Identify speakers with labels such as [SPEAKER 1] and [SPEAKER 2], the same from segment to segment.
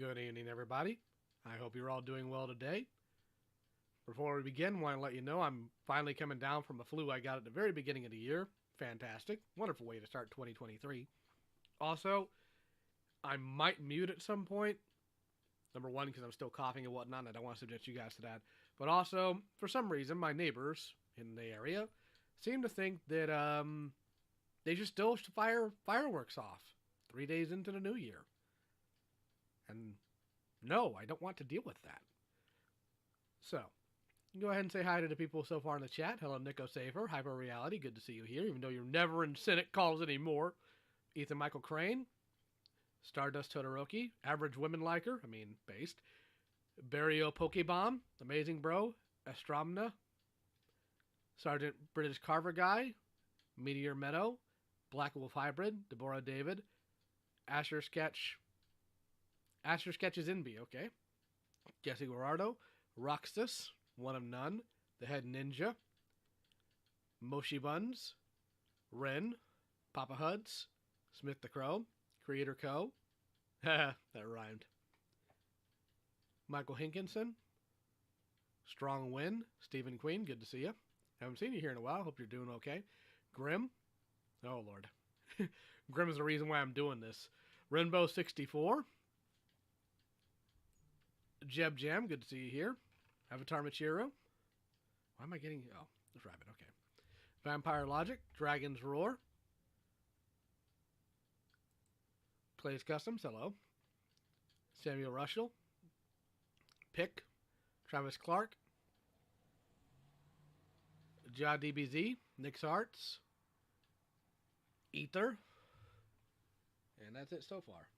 [SPEAKER 1] Good evening, everybody. I hope you're all doing well today. Before we begin, I want to let you know I'm finally coming down from a flu I got at the very beginning of the year. Fantastic. Wonderful way to start 2023. Also, I might mute at some point. Number one, because I'm still coughing and whatnot, and I don't want to subject you guys to that. But also, for some reason, my neighbors in the area seem to think that they should still fire fireworks off 3 days into the new year. And no, I don't want to deal with that. So, go ahead and say hi to the people so far in the chat. Hello, Nico Safer, Hyper Reality, good to see you here, even though you're never in Senate calls anymore. Ethan Michael Crane, Stardust Todoroki, Average Women Liker, based. Barrio Pokebomb, Amazing Bro, Astromna, Sergeant British Carver Guy, Meteor Meadow, Black Wolf Hybrid, Deborah David, Asher Sketches Inby, okay. Jesse Guarardo, Roxas, One of None, The Head Ninja, Moshi Buns, Ren, Papa Huds, Smith the Crow, Creator Co. That rhymed. Michael Hinkinson, Strong Win, Stephen Queen, good to see you. Haven't seen you here in a while. Hope you're doing okay. Grim, oh Lord. Grim is the reason why I'm doing this. Renbo64, Jeb Jam, good to see you here. Avatar Machiro. Why am I getting... Oh, that's Rabbit, okay. Vampire Logic, Dragon's Roar. Clay's Customs, hello. Samuel Rushell. Pick. Travis Clark. Ja DBZ. Nick's Arts. Ether. And that's it so far.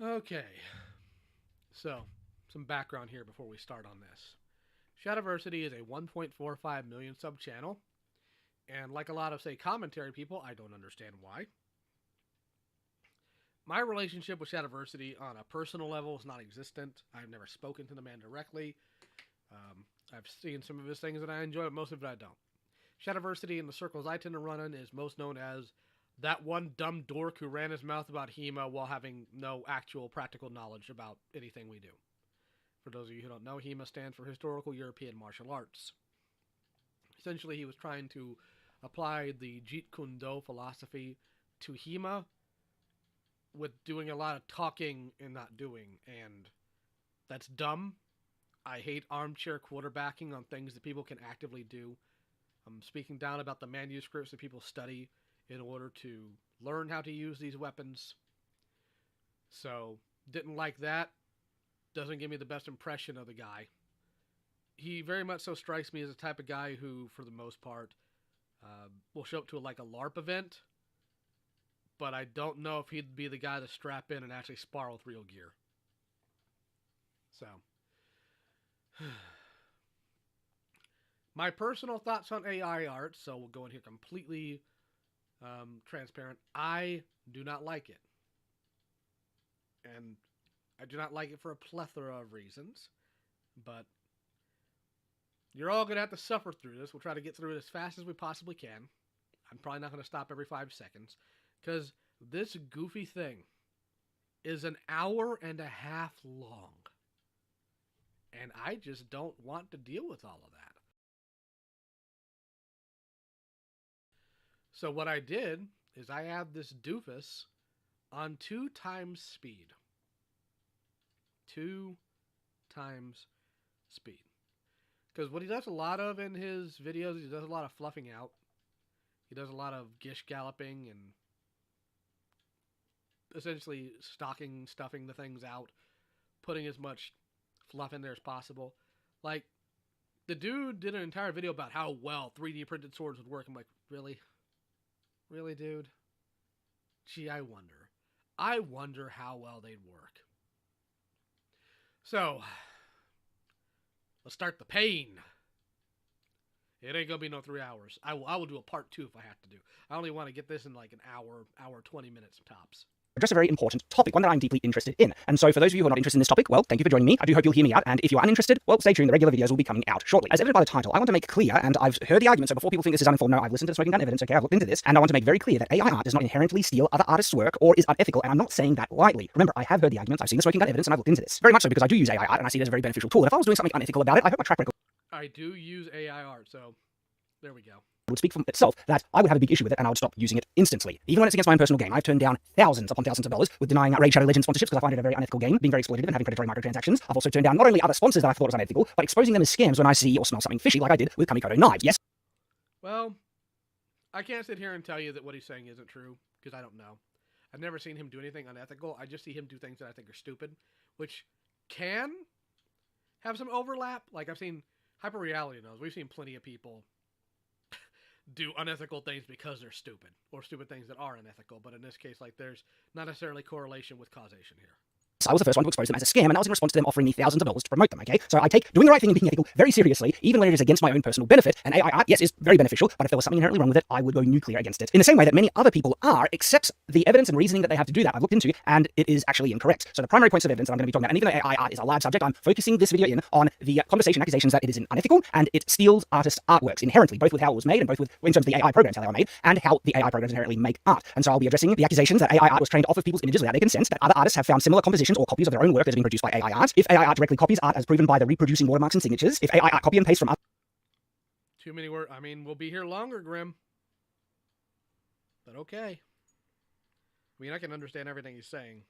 [SPEAKER 1] Okay, so some background here before we start on this. Shadiversity is a 1.45 million sub channel, and like a lot of, say, commentary people, I don't understand why. My relationship with Shadiversity on a personal level is non-existent. I've never spoken to the man directly. I've seen some of his things that I enjoy, but most of it I don't. Shadiversity in the circles I tend to run in is most known as that one dumb dork who ran his mouth about HEMA while having no actual practical knowledge about anything we do. For those of you who don't know, HEMA stands for Historical European Martial Arts. Essentially, he was trying to apply the Jeet Kune Do philosophy to HEMA with doing a lot of talking and not doing, and that's dumb. I hate armchair quarterbacking on things that people can actively do. I'm speaking down about the manuscripts that people study in order to learn how to use these weapons. So, didn't like that. Doesn't give me the best impression of the guy. He very much so strikes me as the type of guy who, for the most part, will show up to a LARP event, but I don't know if he'd be the guy to strap in and actually spar with real gear. So, my personal thoughts on AI art, so we'll go in here completely transparent. I do not like it. And I do not like it for a plethora of reasons. But you're all going to have to suffer through this. We'll try to get through it as fast as we possibly can. I'm probably not going to stop every 5 seconds. Because this goofy thing is an hour and a half long. And I just don't want to deal with all of that. So what I did is I have this doofus on 2 times speed. 2 times speed. Because what he does a lot of in his videos, he does a lot of fluffing out. He does a lot of gish galloping and essentially stuffing the things out, putting as much fluff in there as possible. Like, the dude did an entire video about how well 3D printed swords would work. I'm like, really? Really, dude? Gee, I wonder how well they'd work. So, let's start the pain. It ain't gonna be no 3 hours. I will do a part 2 if I have to do. I only want to get this in like an hour 20 minutes tops.
[SPEAKER 2] address a very important topic, one that I'm deeply interested in. And so for those of you who are not interested in this topic, well, thank you for joining me. I do hope you'll hear me out. And if you are uninterested, well, stay tuned. The regular videos will be coming out shortly. As evident by the title, I want to make clear, and I've heard the argument, so before people think this is uninformed, no, I've listened to the Smoking Gun evidence, okay, I've looked into this, and I want to make very clear that AI art does not inherently steal other artists' work or is unethical, and I'm not saying that lightly. Remember, I have heard the arguments, I've seen the Smoking Gun evidence, and I've looked into this. Very much so because I do use AI art, and I see it as a very beneficial tool. And if I was doing something unethical about it, I hope my track record
[SPEAKER 1] I do use AI art, so there we go.
[SPEAKER 2] Would speak for itself that I would have a big issue with it and I would stop using it instantly. Even when it's against my own personal game, I've turned down thousands upon thousands of dollars with denying Raid Shadow Legends sponsorships because I find it a very unethical game, being very exploitative and having predatory microtransactions. I've also turned down not only other sponsors that I thought was unethical, but exposing them as scams when I see or smell something fishy like I did with Kamikoto knives. Yes.
[SPEAKER 1] Well, I can't sit here and tell you that what he's saying isn't true, because I don't know. I've never seen him do anything unethical. I just see him do things that I think are stupid, which can have some overlap. Like I've seen Hyperreality knows. We've seen plenty of people do unethical things because they're stupid, or stupid things that are unethical. But in this case, like, there's not necessarily correlation with causation here.
[SPEAKER 2] I was the first one to expose them as a scam, and that was in response to them offering me thousands of dollars to promote them, okay? So I take doing the right thing and being ethical very seriously, even when it is against my own personal benefit, and AI art, yes, is very beneficial, but if there was something inherently wrong with it, I would go nuclear against it. In the same way that many other people are, except the evidence and reasoning that they have to do that I've looked into, and it is actually incorrect. So the primary points of evidence that I'm going to be talking about, and even though AI art is a large subject, I'm focusing this video in on the conversation accusations that it is unethical, and it steals artist artworks inherently, both with how it was made, and both with, in terms of the AI programs, how they were made, and how the AI programs inherently make art. And so I'll be addressing the accusations that AI art was trained off of people's images without their consent, that other artists have found similar compositions or copies of their own work that has been produced by AI art, if AI art directly copies art as proven by the reproducing watermarks and signatures, if AI art copy and paste from other...
[SPEAKER 1] Too many words. I mean, we'll be here longer, Grim. But okay. I mean, I can understand everything he's saying.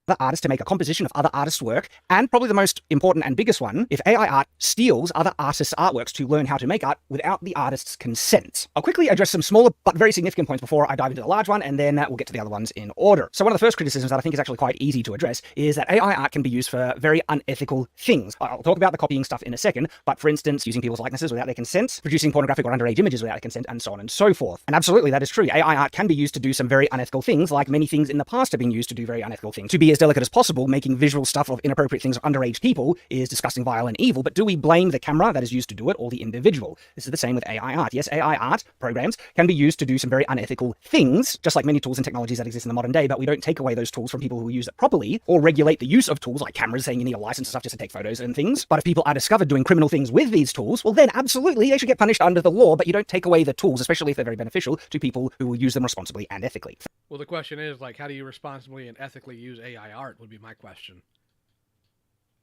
[SPEAKER 2] Other artists to make a composition of other artists' work, and probably the most important and biggest one, if AI art steals other artists' artworks to learn how to make art without the artist's consent. I'll quickly address some smaller but very significant points before I dive into the large one, and then we'll get to the other ones in order. So one of the first criticisms that I think is actually quite easy to address is that AI art can be used for very unethical things. I'll talk about the copying stuff in a second, but for instance, using people's likenesses without their consent, producing pornographic or underage images without their consent, and so on and so forth. And absolutely, that is true. AI art can be used to do some very unethical things, like many things in the past have been used to do very unethical things. To be as delicate as possible, making visual stuff of inappropriate things of underage people is disgusting, vile, and evil, but do we blame the camera that is used to do it or the individual? This is the same with AI art. Yes, AI art programs can be used to do some very unethical things, just like many tools and technologies that exist in the modern day, but we don't take away those tools from people who use it properly, or regulate the use of tools like cameras, saying you need a license and stuff just to take photos and things. But if people are discovered doing criminal things with these tools, well then absolutely they should get punished under the law, but you don't take away the tools, especially if they're very beneficial to people who will use them responsibly and ethically.
[SPEAKER 1] Well, the question is, like, how do you responsibly and ethically use AI art would be my question.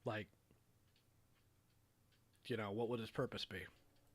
[SPEAKER 1] Like, you know, what would its purpose be?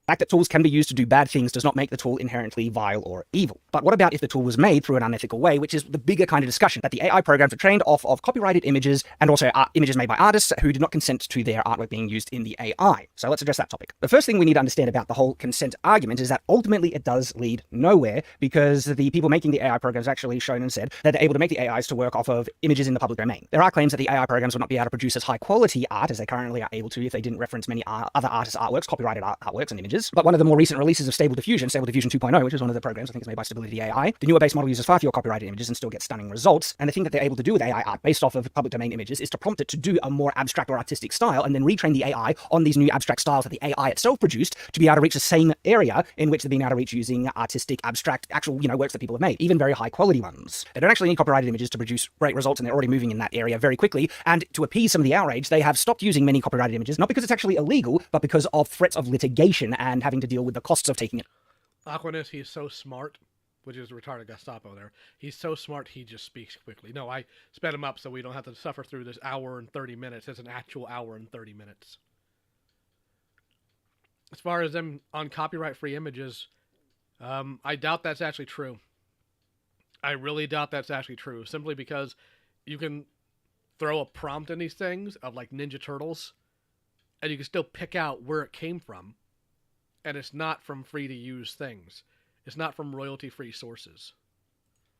[SPEAKER 2] The fact that tools can be used to do bad things does not make the tool inherently vile or evil. But what about if the tool was made through an unethical way, which is the bigger kind of discussion, that the AI programs are trained off of copyrighted images and also images made by artists who did not consent to their artwork being used in the AI. So let's address that topic. The first thing we need to understand about the whole consent argument is that ultimately it does lead nowhere, because the people making the AI programs actually shown and said that they're able to make the AIs to work off of images in the public domain. There are claims that the AI programs would not be able to produce as high quality art as they currently are able to if they didn't reference many other artists' artworks, copyrighted artworks and images. But one of the more recent releases of Stable Diffusion 2.0, which is one of the programs I think is made by Stability AI, the newer base model uses far fewer copyrighted images and still gets stunning results. And the thing that they're able to do with AI art based off of public domain images is to prompt it to do a more abstract or artistic style, and then retrain the AI on these new abstract styles that the AI itself produced to be able to reach the same area in which they're being able to reach using artistic, abstract, actual, works that people have made, even very high quality ones. They don't actually need copyrighted images to produce great results, and they're already moving in that area very quickly. And to appease some of the outrage, they have stopped using many copyrighted images, not because it's actually illegal, but because of threats of litigation and having to deal with the costs of taking it.
[SPEAKER 1] Aquanus, he's so smart, which is retarded Gestapo there. He's so smart, he just speaks quickly. No, I sped him up so we don't have to suffer through this hour and 30 minutes. It's an actual hour and 30 minutes. As far as them on copyright-free images, I doubt that's actually true. I really doubt that's actually true, simply because you can throw a prompt in these things of, like, Ninja Turtles, and you can still pick out where it came from. And it's not from free-to-use things. It's not from royalty-free sources.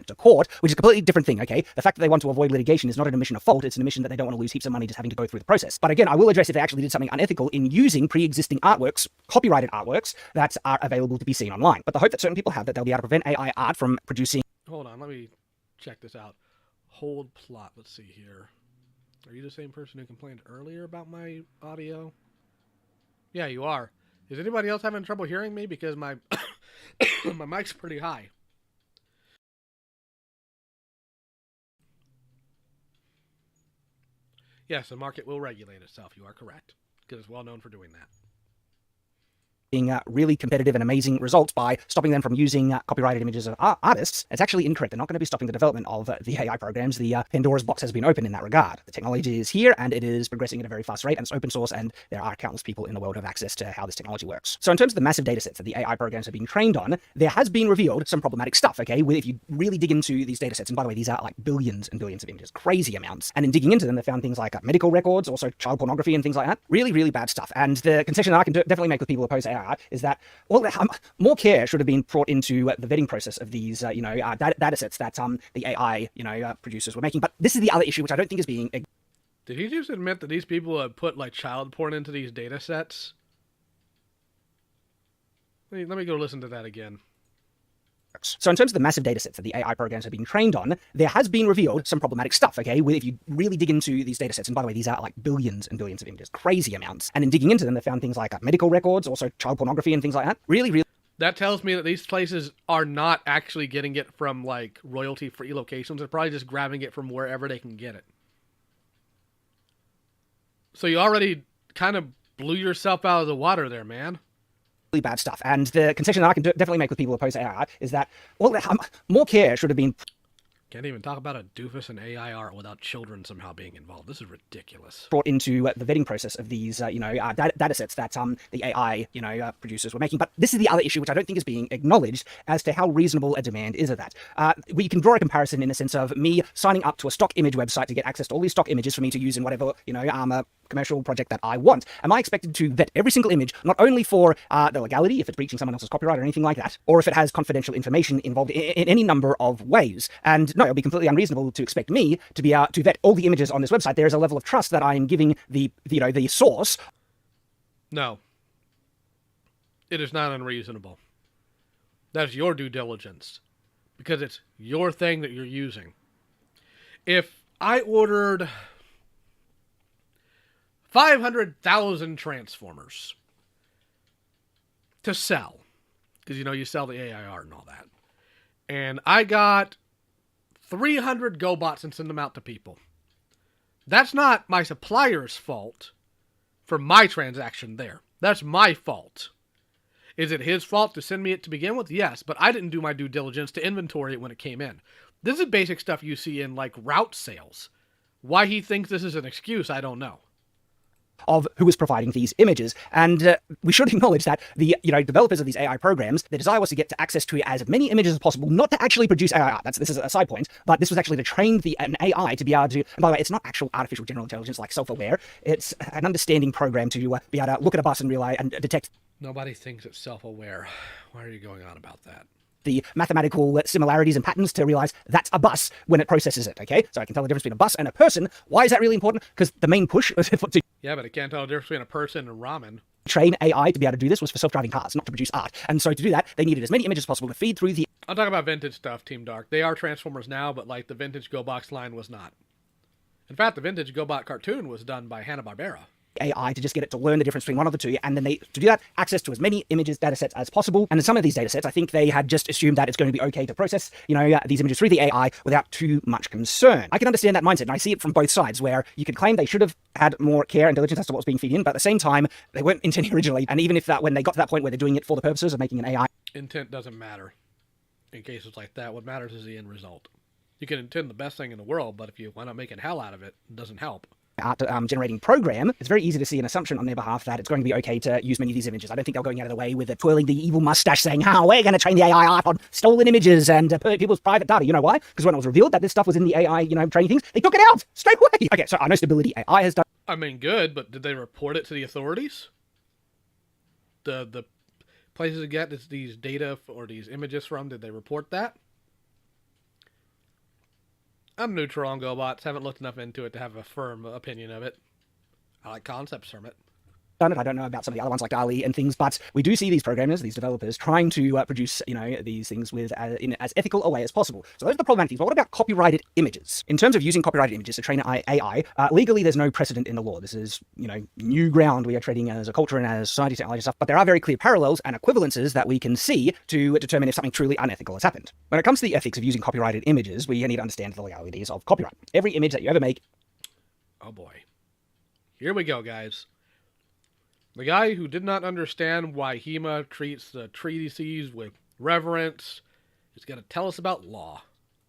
[SPEAKER 2] To court, which is a completely different thing, okay? The fact that they want to avoid litigation is not an admission of fault, it's an admission that they don't want to lose heaps of money just having to go through the process. But again, I will address if they actually did something unethical in using pre-existing artworks, copyrighted artworks, that are available to be seen online. But the hope that certain people have that they'll be able to prevent AI art from producing...
[SPEAKER 1] Hold on, let me check this out. Hold plot, let's see here. Are you the same person who complained earlier about my audio? Yeah, you are. Is anybody else having trouble hearing me? Because my my mic's pretty high. Yes, the market will regulate itself. You are correct, because it's well known for doing that.
[SPEAKER 2] Really competitive and amazing results by stopping them from using copyrighted images of artists. It's actually incorrect. They're not going to be stopping the development of the AI programs. The Pandora's box has been opened in that regard. The technology is here and it is progressing at a very fast rate, and it's open source, and there are countless people in the world who have access to how this technology works. So in terms of the massive data sets that the AI programs have been trained on, there has been revealed some problematic stuff, okay? If you really dig into these data sets, and by the way, these are like billions and billions of images, crazy amounts, and in digging into them, they found things like medical records, also child pornography and things like that. Really, really bad stuff. And the concession that I can definitely make with people opposed to AI is that, well, more care should have been brought into the vetting process of these, data sets that the AI, producers were making. But this is the other issue, which I don't think is being.
[SPEAKER 1] Did he just admit that these people have put like child porn into these data sets? Let me go listen to that again.
[SPEAKER 2] So in terms of the massive data sets that the AI programs have been trained on, there has been revealed some problematic stuff, okay? If you really dig into these data sets, and by the way, these are like billions and billions of images, crazy amounts, and in digging into them, they found things like medical records, also child pornography and things like that. Really, really.
[SPEAKER 1] That tells me that these places are not actually getting it from like royalty-free locations. They're probably just grabbing it from wherever they can get it. So you already kind of blew yourself out of the water there, man.
[SPEAKER 2] Really bad stuff. And the concession that I can definitely make with people opposed to AI is that, well, more care should have been.
[SPEAKER 1] Can't even talk about a doofus and AI art without children somehow being involved. This is ridiculous.
[SPEAKER 2] Brought into the vetting process of these, data sets that the AI, producers were making. But this is the other issue, which I don't think is being acknowledged as to how reasonable a demand is of that. We can draw a comparison in the sense of me signing up to a stock image website to get access to all these stock images for me to use in whatever, commercial project that I want. Am I expected to vet every single image, not only for the legality, if it's breaching someone else's copyright or anything like that, or if it has confidential information involved in any number of ways? And no, it'll be completely unreasonable to expect me to be to vet all the images on this website. There is a level of trust that I am giving the source.
[SPEAKER 1] No, it is not unreasonable. That is your due diligence, because it's your thing that you're using. If I ordered 500,000 Transformers to sell, because you sell the AI art and all that, and I got 300 GoBots and send them out to people. That's not my supplier's fault for my transaction there. That's my fault. Is it his fault to send me it to begin with? Yes, but I didn't do my due diligence to inventory it when it came in. This is basic stuff you see in like route sales. Why he thinks this is an excuse, I don't know.
[SPEAKER 2] Of who was providing these images. And we should acknowledge that the developers of these AI programs, their desire was to get to access to as many images as possible, not to actually produce AI art. This is a side point, but this was actually to train an AI to be able to, and by the way, it's not actual artificial general intelligence like self-aware. It's an understanding program to be able to look at a bus and realize and detect.
[SPEAKER 1] Nobody thinks it's self-aware. Why are you going on about that?
[SPEAKER 2] The mathematical similarities and patterns to realize that's a bus when it processes it, okay? So I can tell the difference between a bus and a person. Why is that really important? Because the main push was to...
[SPEAKER 1] Yeah, but it can't tell the difference between a person and ramen.
[SPEAKER 2] Train AI to be able to do this was for self-driving cars, not to produce art. And so to do that, they needed as many images as possible to feed through the...
[SPEAKER 1] I'll talk about vintage stuff, Team Dark. They are Transformers now, but like the vintage GoBox line was not. In fact, the vintage GoBot cartoon was done by Hanna-Barbera.
[SPEAKER 2] AI to just get it to learn the difference between one of the two, and then to do that, access to as many images data sets as possible. And in some of these data sets, I think they had just assumed that it's going to be okay to process, these images through the AI without too much concern. I can understand that mindset, and I see it from both sides, where you could claim they should have had more care and diligence as to what was being fed in, but at the same time, they weren't intending originally. And even if that, when they got to that point where they're doing it for the purposes of making an AI...
[SPEAKER 1] Intent doesn't matter in cases like that. What matters is the end result. You can intend the best thing in the world, but if you wind up making hell out of it, it doesn't help.
[SPEAKER 2] Art generating program, it's very easy to see an assumption on their behalf that it's going to be okay to use many of these images. I don't think they're going out of the way with it, twirling the evil mustache saying, we're going to train the AI art on stolen images and people's private data. You know why? Because when it was revealed that this stuff was in the AI, training things, they took it out straight away. Okay, so I know Stability AI has done...
[SPEAKER 1] I mean, good, but did they report it to the authorities? The places to get these data or these images from, did they report that? I'm neutral on GoBots. Haven't looked enough into it to have a firm opinion of it. I like concepts from it.
[SPEAKER 2] I don't know about some of the other ones like DALL-E and things, but we do see these programmers, these developers, trying to produce, these things with in as ethical a way as possible. So those are the problematic things. But what about copyrighted images? In terms of using copyrighted images to train AI, legally there's no precedent in the law. This is, new ground we are treading as a culture and as society, technology stuff. But there are very clear parallels and equivalences that we can see to determine if something truly unethical has happened. When it comes to the ethics of using copyrighted images, we need to understand the legalities of copyright. Every image that you ever make...
[SPEAKER 1] Oh boy. Here we go, guys. The guy who did not understand why HEMA treats the treatises with reverence is going to tell us about law.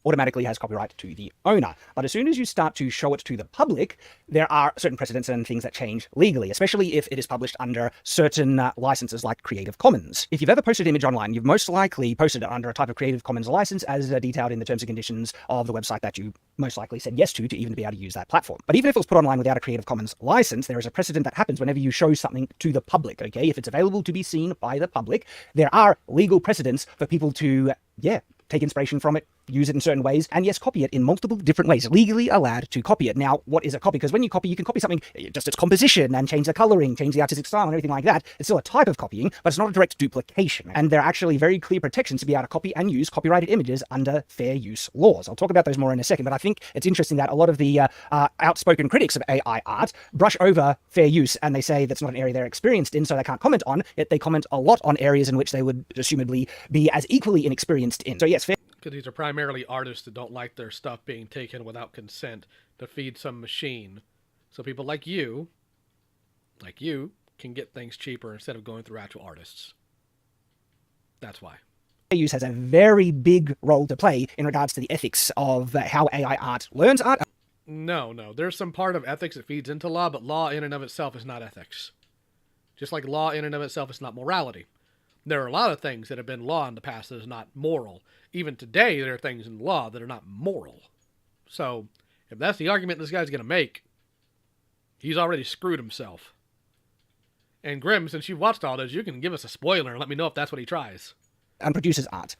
[SPEAKER 2] Automatically has copyright to the owner. But as soon as you start to show it to the public, there are certain precedents and things that change legally, especially if it is published under certain licenses like Creative Commons. If you've ever posted an image online, you've most likely posted it under a type of Creative Commons license as detailed in the terms and conditions of the website that you most likely said yes to even be able to use that platform. But even if it was put online without a Creative Commons license, there is a precedent that happens whenever you show something to the public, okay? If it's available to be seen by the public, there are legal precedents for people to, take inspiration from it, use it in certain ways, and yes, copy it in multiple different ways, legally allowed to copy it. Now, what is a copy? Because when you copy, you can copy something, just its composition, and change the coloring, change the artistic style, and everything like that. It's still a type of copying, but it's not a direct duplication. And there are actually very clear protections to be able to copy and use copyrighted images under fair use laws. I'll talk about those more in a second, but I think it's interesting that a lot of the outspoken critics of AI art brush over fair use, and they say that's not an area they're experienced in, so they can't comment on, yet they comment a lot on areas in which they would assumedly be as equally inexperienced in. So yes, fair.
[SPEAKER 1] Because these are primarily artists that don't like their stuff being taken without consent to feed some machine. So people like you, can get things cheaper instead of going through actual artists. That's why.
[SPEAKER 2] Fair use has a very big role to play in regards to the ethics of how AI art learns art.
[SPEAKER 1] No. There's some part of ethics that feeds into law, but law in and of itself is not ethics. Just like law in and of itself is not morality. There are a lot of things that have been law in the past that is not moral. Even today, there are things in law that are not moral. So, if that's the argument this guy's going to make, he's already screwed himself. And Grim, since you've watched all this, you can give us a spoiler and let me know if that's what he tries.
[SPEAKER 2] And produces art.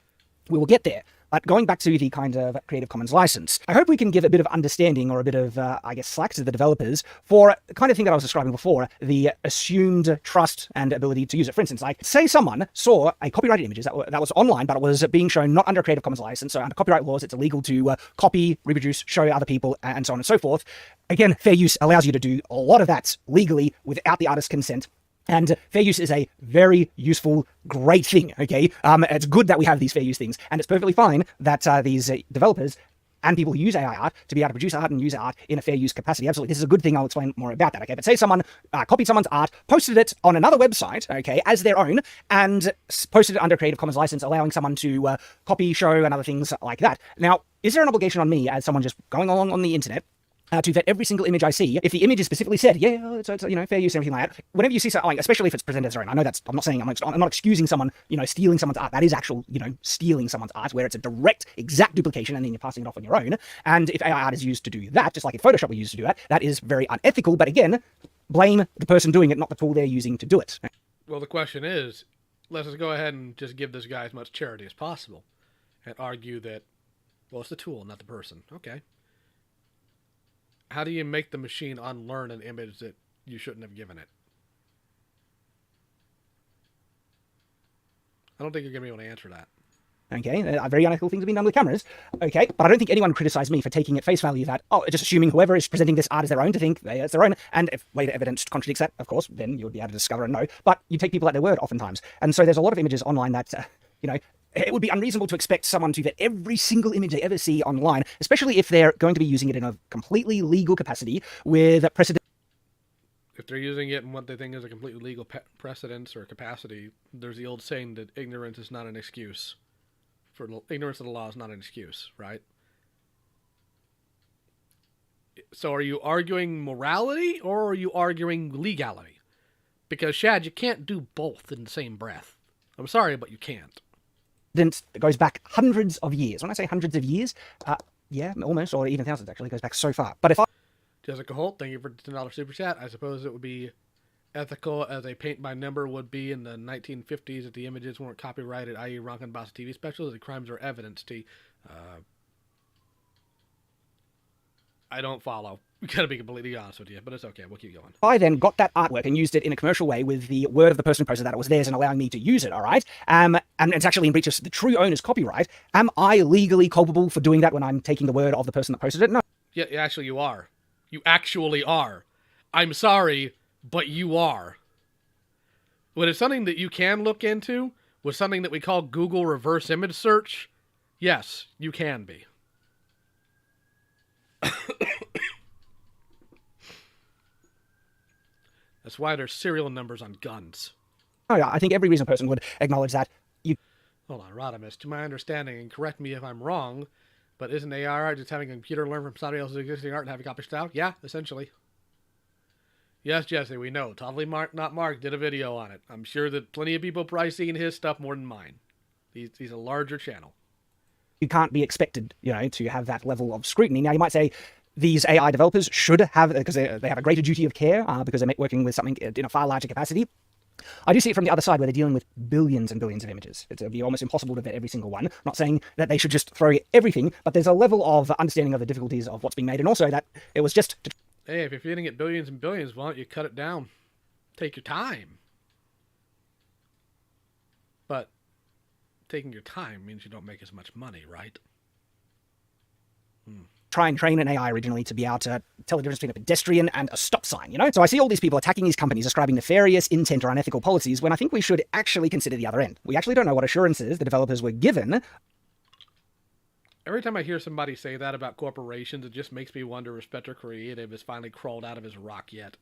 [SPEAKER 2] We will get there. But going back to the kind of Creative Commons license, I hope we can give a bit of understanding or a bit of, slack to the developers for the kind of thing that I was describing before, the assumed trust and ability to use it. For instance, like, say someone saw a copyrighted images that was online, but it was being shown not under Creative Commons license, so under copyright laws, it's illegal to copy, reproduce, show other people, and so on and so forth. Again, fair use allows you to do a lot of that legally without the artist's consent. And fair use is a very useful, great thing, okay? It's good that we have these fair use things, and it's perfectly fine that these developers and people who use AI art to be able to produce art and use art in a fair use capacity. Absolutely. This is a good thing. I'll explain more about that, okay? But say someone copied someone's art, posted it on another website, okay, as their own, and posted it under Creative Commons license, allowing someone to copy, show, and other things like that. Now, is there an obligation on me as someone just going along on the internet to vet every single image I see? If the image is specifically said, it's fair use and everything like that, whenever you see something, like, especially if it's presented as their own, I know that's, I'm not excusing someone, stealing someone's art. That is actual, stealing someone's art, where it's a direct, exact duplication, and then you're passing it off on your own. And if AI art is used to do that, just like if Photoshop was used to do that, that is very unethical. But again, blame the person doing it, not the tool they're using to do it.
[SPEAKER 1] Well, the question is, let's just go ahead and just give this guy as much charity as possible and argue that, well, it's the tool, not the person. Okay. How do you make the machine unlearn an image that you shouldn't have given it? I don't think you're going to be able to answer that.
[SPEAKER 2] Okay, a very unethical things have been done with cameras. Okay, but I don't think anyone criticized me for taking at face value that, just assuming whoever is presenting this art as their own to think it's their own. And if later evidence contradicts that, of course, then you would be able to discover and know. But you take people at their word oftentimes. And so there's a lot of images online that, it would be unreasonable to expect someone to vet every single image they ever see online, especially if they're going to be using it in a completely legal capacity with precedent.
[SPEAKER 1] If they're using it in what they think is a completely legal precedence or capacity, there's the old saying that ignorance is not an excuse. Ignorance of the law is not an excuse, right? So are you arguing morality or are you arguing legality? Because, Shad, you can't do both in the same breath. I'm sorry, but you can't.
[SPEAKER 2] That goes back hundreds of years. When I say hundreds of years, almost, or even thousands actually, it goes back so far. But if
[SPEAKER 1] Jessica Holt, thank you for the $10 super chat. I suppose it would be ethical as a paint-by-number would be in the 1950s if the images weren't copyrighted, i.e. Rankin Bass TV specials, the crimes are evidence to... I don't follow. We gotta be completely honest with you, but it's okay. We'll keep going.
[SPEAKER 2] I then got that artwork and used it in a commercial way with the word of the person who posted that it was theirs and allowing me to use it, all right? And it's actually in breach of the true owner's copyright. Am I legally culpable for doing that when I'm taking the word of the person that posted it? No.
[SPEAKER 1] Yeah, actually you are. You actually are. I'm sorry, but you are. When it's something that you can look into, with something that we call Google reverse image search, yes, you can be. That's why there's serial numbers on guns.
[SPEAKER 2] Oh yeah, I think every reasonable person would acknowledge that.
[SPEAKER 1] Hold on, Rodimus. To my understanding, and correct me if I'm wrong, but isn't AI art just having a computer learn from somebody else's existing art and have a copy style? Yeah, essentially. Yes, Jesse, we know. Totally Not Mark did a video on it. I'm sure that plenty of people probably seen his stuff more than mine. He's a larger channel.
[SPEAKER 2] You can't be expected, to have that level of scrutiny. Now, you might say these AI developers should have, because they have a greater duty of care, because they're working with something in a far larger capacity. I do see it from the other side where they're dealing with billions and billions of images. It'd be almost impossible to vet every single one. I'm not saying that they should just throw everything, but there's a level of understanding of the difficulties of what's being made, and also that it was just...
[SPEAKER 1] Hey, if you're feeding it billions and billions, why don't you cut it down? Take your time. But taking your time means you don't make as much money, right?
[SPEAKER 2] Try and train an AI originally to be able to tell the difference between a pedestrian and a stop sign, So I see all these people attacking these companies, ascribing nefarious intent or unethical policies, when I think we should actually consider the other end. We actually don't know what assurances the developers were given.
[SPEAKER 1] Every time I hear somebody say that about corporations, it just makes me wonder if Spectre Creative has finally crawled out of his rock yet.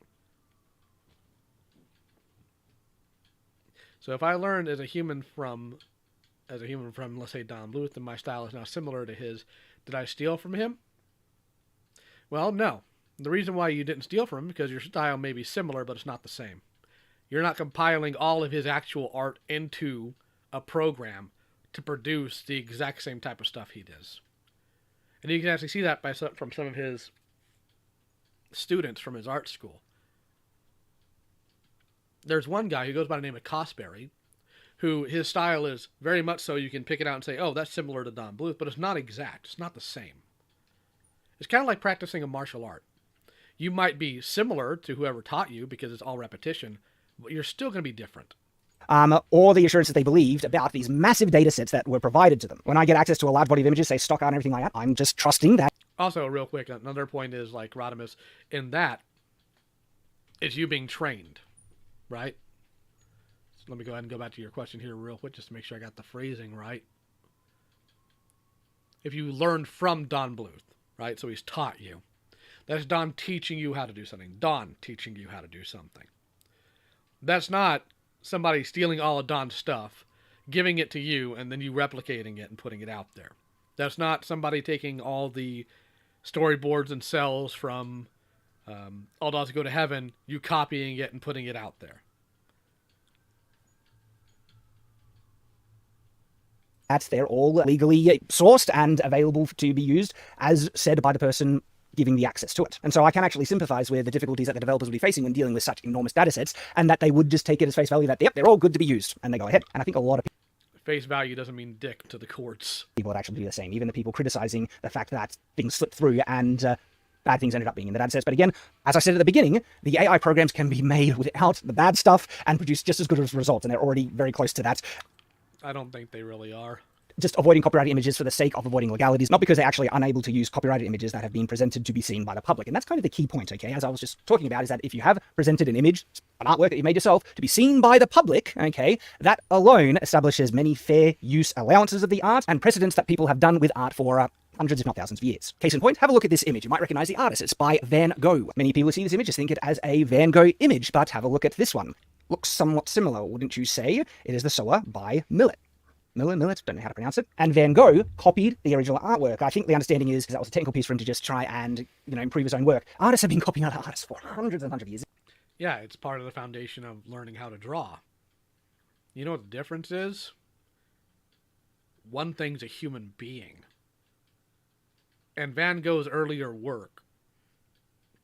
[SPEAKER 1] So if I learned as a human from, let's say, Don Bluth, and my style is now similar to his, did I steal from him? Well, no. The reason why you didn't steal from him, because your style may be similar, but it's not the same. You're not compiling all of his actual art into a program to produce the exact same type of stuff he does. And you can actually see that from some of his students from his art school. There's one guy who goes by the name of Cosberry, who his style is very much so you can pick it out and say, oh, that's similar to Don Bluth, but it's not exact. It's not the same. It's kind of like practicing a martial art. You might be similar to whoever taught you because it's all repetition, but you're still going to be different.
[SPEAKER 2] Or the assurances they believed about these massive data sets that were provided to them. When I get access to a large body of images, say stock art and everything like that, I'm just trusting that.
[SPEAKER 1] Also, real quick, another point is, like Rodimus, in that, it's you being trained, right? So let me go ahead and go back to your question here real quick just to make sure I got the phrasing right. If you learned from Don Bluth, right? So he's taught you. That's Don teaching you how to do something. Don teaching you how to do something. That's not somebody stealing all of Don's stuff, giving it to you, and then you replicating it and putting it out there. That's not somebody taking all the storyboards and cells from All Dogs Go to Heaven, you copying it and putting it out there.
[SPEAKER 2] They're all legally sourced and available to be used as said by the person giving the access to it. And so I can actually sympathize with the difficulties that the developers will be facing when dealing with such enormous data sets, and that they would just take it as face value that, yep, they're all good to be used, and they go ahead. And I think a lot of
[SPEAKER 1] face value doesn't mean dick to the courts.
[SPEAKER 2] People would actually do the same, even the people criticizing the fact that things slipped through and bad things ended up being in the data sets. But again, as I said at the beginning, the AI programs can be made without the bad stuff and produce just as good as results, and they're already very close to that.
[SPEAKER 1] I don't think they really are.
[SPEAKER 2] Just avoiding copyrighted images for the sake of avoiding legalities, not because they're actually unable to use copyrighted images that have been presented to be seen by the public. And that's kind of the key point, okay? As I was just talking about, is that if you have presented an image, an artwork that you made yourself, to be seen by the public, okay, that alone establishes many fair use allowances of the art and precedents that people have done with art for hundreds, if not thousands of years. Case in point, have a look at this image. You might recognize the artist. It's by Van Gogh. Many people who see this image just think it as a Van Gogh image, but have a look at this one. Looks somewhat similar, wouldn't you say? It is the Sower by Millet, don't know how to pronounce it. And Van Gogh copied the original artwork. I think the understanding is that was a technical piece for him to just try and, improve his own work. Artists have been copying other artists for hundreds and hundreds of years.
[SPEAKER 1] Yeah, it's part of the foundation of learning how to draw. You know what the difference is? One thing's a human being. And Van Gogh's earlier work,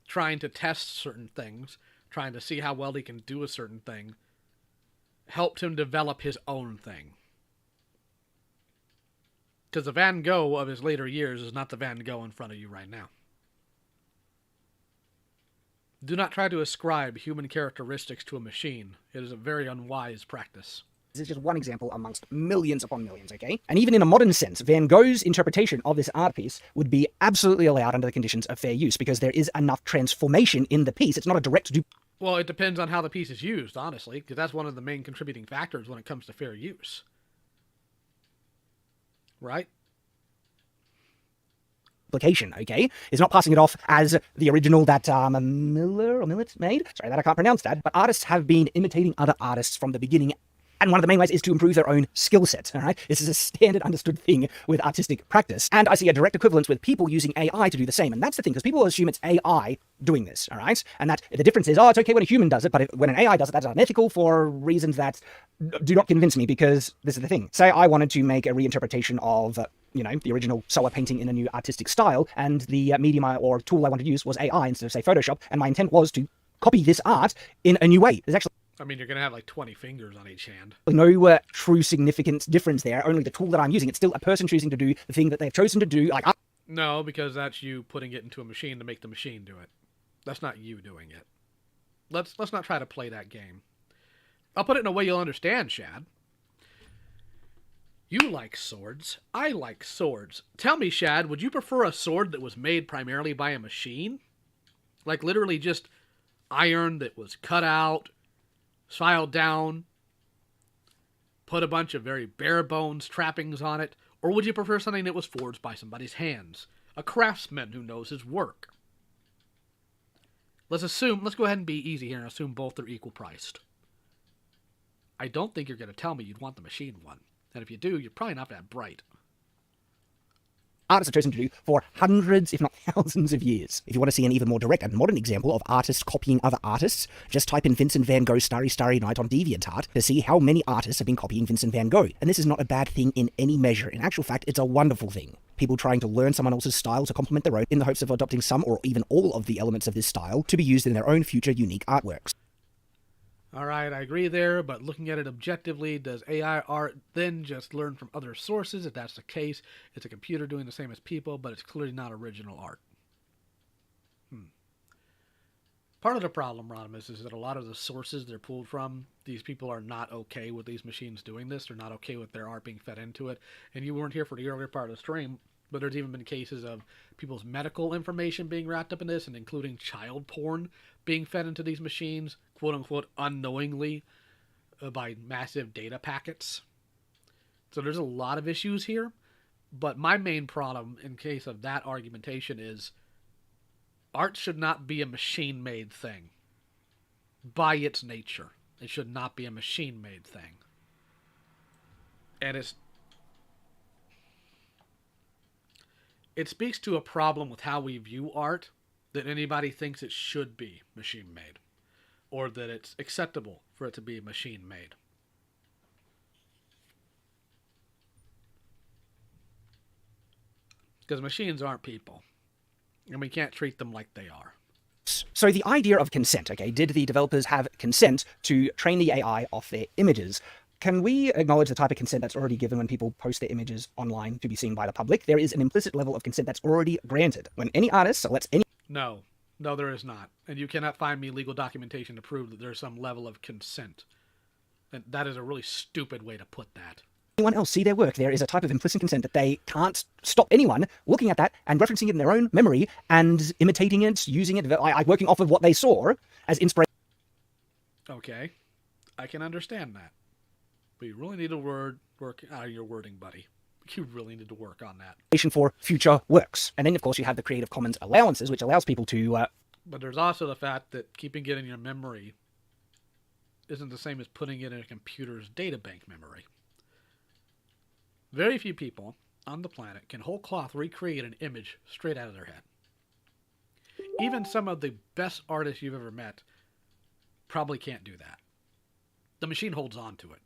[SPEAKER 1] trying to test certain things, trying to see how well he can do a certain thing, helped him develop his own thing. Because the Van Gogh of his later years is not the Van Gogh in front of you right now. Do not try to ascribe human characteristics to a machine. It is a very unwise practice.
[SPEAKER 2] This is just one example amongst millions upon millions, okay? And even in a modern sense, Van Gogh's interpretation of this art piece would be absolutely allowed under the conditions of fair use, because there is enough transformation in the piece. It's not a direct
[SPEAKER 1] Well, it depends on how the piece is used, honestly, because that's one of the main contributing factors when it comes to fair use. Right?
[SPEAKER 2] duplication, okay? It's not passing it off as the original that Millet made. Sorry that I can't pronounce that. But artists have been imitating other artists from the beginning. And one of the main ways is to improve their own skill set, all right? This is a standard understood thing with artistic practice. And I see a direct equivalence with people using AI to do the same. And that's the thing, because people assume it's AI doing this, all right? And that the difference is, oh, it's okay when a human does it, but when an AI does it, that's unethical for reasons that do not convince me, because this is the thing. Say I wanted to make a reinterpretation of the original Soa painting in a new artistic style, and the medium or tool I wanted to use was AI instead of, say, Photoshop, and my intent was to copy this art in a new way. There's actually...
[SPEAKER 1] I mean, you're going to have like 20 fingers on each hand.
[SPEAKER 2] No true significant difference there, only the tool that I'm using. It's still a person choosing to do the thing that they've chosen to do.
[SPEAKER 1] No, because that's you putting it into a machine to make the machine do it. That's not you doing it. Let's not try to play that game. I'll put it in a way you'll understand, Shad. You like swords. I like swords. Tell me, Shad, would you prefer a sword that was made primarily by a machine? Like literally just iron that was cut out, filed down, put a bunch of very bare bones trappings on it? Or would you prefer something that was forged by somebody's hands? A craftsman who knows his work? Let's go ahead and be easy here and assume both are equal priced. I don't think you're going to tell me you'd want the machine one. And if you do, you're probably not that bright.
[SPEAKER 2] Artists have chosen to do for hundreds, if not thousands of years. If you want to see an even more direct and modern example of artists copying other artists, just type in Vincent van Gogh Starry Starry Night on DeviantArt to see how many artists have been copying Vincent van Gogh. And this is not a bad thing in any measure. In actual fact, it's a wonderful thing. People trying to learn someone else's style to complement their own in the hopes of adopting some or even all of the elements of this style to be used in their own future unique artworks.
[SPEAKER 1] All right, I agree there, but looking at it objectively, does AI art then just learn from other sources? If that's the case, it's a computer doing the same as people, but it's clearly not original art. Part of the problem, Rodimus, is that a lot of the sources they're pulled from, these people are not okay with these machines doing this. They're not okay with their art being fed into it. And you weren't here for the earlier part of the stream, but there's even been cases of people's medical information being wrapped up in this, and including child porn being fed into these machines, quote-unquote, unknowingly, by massive data packets. So there's a lot of issues here, but my main problem in case of that argumentation is art should not be a machine-made thing. By its nature, it should not be a machine-made thing. And it speaks to a problem with how we view art, that anybody thinks it should be machine-made, or that it's acceptable for it to be machine-made. Because machines aren't people, and we can't treat them like they are.
[SPEAKER 2] So the idea of consent, okay, did the developers have consent to train the AI off their images? Can we acknowledge the type of consent that's already given when people post their images online to be seen by the public? There is an implicit level of consent that's already granted. When any artist lets any...
[SPEAKER 1] No, there is not. And you cannot find me legal documentation to prove that there's some level of consent. And that is a really stupid way to put that.
[SPEAKER 2] Anyone else see their work, there is a type of implicit consent that they can't stop anyone looking at that and referencing it in their own memory and imitating it, using it, working off of what they saw as inspiration.
[SPEAKER 1] Okay, I can understand that. But you really need to work out of your wording, buddy. You really need to work on that.
[SPEAKER 2] For future works. And then, of course, you have the Creative Commons allowances, which allows people to...
[SPEAKER 1] But there's also the fact that keeping it in your memory isn't the same as putting it in a computer's databank memory. Very few people on the planet can whole cloth recreate an image straight out of their head. Even some of the best artists you've ever met probably can't do that. The machine holds on to it,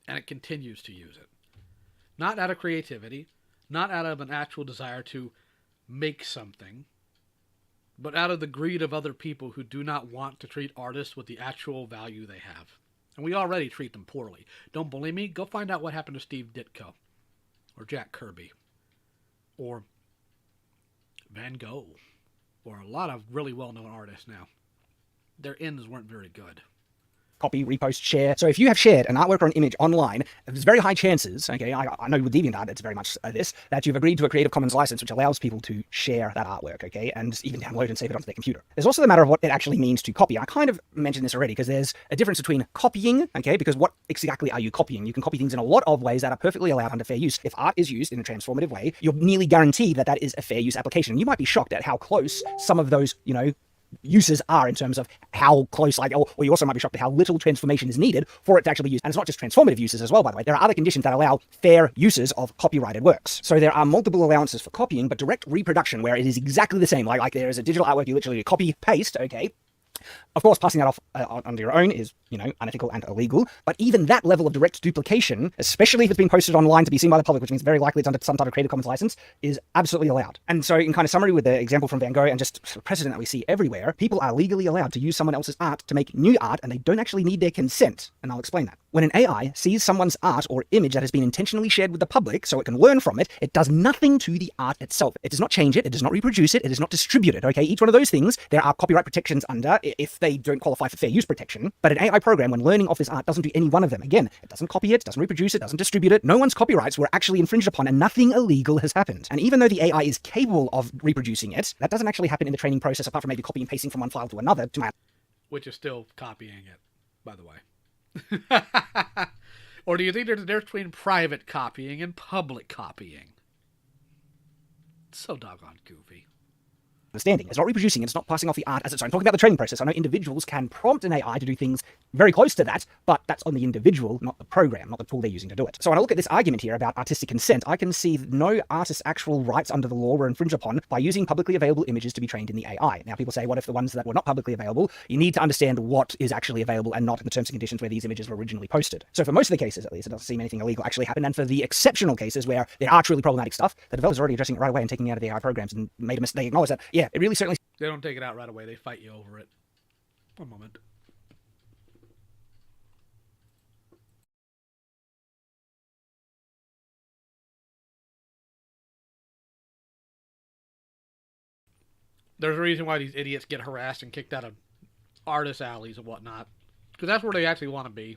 [SPEAKER 1] and it continues to use it. Not out of creativity, not out of an actual desire to make something, but out of the greed of other people who do not want to treat artists with the actual value they have. And we already treat them poorly. Don't believe me? Go find out what happened to Steve Ditko, or Jack Kirby, or Van Gogh, or a lot of really well-known artists now. Their ends weren't very good.
[SPEAKER 2] copy, repost, share. So if you have shared an artwork or an image online, there's very high chances, okay, I know with DeviantArt it's very much this, that you've agreed to a Creative Commons license which allows people to share that artwork, okay, and even download and save it onto their computer. There's also the matter of what it actually means to copy. I kind of mentioned this already because there's a difference between copying, okay, because what exactly are you copying? You can copy things in a lot of ways that are perfectly allowed under fair use. If art is used in a transformative way, you're nearly guaranteed that that is a fair use application. You might be shocked at how close some of those, uses are in terms of how close, or you also might be shocked at how little transformation is needed for it to actually be used. And it's not just transformative uses as well, by the way. There are other conditions that allow fair uses of copyrighted works. So there are multiple allowances for copying, but direct reproduction, where it is exactly the same, like there is a digital artwork, you literally copy, paste, okay? Of course, passing that off onto your own is, unethical and illegal. But even that level of direct duplication, especially if it's been posted online to be seen by the public, which means very likely it's under some type of Creative Commons license, is absolutely allowed. And so in kind of summary with the example from Van Gogh and just sort of precedent that we see everywhere, people are legally allowed to use someone else's art to make new art, and they don't actually need their consent. And I'll explain that. When an AI sees someone's art or image that has been intentionally shared with the public so it can learn from it, it does nothing to the art itself. It does not change it. It does not reproduce it. It does not distribute it. Okay, each one of those things, there are copyright protections under if they don't qualify for fair use protection. But an AI program, when learning off this art, doesn't do any one of them. Again, it doesn't copy it, doesn't reproduce it, doesn't distribute it. No one's copyrights were actually infringed upon, and nothing illegal has happened. And even though the AI is capable of reproducing it, that doesn't actually happen in the training process, apart from maybe copy and pasting from one file to another.
[SPEAKER 1] Which is still copying it, by the way. Or do you think there's a difference between private copying and public copying? It's so doggone goofy.
[SPEAKER 2] Understanding. It's not reproducing, it's not passing off the art as its own. I'm talking about the training process. I know individuals can prompt an AI to do things very close to that, but that's on the individual, not the program, not the tool they're using to do it. So when I look at this argument here about artistic consent, I can see that no artist's actual rights under the law were infringed upon by using publicly available images to be trained in the AI. Now people say, what if the ones that were not publicly available? You need to understand what is actually available and not in the terms and conditions where these images were originally posted. So for most of the cases, at least, it doesn't seem anything illegal actually happened. And for the exceptional cases where there are truly problematic stuff, the developers are already addressing it right away and taking it out of the AI programs and made a mistake. They acknowledge that, yeah, it really certainly...
[SPEAKER 1] They don't take it out right away. They fight you over it. One moment. There's a reason why these idiots get harassed and kicked out of artist alleys and whatnot. Because that's where they actually want to be.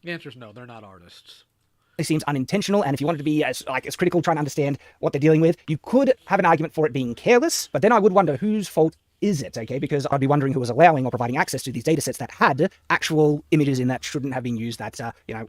[SPEAKER 1] The answer is no, they're not artists.
[SPEAKER 2] It seems unintentional, and if you wanted to be as critical, trying to understand what they're dealing with, you could have an argument for it being careless, but then I would wonder whose fault is it, okay? Because I'd be wondering who was allowing or providing access to these data sets that had actual images in that shouldn't have been used, that,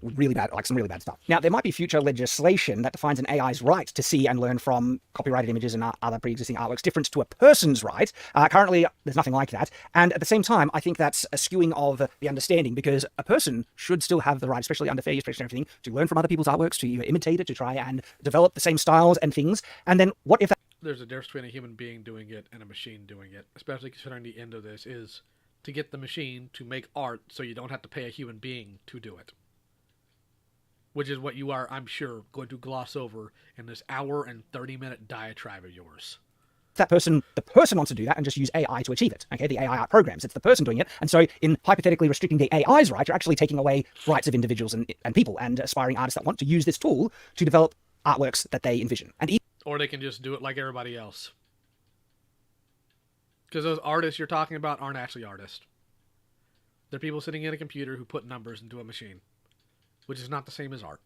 [SPEAKER 2] really bad, some really bad stuff. Now, there might be future legislation that defines an AI's right to see and learn from copyrighted images and other pre-existing artworks different to a person's right. Currently, there's nothing like that. And at the same time, I think that's a skewing of the understanding, because a person should still have the right, especially under fair use protection and everything, to learn from other people's artworks, to imitate it, to try and develop the same styles and things. And then what if that...
[SPEAKER 1] There's a difference between a human being doing it and a machine doing it, especially considering the end of this is to get the machine to make art so you don't have to pay a human being to do it. Which is what you are, I'm sure, going to gloss over in this hour and 30-minute diatribe of yours.
[SPEAKER 2] The person wants to do that and just use AI to achieve it, okay? The AI art programs, it's the person doing it. And so in hypothetically restricting the AI's right, you're actually taking away rights of individuals and people and aspiring artists that want to use this tool to develop artworks that they envision. And
[SPEAKER 1] or they can just do it like everybody else. Because those artists you're talking about aren't actually artists. They're people sitting in a computer who put numbers into a machine. Which is not the same as art.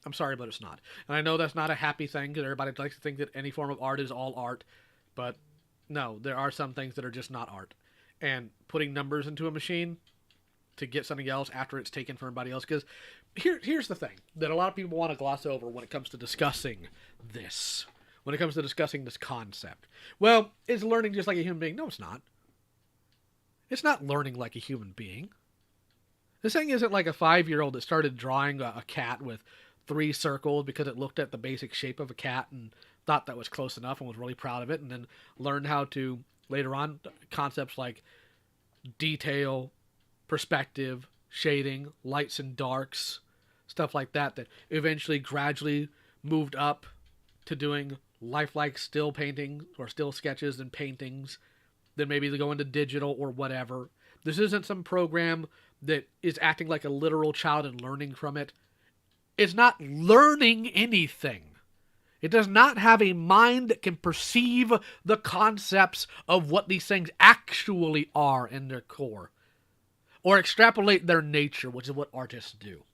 [SPEAKER 1] I'm sorry, but it's not. And I know that's not a happy thing, because everybody likes to think that any form of art is all art. But no, there are some things that are just not art. And putting numbers into a machine to get something else after it's taken from everybody else. Because here's the thing that a lot of people want to gloss over when it comes to discussing this. When it comes to discussing this concept. Well, is learning just like a human being? No, it's not. It's not learning like a human being. This thing isn't like a 5-year-old that started drawing a cat with 3 circles because it looked at the basic shape of a cat and thought that was close enough and was really proud of it, and then learned how to, later on, concepts like detail, perspective, shading, lights and darks, stuff like that, that eventually gradually moved up to doing lifelike still paintings or still sketches and paintings. Then maybe they go into digital or whatever. This isn't some program that is acting like a literal child and learning from it. It's not learning anything. It does not have a mind that can perceive the concepts of what these things actually are in their core. or extrapolate their nature, which is what artists do.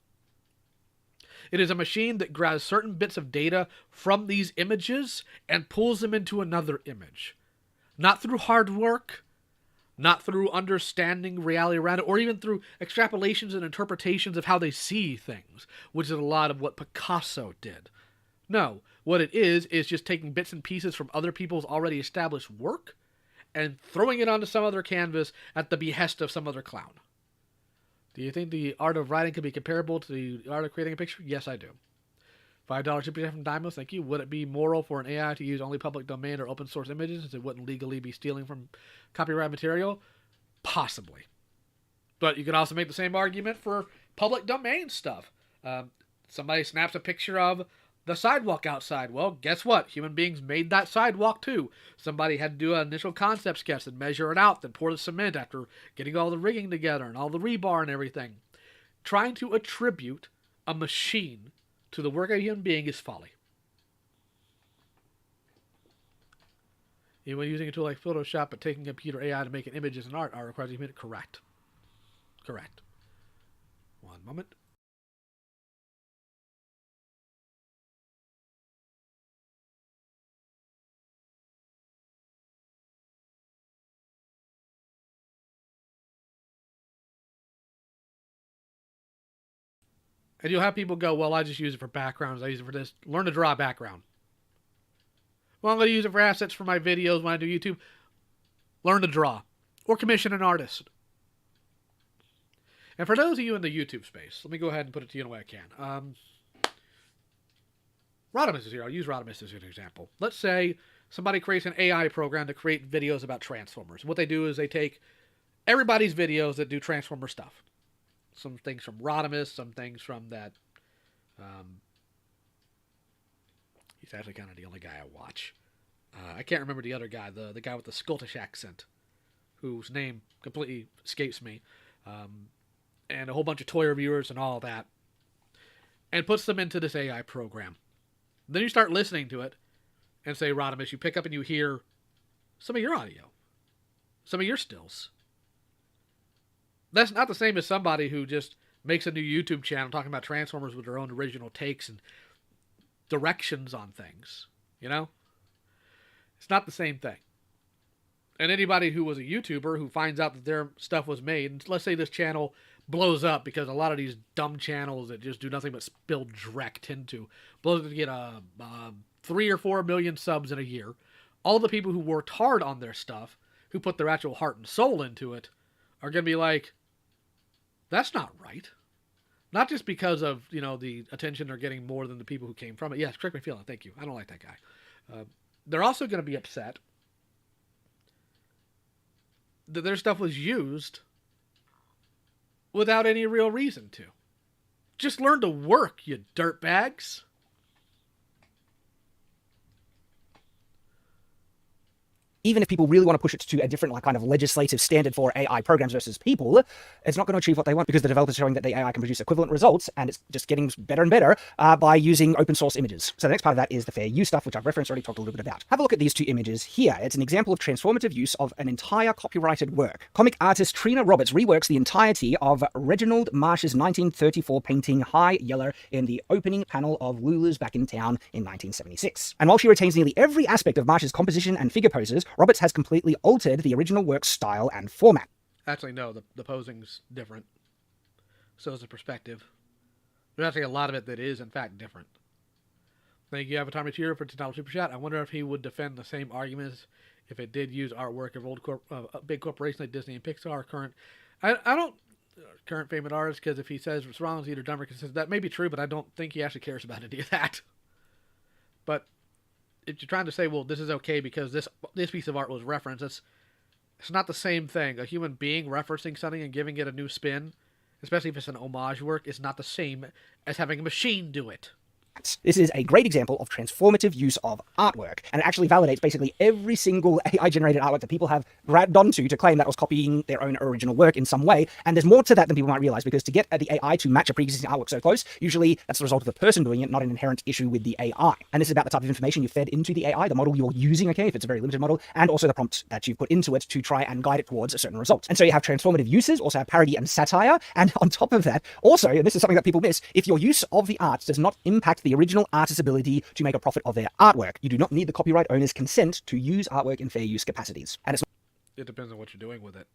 [SPEAKER 1] It is a machine that grabs certain bits of data from these images and pulls them into another image. Not through hard work, not through understanding reality around it, or even through extrapolations and interpretations of how they see things, which is a lot of what Picasso did. No, what it is just taking bits and pieces from other people's already established work and throwing it onto some other canvas at the behest of some other clown. Do you think the art of writing could be comparable to the art of creating a picture? Yes, I do. $5 super chat from Dymos, thank you. Would it be moral for an AI to use only public domain or open source images since it wouldn't legally be stealing from copyright material? Possibly. But you could also make the same argument for public domain stuff. Somebody snaps a picture of the sidewalk outside. Well, guess what? Human beings made that sidewalk too. Somebody had to do an initial concept sketch and measure it out, then pour the cement after getting all the rigging together and all the rebar and everything. Trying to attribute a machine to the work of a human being is folly. Even using a tool like Photoshop but taking computer AI to make an images and art are required to commit. Correct. Correct. One moment. And you'll have people go, well, I just use it for backgrounds. I use it for this. Learn to draw a background. Well, I'm going to use it for assets for my videos when I do YouTube. Learn to draw. Or commission an artist. And for those of you in the YouTube space, let me go ahead and put it to you in a way I can. Rodimus is here. I'll use Rodimus as an example. Let's say somebody creates an AI program to create videos about Transformers. What they do is they take everybody's videos that do Transformer stuff. Some things from Rodimus, some things from that. He's actually kind of the only guy I watch. I can't remember the other guy, the guy with the Scottish accent, whose name completely escapes me. And a whole bunch of toy reviewers and all that. And puts them into this AI program. Then you start listening to it and say, Rodimus, you pick up and you hear some of your audio. Some of your stills. That's not the same as somebody who just makes a new YouTube channel talking about Transformers with their own original takes and directions on things. You know? It's not the same thing. And anybody who was a YouTuber who finds out that their stuff was made, and let's say this channel blows up because a lot of these dumb channels that just do nothing but spill dreck tend to blows up to get 3 or 4 million subs in a year. All the people who worked hard on their stuff, who put their actual heart and soul into it, are going to be like, that's not right. Not just because of, you know, the attention they're getting more than the people who came from it. Yes, correct me feeling. Thank you. I don't like that guy. They're also going to be upset that their stuff was used without any real reason to. Just learn to work, you dirtbags.
[SPEAKER 2] Even if people really want to push it to a different kind of legislative standard for AI programs versus people, it's not going to achieve what they want because the developers are showing that the AI can produce equivalent results, and it's just getting better and better by using open source images. So the next part of that is the fair use stuff, which I've referenced already, talked a little bit about. Have a look at these two images here. It's an example of transformative use of an entire copyrighted work. Comic artist Trina Roberts reworks the entirety of Reginald Marsh's 1934 painting High Yeller in the opening panel of Lulu's Back in Town in 1976. And while she retains nearly every aspect of Marsh's composition and figure poses, Roberts has completely altered the original work's style and format.
[SPEAKER 1] Actually, no, the posing's different. So is the perspective. There's actually a lot of it that is, in fact, different. Thank you, Avatar Material, for $10 super chat. I wonder if he would defend the same arguments if it did use artwork of old big corporations like Disney and Pixar. I don't current famous artists, because if he says what's wrong, it's either dumb or consistent. That may be true, but I don't think he actually cares about any of that. But if you're trying to say, well, this is okay because this piece of art was referenced, it's not the same thing. A human being referencing something and giving it a new spin, especially if it's an homage work, is not the same as having a machine do it.
[SPEAKER 2] This is a great example of transformative use of artwork, and it actually validates basically every single AI-generated artwork that people have grabbed onto to claim that was copying their own original work in some way. And there's more to that than people might realize, because to get the AI to match a pre-existing artwork so close, usually that's the result of the person doing it, not an inherent issue with the AI. And this is about the type of information you fed into the AI, the model you're using, okay, if it's a very limited model, and also the prompt that you've put into it to try and guide it towards a certain result. And so you have transformative uses, also have parody and satire, and on top of that, also, and this is something that people miss, if your use of the art does not impact the original artist's ability to make a profit of their artwork, you do not need the copyright owner's consent to use artwork in fair use capacities. And
[SPEAKER 1] It depends on what you're doing with it.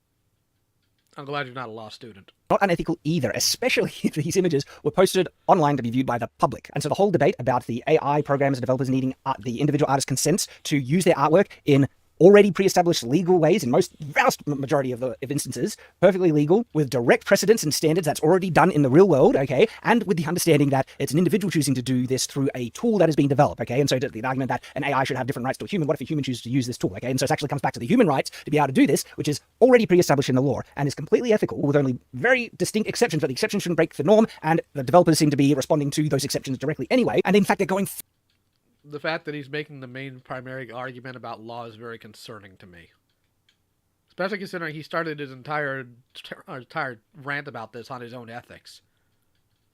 [SPEAKER 1] I'm glad you're not a law student.
[SPEAKER 2] not unethical either, especially if these images were posted online to be viewed by the public. And so the whole debate about the AI programs and developers needing the individual artist's consent to use their artwork in already pre-established legal ways, in most vast majority of instances, perfectly legal, with direct precedents and standards that's already done in the real world, okay, and with the understanding that it's an individual choosing to do this through a tool that is being developed, okay, and so the argument that an AI should have different rights to a human, what if a human chooses to use this tool, okay, and so it actually comes back to the human rights to be able to do this, which is already pre-established in the law, and is completely ethical, with only very distinct exceptions, but the exceptions shouldn't break the norm, and the developers seem to be responding to those exceptions directly anyway, and in fact they're going
[SPEAKER 1] The fact that he's making the main primary argument about law is very concerning to me. Especially considering he started his entire rant about this on his own ethics.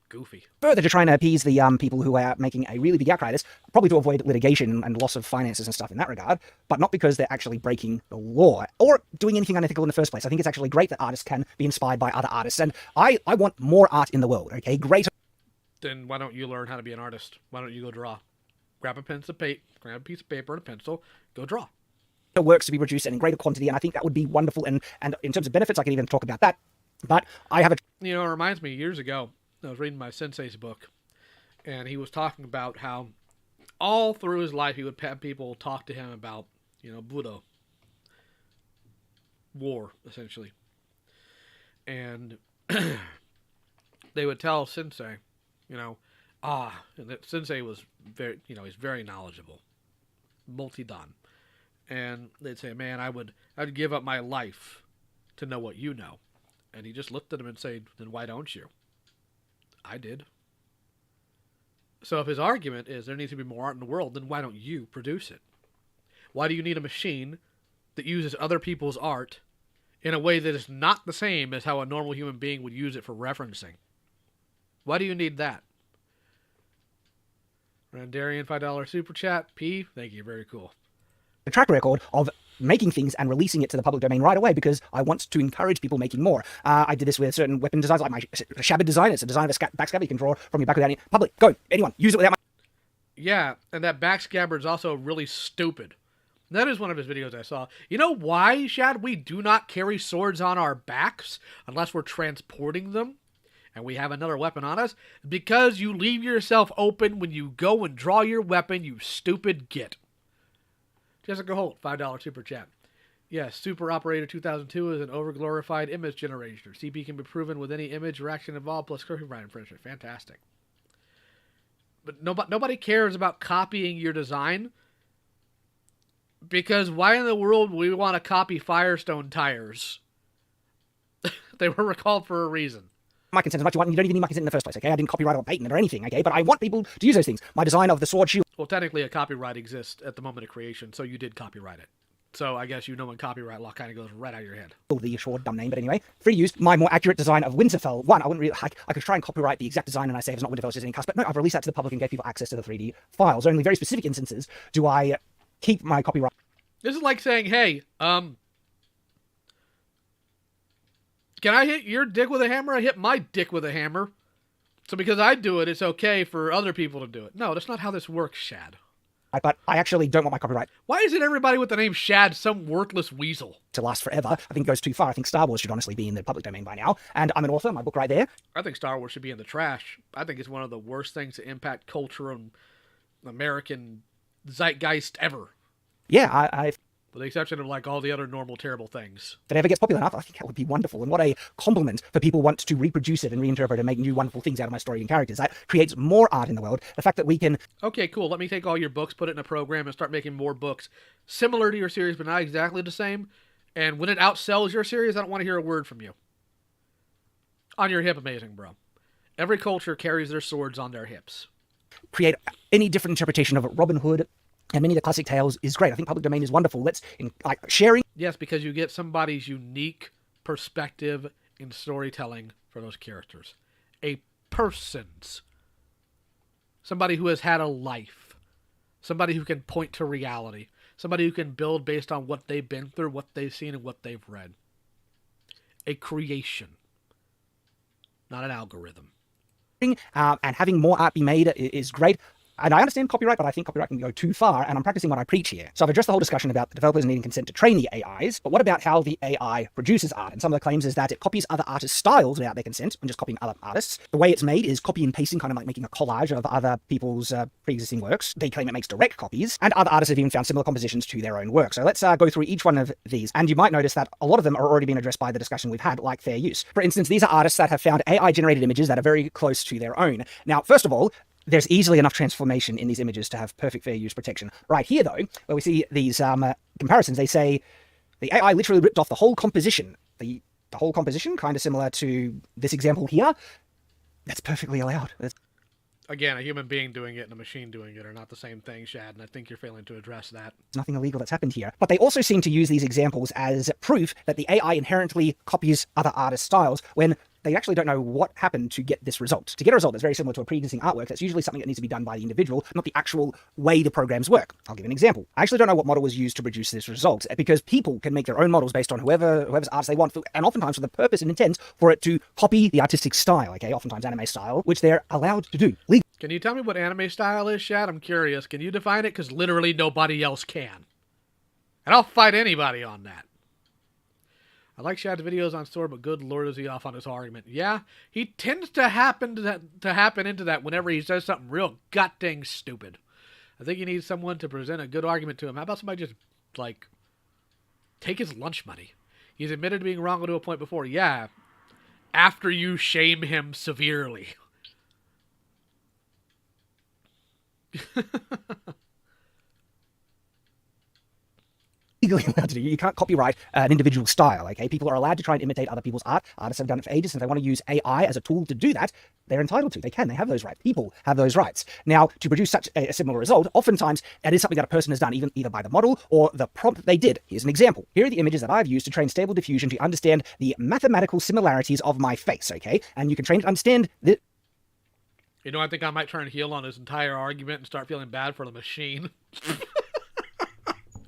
[SPEAKER 1] Goofy.
[SPEAKER 2] further to try and appease the people who are making a really big outcry, this probably to avoid litigation and loss of finances and stuff in that regard, but not because they're actually breaking the law or doing anything unethical in the first place. I think it's actually great that artists can be inspired by other artists, and I want more art in the world, okay? Great.
[SPEAKER 1] Then why don't you learn how to be an artist? Why don't you go draw? Grab a piece of paper and a pencil, go draw.
[SPEAKER 2] Works to be produced and in greater quantity, and I think that would be wonderful, and in terms of benefits, I can even talk about that, but I have a...
[SPEAKER 1] You know, it reminds me, years ago, I was reading my sensei's book, and he was talking about how all through his life he would have people talk to him about, you know, Buddha. War, essentially. And they would tell sensei, you know, and that sensei was very, you know, he's very knowledgeable, multi-done. And they'd say, man, I'd give up my life to know what you know. And he just looked at him and said, then why don't you? I did. So if his argument is there needs to be more art in the world, then why don't you produce it? Why do you need a machine that uses other people's art in a way that is not the same as how a normal human being would use it for referencing? Why do you need that? Randarian $5 super chat. P, thank you, very cool.
[SPEAKER 2] A track record of making things and releasing it to the public domain right away because I want to encourage people making more. I did this with certain weapon designs, like my Shabbat design. It's a design of a backscabbard you can draw from your back without any... Public, go, anyone, use it without my...
[SPEAKER 1] Yeah, and that backscabbard is also really stupid. That is one of his videos I saw. You know why, Shad, we do not carry swords on our backs unless we're transporting them and we have another weapon on us? Because you leave yourself open when you go and draw your weapon, you stupid git. Jessica Holt, $5 super chat. Yes, Super Operator 2002 is an overglorified image generator. CP can be proven with any image or action involved plus copyright infringement. Fantastic. But nobody cares about copying your design. Because why in the world would we want to copy Firestone tires? They were recalled for a reason.
[SPEAKER 2] My consent as much as you want, and you don't even need my consent in the first place, okay? I didn't copyright or patent it or anything, okay? But I want people to use those things. My design of the sword shield...
[SPEAKER 1] Well, technically a copyright exists at the moment of creation, so you did copyright it. So I guess you know when copyright law kind of goes right out of your head.
[SPEAKER 2] The short dumb name, but anyway. Free use, my more accurate design of Winterfell. One, I wouldn't really... I could try and copyright the exact design and I say it's not Winterfell, it's just any cuss, but no, I've released that to the public and gave people access to the 3D files. Only very specific instances do I keep my copyright...
[SPEAKER 1] This is like saying, hey, can I hit your dick with a hammer? I hit my dick with a hammer. So because I do it, it's okay for other people to do it. No, that's not how this works, Shad.
[SPEAKER 2] But I actually don't want my copyright...
[SPEAKER 1] Why isn't everybody with the name Shad some worthless weasel?
[SPEAKER 2] ...to last forever. I think it goes too far. I think Star Wars should honestly be in the public domain by now. And I'm an author, my book right there.
[SPEAKER 1] I think Star Wars should be in the trash. I think it's one of the worst things to impact culture and American zeitgeist ever.
[SPEAKER 2] Yeah, I
[SPEAKER 1] with the exception of like all the other normal terrible things.
[SPEAKER 2] If it ever gets popular enough, I think that would be wonderful. And what a compliment for people want to reproduce it and reinterpret and make new wonderful things out of my story and characters. That creates more art in the world. The fact that we can...
[SPEAKER 1] Okay, cool. Let me take all your books, put it in a program, and start making more books similar to your series, but not exactly the same. And when it outsells your series, I don't want to hear a word from you. On your hip, amazing, bro. Every culture carries their swords on their hips.
[SPEAKER 2] create any different interpretation of it. Robin Hood and many of the classic tales is great. I think public domain is wonderful. Sharing.
[SPEAKER 1] Yes, because you get somebody's unique perspective in storytelling for those characters. A person's. Somebody who has had a life. Somebody who can point to reality. Somebody who can build based on what they've been through, what they've seen, and what they've read. A creation. Not an algorithm.
[SPEAKER 2] And having more art be made is great. And I understand copyright, but I think copyright can go too far, and I'm practicing what I preach here. So I've addressed the whole discussion about the developers needing consent to train the AIs, but what about how the AI produces art? And some of the claims is that it copies other artists' styles without their consent, and just copying other artists. The way it's made is copy and pasting, kind of like making a collage of other people's pre-existing works. They claim it makes direct copies, and other artists have even found similar compositions to their own work. So let's go through each one of these, and you might notice that a lot of them are already being addressed by the discussion we've had, like fair use. For instance, these are artists that have found AI-generated images that are very close to their own. Now, first of all, there's easily enough transformation in these images to have perfect fair use protection. Right here, though, where we see these comparisons, they say the AI literally ripped off the whole composition. The whole composition, kind of similar to this example here. That's perfectly allowed.
[SPEAKER 1] Again, a human being doing it and a machine doing it are not the same thing, Shad, and I think you're failing to address that.
[SPEAKER 2] There's nothing illegal that's happened here. But they also seem to use these examples as proof that the AI inherently copies other artists' styles when they actually don't know what happened to get this result. To get a result that's very similar to a pre-existing artwork, that's usually something that needs to be done by the individual, not the actual way the programs work. I'll give an example. I actually don't know what model was used to produce this result, because people can make their own models based on whoever's artist they want, and oftentimes for the purpose and intent for it to copy the artistic style, okay, oftentimes anime style, which they're allowed to do.
[SPEAKER 1] Can you tell me what anime style is, Shad? I'm curious. Can you define it? Because literally nobody else can. And I'll fight anybody on that. I like Shad's videos on Sword, but good lord is he off on his argument. Yeah, he tends to happen into that whenever he says something real gut-dang stupid. I think he needs someone to present a good argument to him. How about somebody just, like, take his lunch money? He's admitted to being wrong to a point before. Yeah, after you shame him severely.
[SPEAKER 2] Legally allowed to do. You can't copyright an individual style, okay? People are allowed to try and imitate other people's art. Artists have done it for ages, and if they want to use AI as a tool to do that, they're entitled to. They can. They have those rights. People have those rights. Now, to produce such a similar result, oftentimes it is something that a person has done, either by the model or the prompt that they did. Here's an example. Here are the images that I've used to train Stable Diffusion to understand the mathematical similarities of my face, okay? And you can train it to understand the...
[SPEAKER 1] You know, I think I might turn heel on his entire argument and start feeling bad for the machine.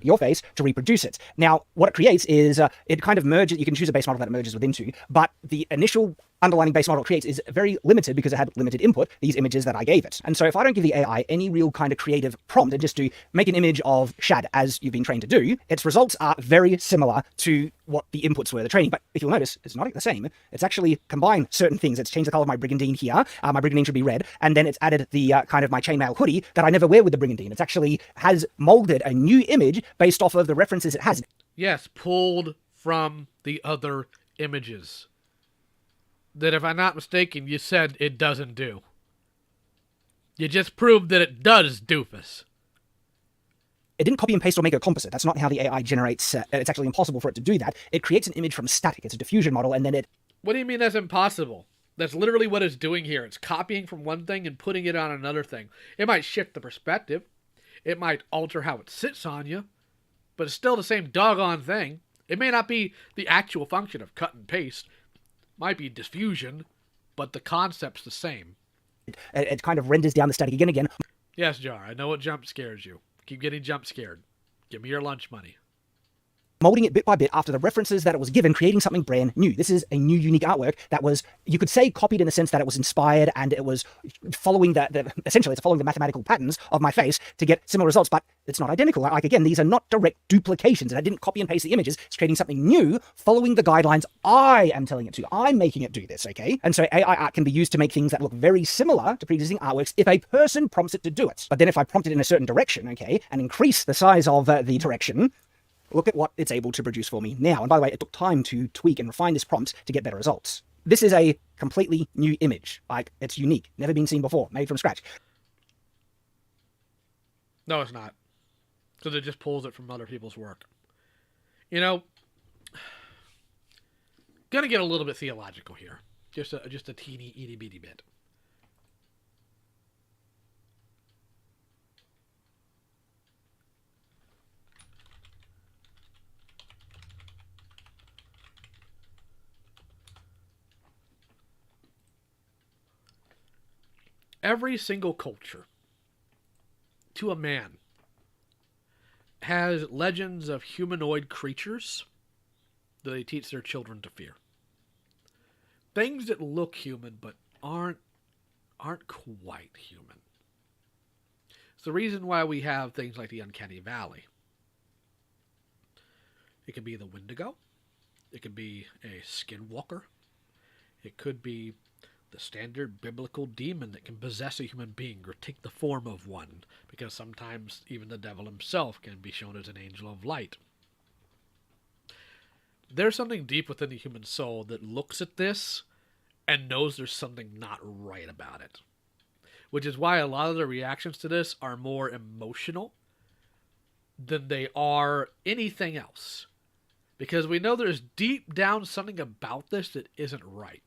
[SPEAKER 2] your face to reproduce it. Now, what it creates is it kind of merges. You can choose a base model that it merges within to, but the initial underlining base model it creates is very limited because it had limited input, these images that I gave it. And so if I don't give the AI any real kind of creative prompt and just do make an image of Shad as you've been trained to do, its results are very similar to what the inputs were, the training. But if you'll notice, it's not the same. It's actually combined certain things. It's changed the color of my brigandine here. My brigandine should be red. And then it's added the kind of my chainmail hoodie that I never wear with the brigandine. It's actually has molded a new image based off of the references it has.
[SPEAKER 1] Yes, pulled from the other images. That, if I'm not mistaken, you said it doesn't do. You just proved that it does, doofus.
[SPEAKER 2] It didn't copy and paste or make a composite. That's not how the AI generates. It's actually impossible for it to do that. It creates an image from static. It's a diffusion model, and then it...
[SPEAKER 1] What do you mean that's impossible? That's literally what it's doing here. It's copying from one thing and putting it on another thing. It might shift the perspective. It might alter how it sits on you. But it's still the same doggone thing. It may not be the actual function of cut and paste. Might be diffusion, but the concept's the same.
[SPEAKER 2] It kind of renders down the static again.
[SPEAKER 1] Yes, Jar, I know what jump scares you. Keep getting jump scared. Give me your lunch money.
[SPEAKER 2] Molding it bit by bit after the references that it was given, creating something brand new. This is a new, unique artwork that was, you could say, copied in the sense that it was inspired and it was following essentially, it's following the mathematical patterns of my face to get similar results, but it's not identical. Like, again, these are not direct duplications, and I didn't copy and paste the images. It's creating something new, following the guidelines I am telling it to. I'm making it do this, okay? And so AI art can be used to make things that look very similar to pre-existing artworks if a person prompts it to do it. But then if I prompt it in a certain direction, okay, and increase the size of the direction, look at what it's able to produce for me now. And by the way, it took time to tweak and refine this prompt to get better results. This is a completely new image. Like, it's unique, never been seen before, made from scratch.
[SPEAKER 1] No, it's not. Because it just pulls it from other people's work. You know, gonna get a little bit theological here. Just a teeny, itty bitty bit. Every single culture, to a man, has legends of humanoid creatures that they teach their children to fear. Things that look human but aren't quite human. It's the reason why we have things like the uncanny valley. It could be the Wendigo. It could be a skinwalker. It could be the standard biblical demon that can possess a human being or take the form of one, because sometimes even the devil himself can be shown as an angel of light. There's something deep within the human soul that looks at this and knows there's something not right about it. Which is why a lot of the reactions to this are more emotional than they are anything else. Because we know there's deep down something about this that isn't right.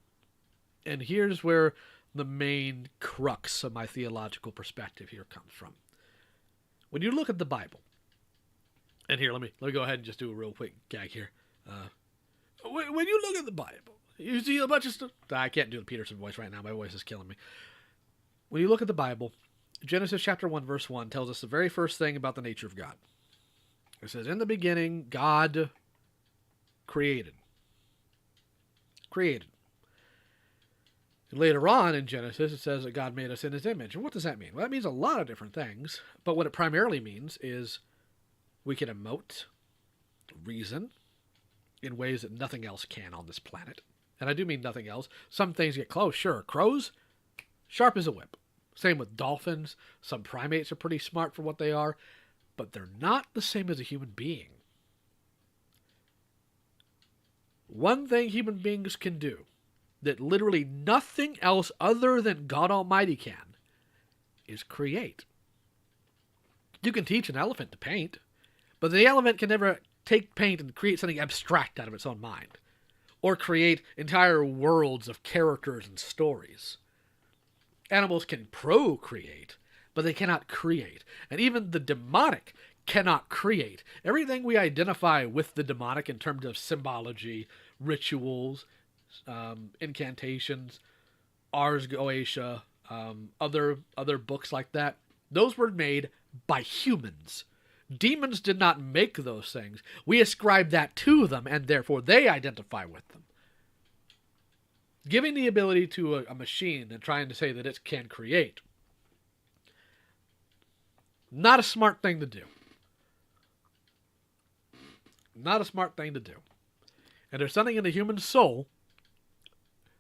[SPEAKER 1] And here's where the main crux of my theological perspective here comes from. When you look at the Bible, and here, let me go ahead and just do a real quick gag here. When you look at the Bible, you see a bunch of stuff. I can't do the Peterson voice right now. My voice is killing me. When you look at the Bible, Genesis chapter 1, verse 1 tells us the very first thing about the nature of God. It says, in the beginning, God created. And later on in Genesis, it says that God made us in his image. And what does that mean? Well, that means a lot of different things. But what it primarily means is we can emote, reason, in ways that nothing else can on this planet. And I do mean nothing else. Some things get close, sure. Crows, sharp as a whip. Same with dolphins. Some primates are pretty smart for what they are. But they're not the same as a human being. One thing human beings can do that literally nothing else other than God Almighty can is create. You can teach an elephant to paint, but the elephant can never take paint and create something abstract out of its own mind, or create entire worlds of characters and stories. Animals can procreate, but they cannot create. And even the demonic cannot create. Everything we identify with the demonic in terms of symbology, rituals, incantations, Ars Goetia, other books like that, those were made by humans. Demons did not make those things. We ascribe that to them, and therefore they identify with them. Giving the ability to a machine and trying to say that it can create, not a smart thing to do. Not a smart thing to do. And there's something in the human soul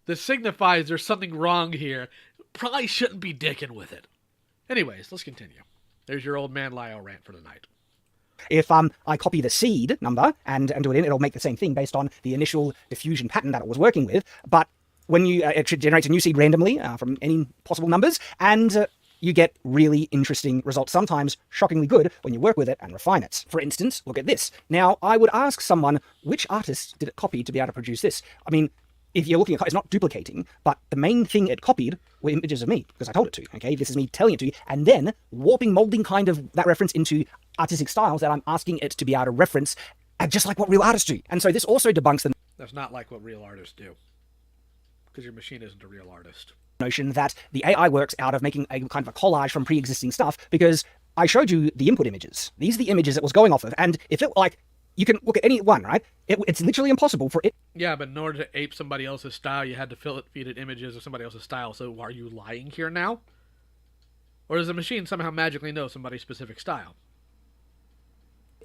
[SPEAKER 1] that signifies there's something wrong here. Probably shouldn't be dicking with it. Anyways, let's continue. There's your old man Lyle rant for the night.
[SPEAKER 2] If I copy the seed number and do it in, it'll make the same thing based on the initial diffusion pattern that it was working with. But when you it generates a new seed randomly from any possible numbers, and you get really interesting results, sometimes shockingly good, when you work with it and refine it. For instance, look at this. Now, I would ask someone, which artist did it copy to be able to produce this? I mean, if you're looking at, it's not duplicating, but the main thing it copied were images of me, because I told it to, okay? This is me telling it to you, and then warping, molding kind of that reference into artistic styles that I'm asking it to be able to reference, just like what real artists do. And so this also debunks the...
[SPEAKER 1] That's not like what real artists do, because your machine isn't a real artist.
[SPEAKER 2] Notion that the AI works out of making a kind of a collage from pre-existing stuff, because I showed you the input images. These are the images it was going off of, and if it, like, you can look at any one, right? It's literally impossible for it.
[SPEAKER 1] Yeah, but in order to ape somebody else's style, you had to feed it images of somebody else's style. So are you lying here now? Or does the machine somehow magically know somebody's specific style?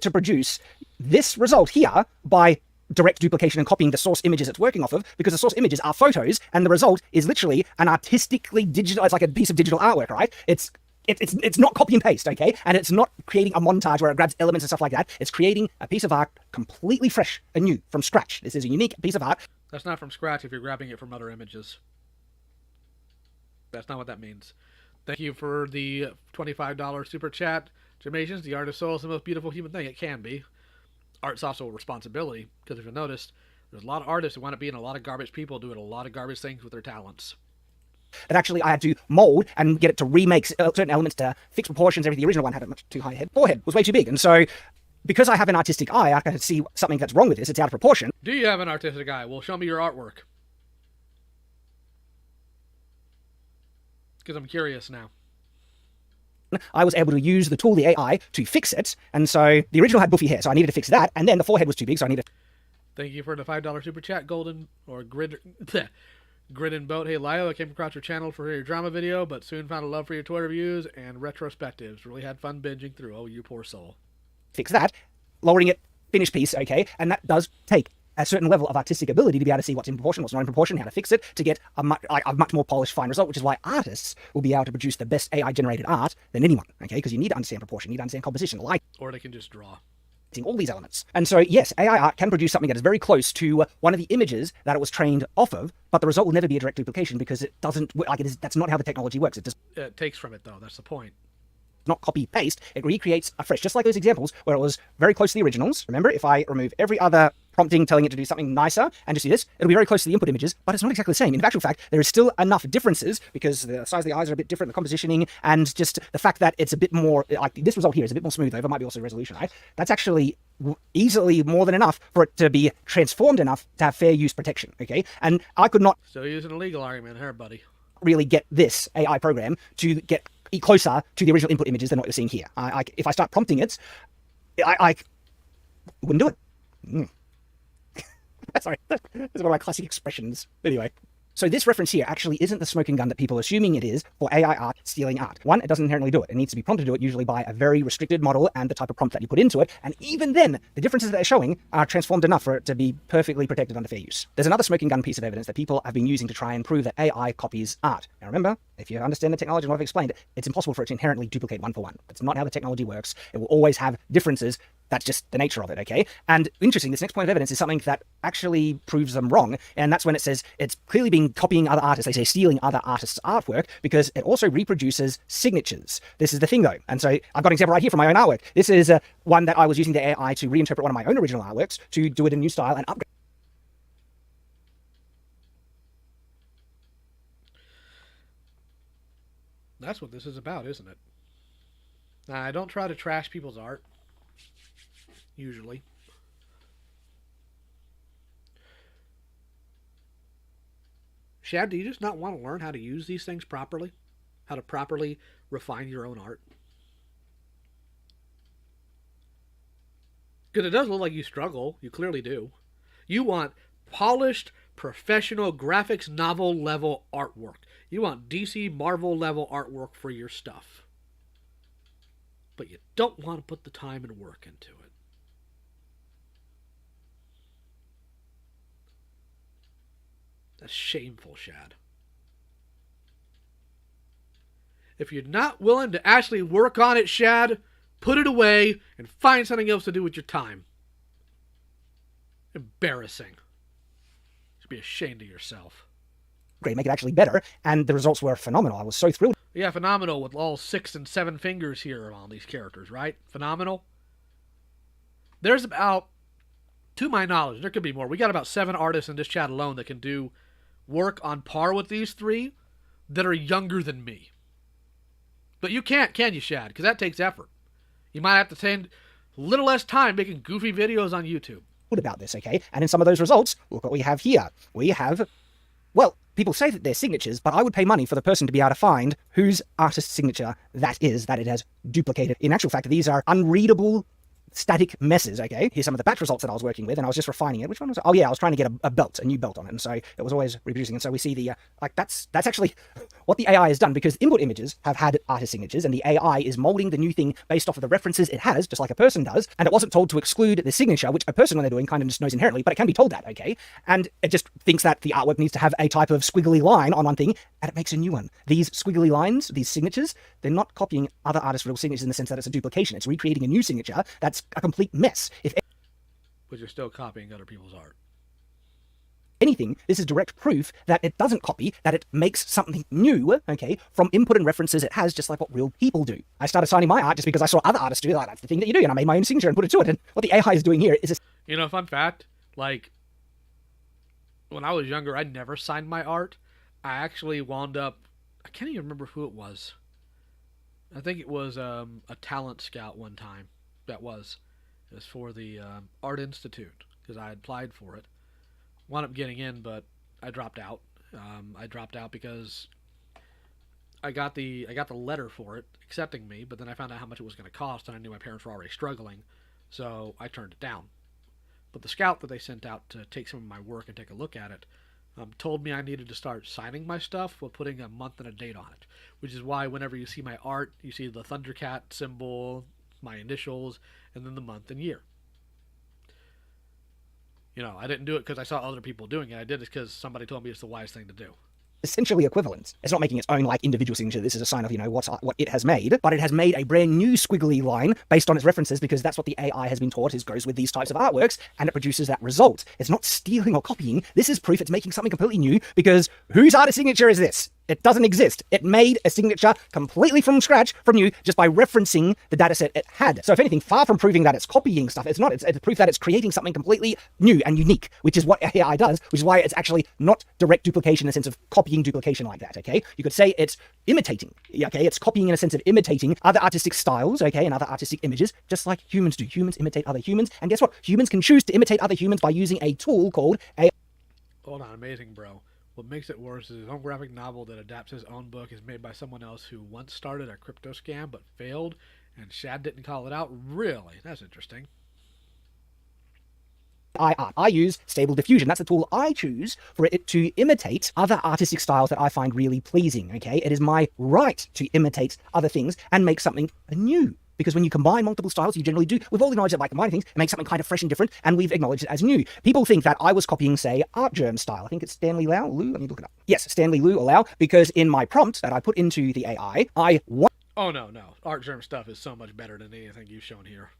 [SPEAKER 2] To produce this result here by direct duplication and copying the source images it's working off of, because the source images are photos, and the result is literally an artistically digital, it's like a piece of digital artwork, right? It's not copy and paste, okay? And it's not creating a montage where it grabs elements and stuff like that. It's creating a piece of art completely fresh and new from scratch. This is a unique piece of art.
[SPEAKER 1] That's not from scratch if you're grabbing it from other images. That's not what that means. Thank you for the $25 super chat. Imitation, the art of soul is the most beautiful human thing. It can be. Art's also a responsibility, because if you noticed, there's a lot of artists who want to be in a lot of garbage people doing a lot of garbage things with their talents.
[SPEAKER 2] That actually I had to mold and get it to remake certain elements to fix proportions. Everything. The original one had a much too high head. Forehead was way too big. And so, because I have an artistic eye, I can see something that's wrong with this. It's out of proportion.
[SPEAKER 1] Do you have an artistic eye? Well, show me your artwork. because I'm curious now.
[SPEAKER 2] I was able to use the tool, the AI, to fix it. And so the original had buffy hair, so I needed to fix that. And then the forehead was too big, so I needed...
[SPEAKER 1] Thank you for the $5 super chat, Golden, or Grid and Boat. Hey, Lyle, I came across your channel for your drama video, but soon found a love for your Twitter reviews and retrospectives. Really had fun binging through. Oh, you poor soul.
[SPEAKER 2] Fix that, lowering it, finished piece, okay? And that does take a certain level of artistic ability to be able to see what's in proportion, what's not in proportion, how to fix it, to get a much more polished, fine result, which is why artists will be able to produce the best AI-generated art than anyone, okay? Because you need to understand proportion, you need to understand composition, light.
[SPEAKER 1] Or they can just draw.
[SPEAKER 2] All these elements. And so, yes, AI art can produce something that is very close to one of the images that it was trained off of, but the result will never be a direct duplication because it doesn't, that's not how the technology works.
[SPEAKER 1] It takes from it, though. That's the point.
[SPEAKER 2] Not copy-paste, it recreates afresh, just like those examples where it was very close to the originals. Remember, if I remove every other prompting telling it to do something nicer and just do this, it'll be very close to the input images, but it's not exactly the same. In actual fact, there is still enough differences because the size of the eyes are a bit different, the compositioning, and just the fact that it's a bit more, like this result here is a bit more smooth over, might be also resolution, right? That's actually easily more than enough for it to be transformed enough to have fair use protection, okay? And I could not...
[SPEAKER 1] Still using a legal argument here, buddy.
[SPEAKER 2] ...really get this AI program to get closer to the original input images than what you're seeing here. If I start prompting it, I wouldn't do it. Sorry, that's one of my classic expressions. Anyway. So this reference here actually isn't the smoking gun that people are assuming it is for AI art stealing art. One, it doesn't inherently do it. It needs to be prompted to do it, usually by a very restricted model and the type of prompt that you put into it. And even then, the differences that they're showing are transformed enough for it to be perfectly protected under fair use. There's another smoking gun piece of evidence that people have been using to try and prove that AI copies art. Now remember, if you understand the technology and what I've explained, it's impossible for it to inherently duplicate one for one. That's not how the technology works. It will always have differences. That's just the nature of it, okay? And interesting, this next point of evidence is something that actually proves them wrong, and that's when it says it's clearly been copying other artists. They say stealing other artists' artwork because it also reproduces signatures. This is the thing, though. And so I've got an example right here from my own artwork. This is one that I was using the AI to reinterpret one of my own original artworks to do it in a new style and upgrade.
[SPEAKER 1] That's what this is about, isn't it? Now, I don't try to trash people's art. Usually. Shad, do you just not want to learn how to use these things properly? How to properly refine your own art? Because it does look like you struggle. You clearly do. You want polished, professional graphics novel level artwork. You want DC Marvel level artwork for your stuff. But you don't want to put the time and work into it. That's shameful, Shad. If you're not willing to actually work on it, Shad, put it away and find something else to do with your time. Embarrassing. You should be ashamed of yourself.
[SPEAKER 2] Great, make it actually better, and the results were phenomenal. I was so thrilled.
[SPEAKER 1] Yeah, phenomenal with all 6 and 7 fingers here on these characters, right? Phenomenal. There's about, to my knowledge, there could be more. We got about 7 artists in this chat alone that can do work on par with these 3 that are younger than me. But you can't, can you, Shad? Because that takes effort. You might have to spend a little less time making goofy videos on YouTube.
[SPEAKER 2] About this, okay? And in some of those results, look what we have here. We have, well, people say that they're signatures, but I would pay money for the person to be able to find whose artist signature that is, that it has duplicated. In actual fact, these are unreadable static messes, okay? Here's some of the batch results that I was working with, and I was just refining it. Which one was it? Oh, yeah, I was trying to get a belt, a new belt on it, and so it was always reproducing. And so we see the, like, that's actually what the AI has done, because input images have had artist signatures, and the AI is molding the new thing based off of the references it has, just like a person does, and it wasn't told to exclude the signature, which a person, when they're doing, kind of just knows inherently, but it can be told that, okay? And it just thinks that the artwork needs to have a type of squiggly line on one thing, and it makes a new one. These squiggly lines, these signatures, they're not copying other artists' real signatures in the sense that it's a duplication. It's recreating a new signature that's a complete mess.
[SPEAKER 1] But you're still copying other people's art.
[SPEAKER 2] Anything, this is direct proof that it doesn't copy, that it makes something new, okay, from input and references it has, just like what real people do. I started signing my art just because I saw other artists do it. Like, that's the thing that you do, and I made my own signature and put it to it. And what the AI is doing here is this.
[SPEAKER 1] You know, fun fact, like, when I was younger, I never signed my art. I actually wound up, I can't even remember who it was. I think it was a talent scout one time. It was for the Art Institute, because I had applied for it. Wound up getting in, but I dropped out. I dropped out because I got the letter for it accepting me, but then I found out how much it was going to cost, and I knew my parents were already struggling, so I turned it down. But the scout that they sent out to take some of my work and take a look at it told me I needed to start signing my stuff while putting a month and a date on it, which is why whenever you see my art, you see the Thundercat symbol, my initials, and then the month and year. You know, I didn't do it because I saw other people doing it. I did it because somebody told me it's the wise thing to do.
[SPEAKER 2] Essentially equivalent. It's not making its own like individual signature. This is a sign of, you know, what it has made, but it has made a brand new squiggly line based on its references, because that's what the AI has been taught goes with these types of artworks, and it produces that result. It's not stealing or copying. This is proof it's making something completely new, because whose artist signature is this? It doesn't exist. It made a signature completely from scratch from you just by referencing the dataset it had. So if anything, far from proving that it's copying stuff, it's not. It's proof that it's creating something completely new and unique, which is what AI does, which is why it's actually not direct duplication in the sense of copying duplication like that, okay? You could say it's imitating, okay? It's copying in a sense of imitating other artistic styles, okay, and other artistic images, just like humans do. Humans imitate other humans, and guess what? Humans can choose to imitate other humans by using a tool called AI.
[SPEAKER 1] Hold on, amazing, bro. What makes it worse is his own graphic novel that adapts his own book is made by someone else who once started a crypto scam but failed, and Shad didn't call it out? Really? That's interesting.
[SPEAKER 2] I use Stable Diffusion. That's the tool I choose for it to imitate other artistic styles that I find really pleasing, okay? It is my right to imitate other things and make something new. Because when you combine multiple styles, you generally do. We've all acknowledged that by combining things, it makes something kind of fresh and different, and we've acknowledged it as new. People think that I was copying, say, Art Germ style. I think it's Stanley Lau. Let me look it up. Yes, Stanley Liu or Lau, because in my prompt that I put into the AI,
[SPEAKER 1] Oh, no. Art Germ stuff is so much better than anything you've shown here.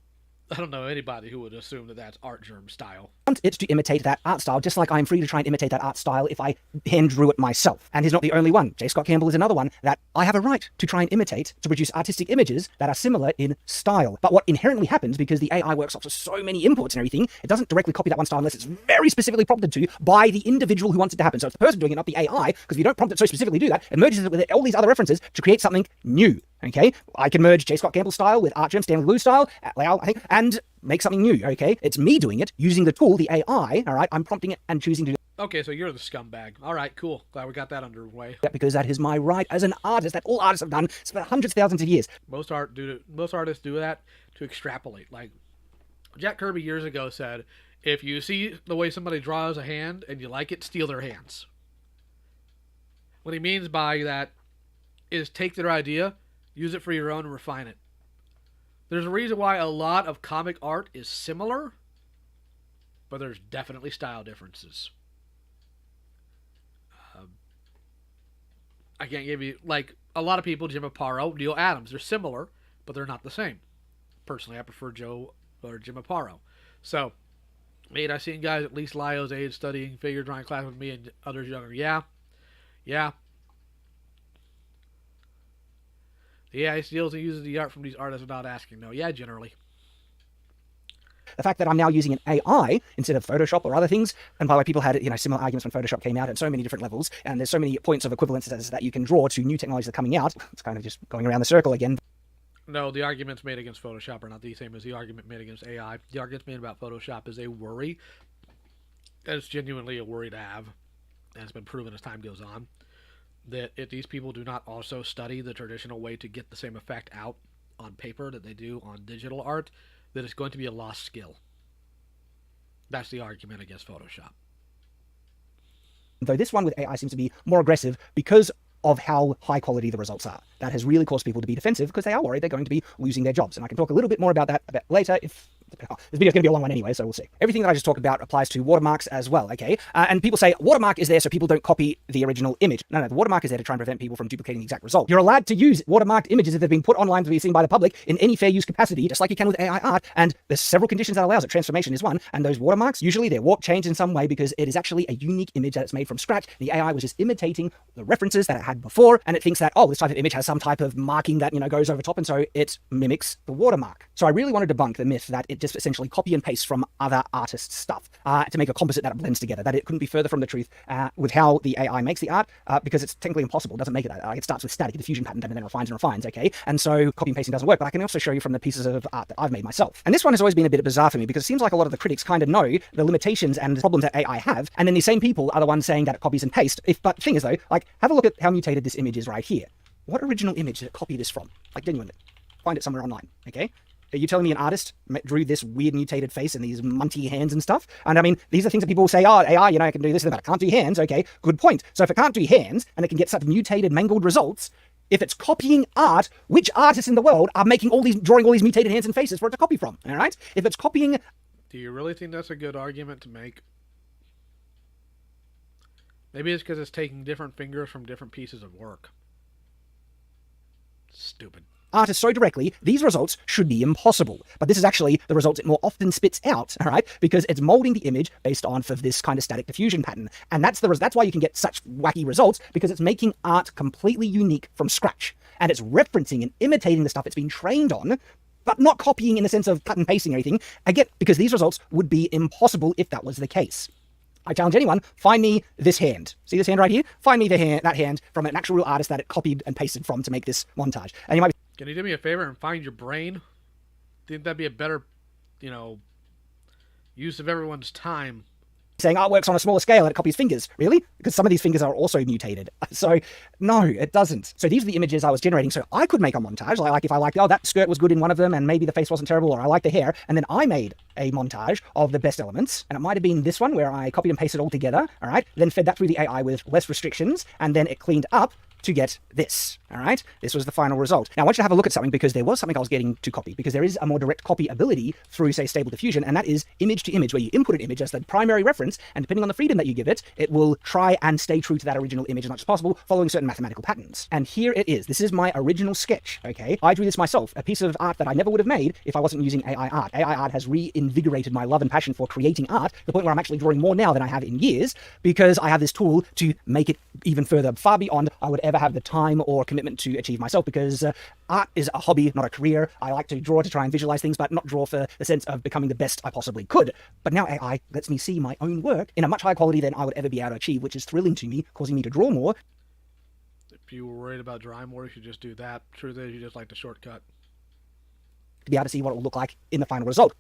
[SPEAKER 1] I don't know anybody who would assume that that's Art Germ style.
[SPEAKER 2] Want it to imitate that art style, just like I'm free to try and imitate that art style if I hand drew it myself. And he's not the only one. J. Scott Campbell is another one that I have a right to try and imitate to produce artistic images that are similar in style. But what inherently happens, because the AI works off of so many inputs and everything, it doesn't directly copy that one style unless it's very specifically prompted to by the individual who wants it to happen. So it's the person doing it, not the AI, because if you don't prompt it so specifically do that, it merges it with all these other references to create something new. Okay, I can merge J. Scott Campbell style with Art Germ, Stanley Liu style, Lau, I think, and make something new, okay? It's me doing it, using the tool, the AI, all right? I'm prompting it and choosing to do it.
[SPEAKER 1] Okay, so you're the scumbag. All right, cool. Glad we got that underway.
[SPEAKER 2] Because that is my right as an artist, that all artists have done for hundreds of thousands of years.
[SPEAKER 1] Most artists do that to extrapolate. Like, Jack Kirby years ago said, if you see the way somebody draws a hand and you like it, steal their hands. What he means by that is take their idea, use it for your own, and refine it. There's a reason why a lot of comic art is similar, but there's definitely style differences. I can't give you, like, a lot of people, Jim Aparo, Neil Adams, they're similar, but they're not the same. Personally, I prefer Joe or Jim Aparo. So, I've seen guys at least Lyo's age studying figure drawing class with me and others younger. Yeah. The AI steals and uses the art from these artists without asking, though. Yeah, generally.
[SPEAKER 2] The fact that I'm now using an AI instead of Photoshop or other things, and by the way, people had, similar arguments when Photoshop came out at so many different levels, and there's so many points of equivalence that you can draw to new technologies that are coming out. It's kind of just going around the circle again.
[SPEAKER 1] No, the arguments made against Photoshop are not the same as the argument made against AI. The arguments made about Photoshop is a worry. It's genuinely a worry to have, and it's been proven as time goes on, that if these people do not also study the traditional way to get the same effect out on paper that they do on digital art, that it's going to be a lost skill. That's the argument against Photoshop.
[SPEAKER 2] Though this one with AI seems to be more aggressive because of how high quality the results are. That has really caused people to be defensive because they are worried they're going to be losing their jobs. And I can talk a little bit more about that a bit later if... This video is going to be a long one anyway, so we'll see. Everything that I just talked about applies to watermarks as well, okay? And people say, watermark is there so people don't copy the original image. No, the watermark is there to try and prevent people from duplicating the exact result. You're allowed to use watermarked images if they've been put online to be seen by the public in any fair use capacity, just like you can with AI art, and there's several conditions that allows it. Transformation is one, and those watermarks, usually they're warped, changed in some way because it is actually a unique image that it's made from scratch. The AI was just imitating the references that it had before, and it thinks that, oh, this type of image has some type of marking that, goes over top, and so it mimics the watermark. So I really want to debunk the myth that it just essentially copy and paste from other artists' stuff to make a composite that blends together, that it couldn't be further from the truth with how the AI makes the art, because it's technically impossible. It doesn't make it. It starts with static diffusion pattern and then refines, okay? And so copy and pasting doesn't work, but I can also show you from the pieces of art that I've made myself. And this one has always been a bit bizarre for me because it seems like a lot of the critics kind of know the limitations and problems that AI have, and then these same people are the ones saying that it copies and pastes. But the thing is though, like, have a look at how mutated this image is right here. what original image did it copy this from? Like, genuinely. Find it somewhere online, okay? Are you telling me an artist drew this weird mutated face and these munty hands and stuff? And I mean, these are things that people say, oh, AI, you know, it can do this and that. It can't do hands. Okay, good point. So if it can't do hands and it can get such mutated, mangled results, if it's copying art, which artists in the world are making drawing all these mutated hands and faces for it to copy from? All right? If it's copying...
[SPEAKER 1] Do you really think that's a good argument to make? Maybe it's because it's taking different fingers from different pieces of work. Stupid.
[SPEAKER 2] Artists so directly, these results should be impossible. But this is actually the results it more often spits out, all right? Because it's molding the image based on this kind of static diffusion pattern. And that's why you can get such wacky results, because it's making art completely unique from scratch. And it's referencing and imitating the stuff it's been trained on, but not copying in the sense of cut and pasting or anything. Again, because these results would be impossible if that was the case. I challenge anyone, find me this hand. See this hand right here? Find me that hand from an actual real artist that it copied and pasted from to make this montage. And you might be...
[SPEAKER 1] Can you do me a favor and find your brain? Think that'd be a better, use of everyone's time.
[SPEAKER 2] Saying art works on a smaller scale and it copies fingers. Really? Because some of these fingers are also mutated. So, no, it doesn't. So these are the images I was generating. So I could make a montage. Like if I liked, oh, that skirt was good in one of them and maybe the face wasn't terrible, or I like the hair. And then I made a montage of the best elements. And it might have been this one where I copied and pasted all together. All right. Then fed that through the AI with less restrictions. And then it cleaned up to get this, all right? This was the final result. Now, I want you to have a look at something, because there was something I was getting to copy, because there is a more direct copy ability through, say, Stable Diffusion, and that is image to image, where you input an image as the primary reference, and depending on the freedom that you give it, it will try and stay true to that original image as much as possible, following certain mathematical patterns. And here it is. This is my original sketch, okay? I drew this myself, a piece of art that I never would have made if I wasn't using AI art. AI art has reinvigorated my love and passion for creating art, to the point where I'm actually drawing more now than I have in years, because I have this tool to make it even further, far beyond I would ever have the time or commitment to achieve myself, because art is a hobby, not a career. I like to draw to try and visualize things, but not draw for the sense of becoming the best I possibly could. But now AI lets me see my own work in a much higher quality than I would ever be able to achieve, which is thrilling to me, causing me to draw more.
[SPEAKER 1] If you were worried about drawing more, you should just do that. Truth is, you just like the shortcut.
[SPEAKER 2] To be able to see what it will look like in the final result.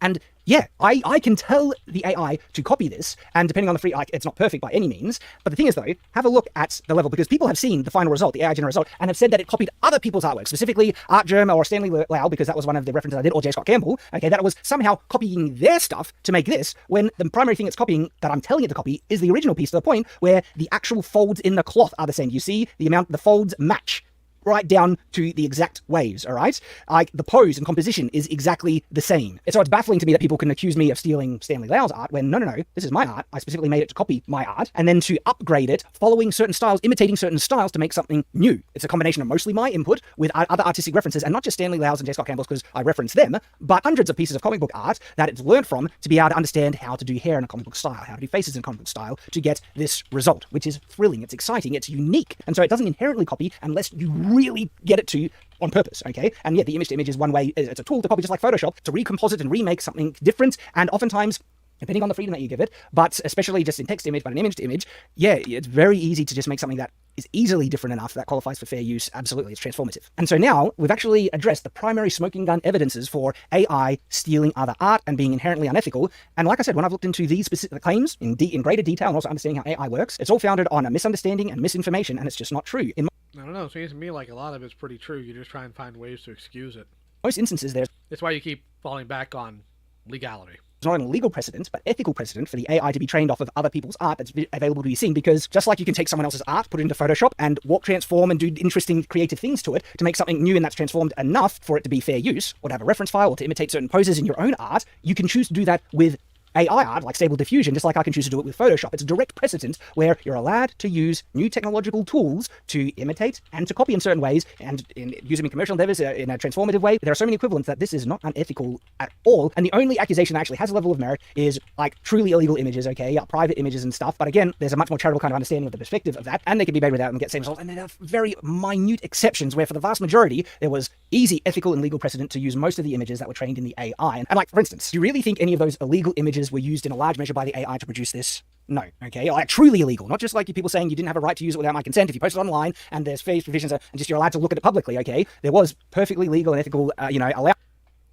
[SPEAKER 2] And yeah, I can tell the AI to copy this, and depending on the free, like, it's not perfect by any means, but the thing is though, have a look at the level, because people have seen the final result, the AI generated result, and have said that it copied other people's artwork, specifically Artgerm or Stanley Lau, because that was one of the references I did, or J. Scott Campbell, okay, that it was somehow copying their stuff to make this, when the primary thing it's copying, that I'm telling it to copy, is the original piece, to the point where the actual folds in the cloth are the same. You see the folds match right down to the exact waves, all right? Like, the pose and composition is exactly the same. So it's baffling to me that people can accuse me of stealing Stanley Lau's art, when no, this is my art. I specifically made it to copy my art, and then to upgrade it, following certain styles, imitating certain styles to make something new. It's a combination of mostly my input with other artistic references, and not just Stanley Lau's and J. Scott Campbell's, because I reference them, but hundreds of pieces of comic book art that it's learned from to be able to understand how to do hair in a comic book style, how to do faces in a comic book style, to get this result, which is thrilling, it's exciting, it's unique. And so it doesn't inherently copy unless you really get it to on purpose, okay? And yeah, the image to image is one way. It's a tool to copy, just like Photoshop, to recomposite and remake something different, and oftentimes, depending on the freedom that you give it, but especially just in text to image, but an image to image, yeah, it's very easy to just make something that is easily different enough that qualifies for fair use. Absolutely, it's transformative. And so now we've actually addressed the primary smoking gun evidences for AI stealing other art and being inherently unethical. And like I said, when I've looked into these specific claims in greater detail, and also understanding how AI works, it's all founded on a misunderstanding and misinformation, and it's just not true.
[SPEAKER 1] I don't know, it seems to me like a lot of it's pretty true. You just try and find ways to excuse it.
[SPEAKER 2] Most instances, there's...
[SPEAKER 1] That's why you keep falling back on legality.
[SPEAKER 2] It's not only legal precedent, but ethical precedent for the AI to be trained off of other people's art that's available to be seen, because just like you can take someone else's art, put it into Photoshop, and transform and do interesting creative things to it to make something new and that's transformed enough for it to be fair use, or to have a reference file, or to imitate certain poses in your own art, you can choose to do that with AI art, like Stable Diffusion, just like I can choose to do it with Photoshop. It's a direct precedent where you're allowed to use new technological tools to imitate and to copy in certain ways, and use them in commercial endeavors in a transformative way. There are so many equivalents that this is not unethical at all. And the only accusation that actually has a level of merit is like truly illegal images, okay, private images and stuff. But again, there's a much more charitable kind of understanding of the perspective of that, and they can be made without and get the same result. And there are very minute exceptions where, for the vast majority, there was easy ethical and legal precedent to use most of the images that were trained in the AI. And like, for instance, do you really think any of those illegal images were used in a large measure by the AI to produce this? No, okay, like truly illegal, not just like you people saying you didn't have a right to use it without my consent if you post it online and there's fair provisions and just you're allowed to look at it publicly, okay? There was perfectly legal and ethical, allow.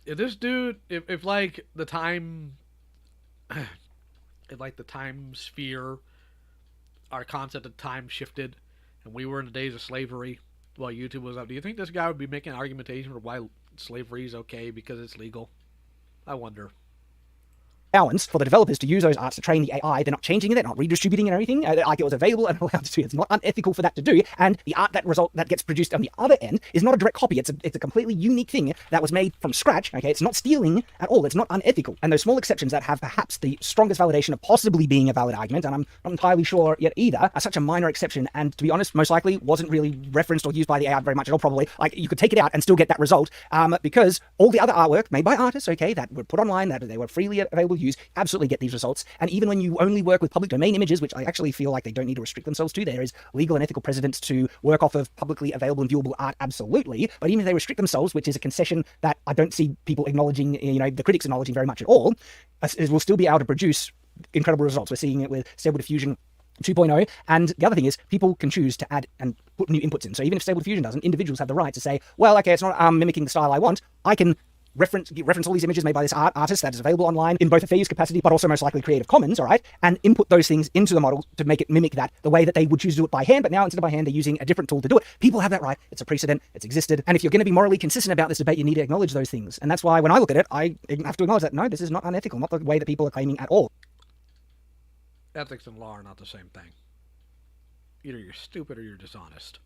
[SPEAKER 1] If this dude, if like the time, if like the time sphere, our concept of time shifted, and we were in the days of slavery, while YouTube was up, do you think this guy would be making argumentation for why slavery is okay because it's legal? I wonder.
[SPEAKER 2] Allowance for the developers to use those arts to train the AI. They're not changing it, they're not redistributing it or anything. Like it was available and allowed to do. It's not unethical for that to do. And the art that gets produced on the other end is not a direct copy. It's a completely unique thing that was made from scratch. Okay, it's not stealing at all. It's not unethical. And those small exceptions that have perhaps the strongest validation of possibly being a valid argument, and I'm not entirely sure yet either, are such a minor exception. And to be honest, most likely wasn't really referenced or used by the AI very much at all. Probably like you could take it out and still get that result, because all the other artwork made by artists, okay, that were put online, that they were freely available to use, absolutely get these results. And even when you only work with public domain images, which I actually feel like they don't need to restrict themselves to, there is legal and ethical precedents to work off of publicly available and viewable art, absolutely. But even if they restrict themselves, which is a concession that I don't see people acknowledging, the critics acknowledging very much at all, we'll still be able to produce incredible results. We're seeing it with Stable Diffusion 2.0. And the other thing is people can choose to add and put new inputs in. So even if Stable Diffusion doesn't, individuals have the right to say, well, okay, it's not mimicking the style I want. I can reference all these images made by this artist that is available online in both a fair use capacity, but also most likely Creative Commons, all right, and input those things into the model to make it mimic that the way that they would choose to do it by hand, but now instead of by hand, they're using a different tool to do it. People have that right. It's a precedent. It's existed. And if you're going to be morally consistent about this debate, you need to acknowledge those things. And that's why when I look at it, I have to acknowledge that, no, this is not unethical, not the way that people are claiming at all.
[SPEAKER 1] Ethics and law are not the same thing. Either you're stupid or you're dishonest.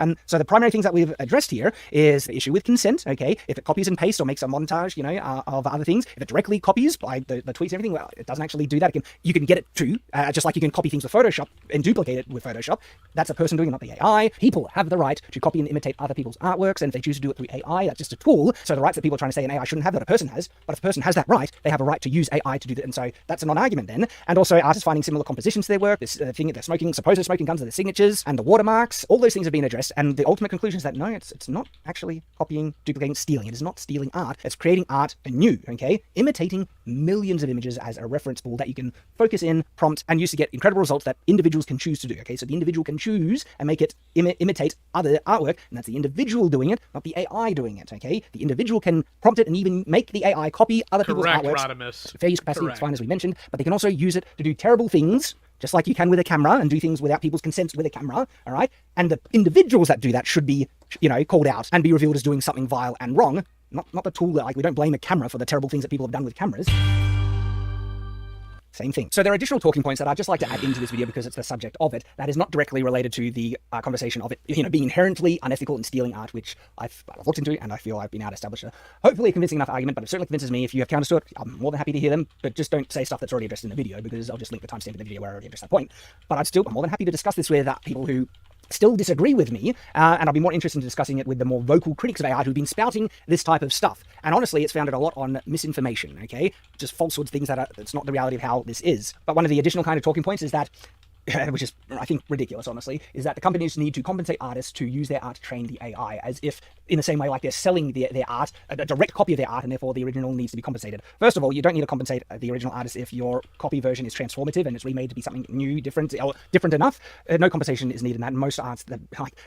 [SPEAKER 2] And so the primary things that we've addressed here is the issue with consent, okay? If it copies and pastes or makes a montage, of other things, if it directly copies by the tweets and everything, well, it doesn't actually do that. You can get it too, just like you can copy things with Photoshop and duplicate it with Photoshop. That's a person doing it, not the AI. People have the right to copy and imitate other people's artworks, and if they choose to do it through AI, that's just a tool. So the rights that people are trying to say an AI shouldn't have that a person has, but if a person has that right, they have a right to use AI to do that. And so that's a non-argument then. And also artists finding similar compositions to their work, this thing that they're smoking, supposed smoking guns are their signatures, and the watermarks, all those things have been addressed. And the ultimate conclusion is that no, it's not actually copying, duplicating, stealing. It is not stealing art. It's creating art anew, okay? Imitating millions of images as a reference pool that you can focus in, prompt, and use to get incredible results that individuals can choose to do, okay? So the individual can choose and make it imitate other artwork, and that's the individual doing it, not the AI doing it, okay? The individual can prompt it and even make the AI copy other people's artworks.
[SPEAKER 1] Rodimus.
[SPEAKER 2] Fair use capacity, it's fine as we mentioned, but they can also use it to do terrible things, just like you can with a camera, and do things without people's consent with a camera, all right? And the individuals that do that should be, called out and be revealed as doing something vile and wrong, not the tool that, we don't blame a camera for the terrible things that people have done with cameras. Same thing. So there are additional talking points that I'd just like to add into this video because it's the subject of it that is not directly related to the conversation of it, being inherently unethical and stealing art, which I've looked into and I feel I've been able to establish a hopefully convincing enough argument, but it certainly convinces me. If you have counters to it, I'm more than happy to hear them, but just don't say stuff that's already addressed in the video because I'll just link the timestamp in the video where I already addressed that point. But I'm more than happy to discuss this with people who still disagree with me, and I'll be more interested in discussing it with the more vocal critics of AI who've been spouting this type of stuff. And honestly, it's founded a lot on misinformation, okay? Just falsehoods, things that's not the reality of how this is. But one of the additional kind of talking points is that, which is, I think, ridiculous, honestly, is that the companies need to compensate artists to use their art to train the AI, as if, in the same way, like they're selling their art, a direct copy of their art, and therefore the original needs to be compensated. First of all, you don't need to compensate the original artist if your copy version is transformative and it's remade to be something new, different, or different enough. No compensation is needed in that. Most arts,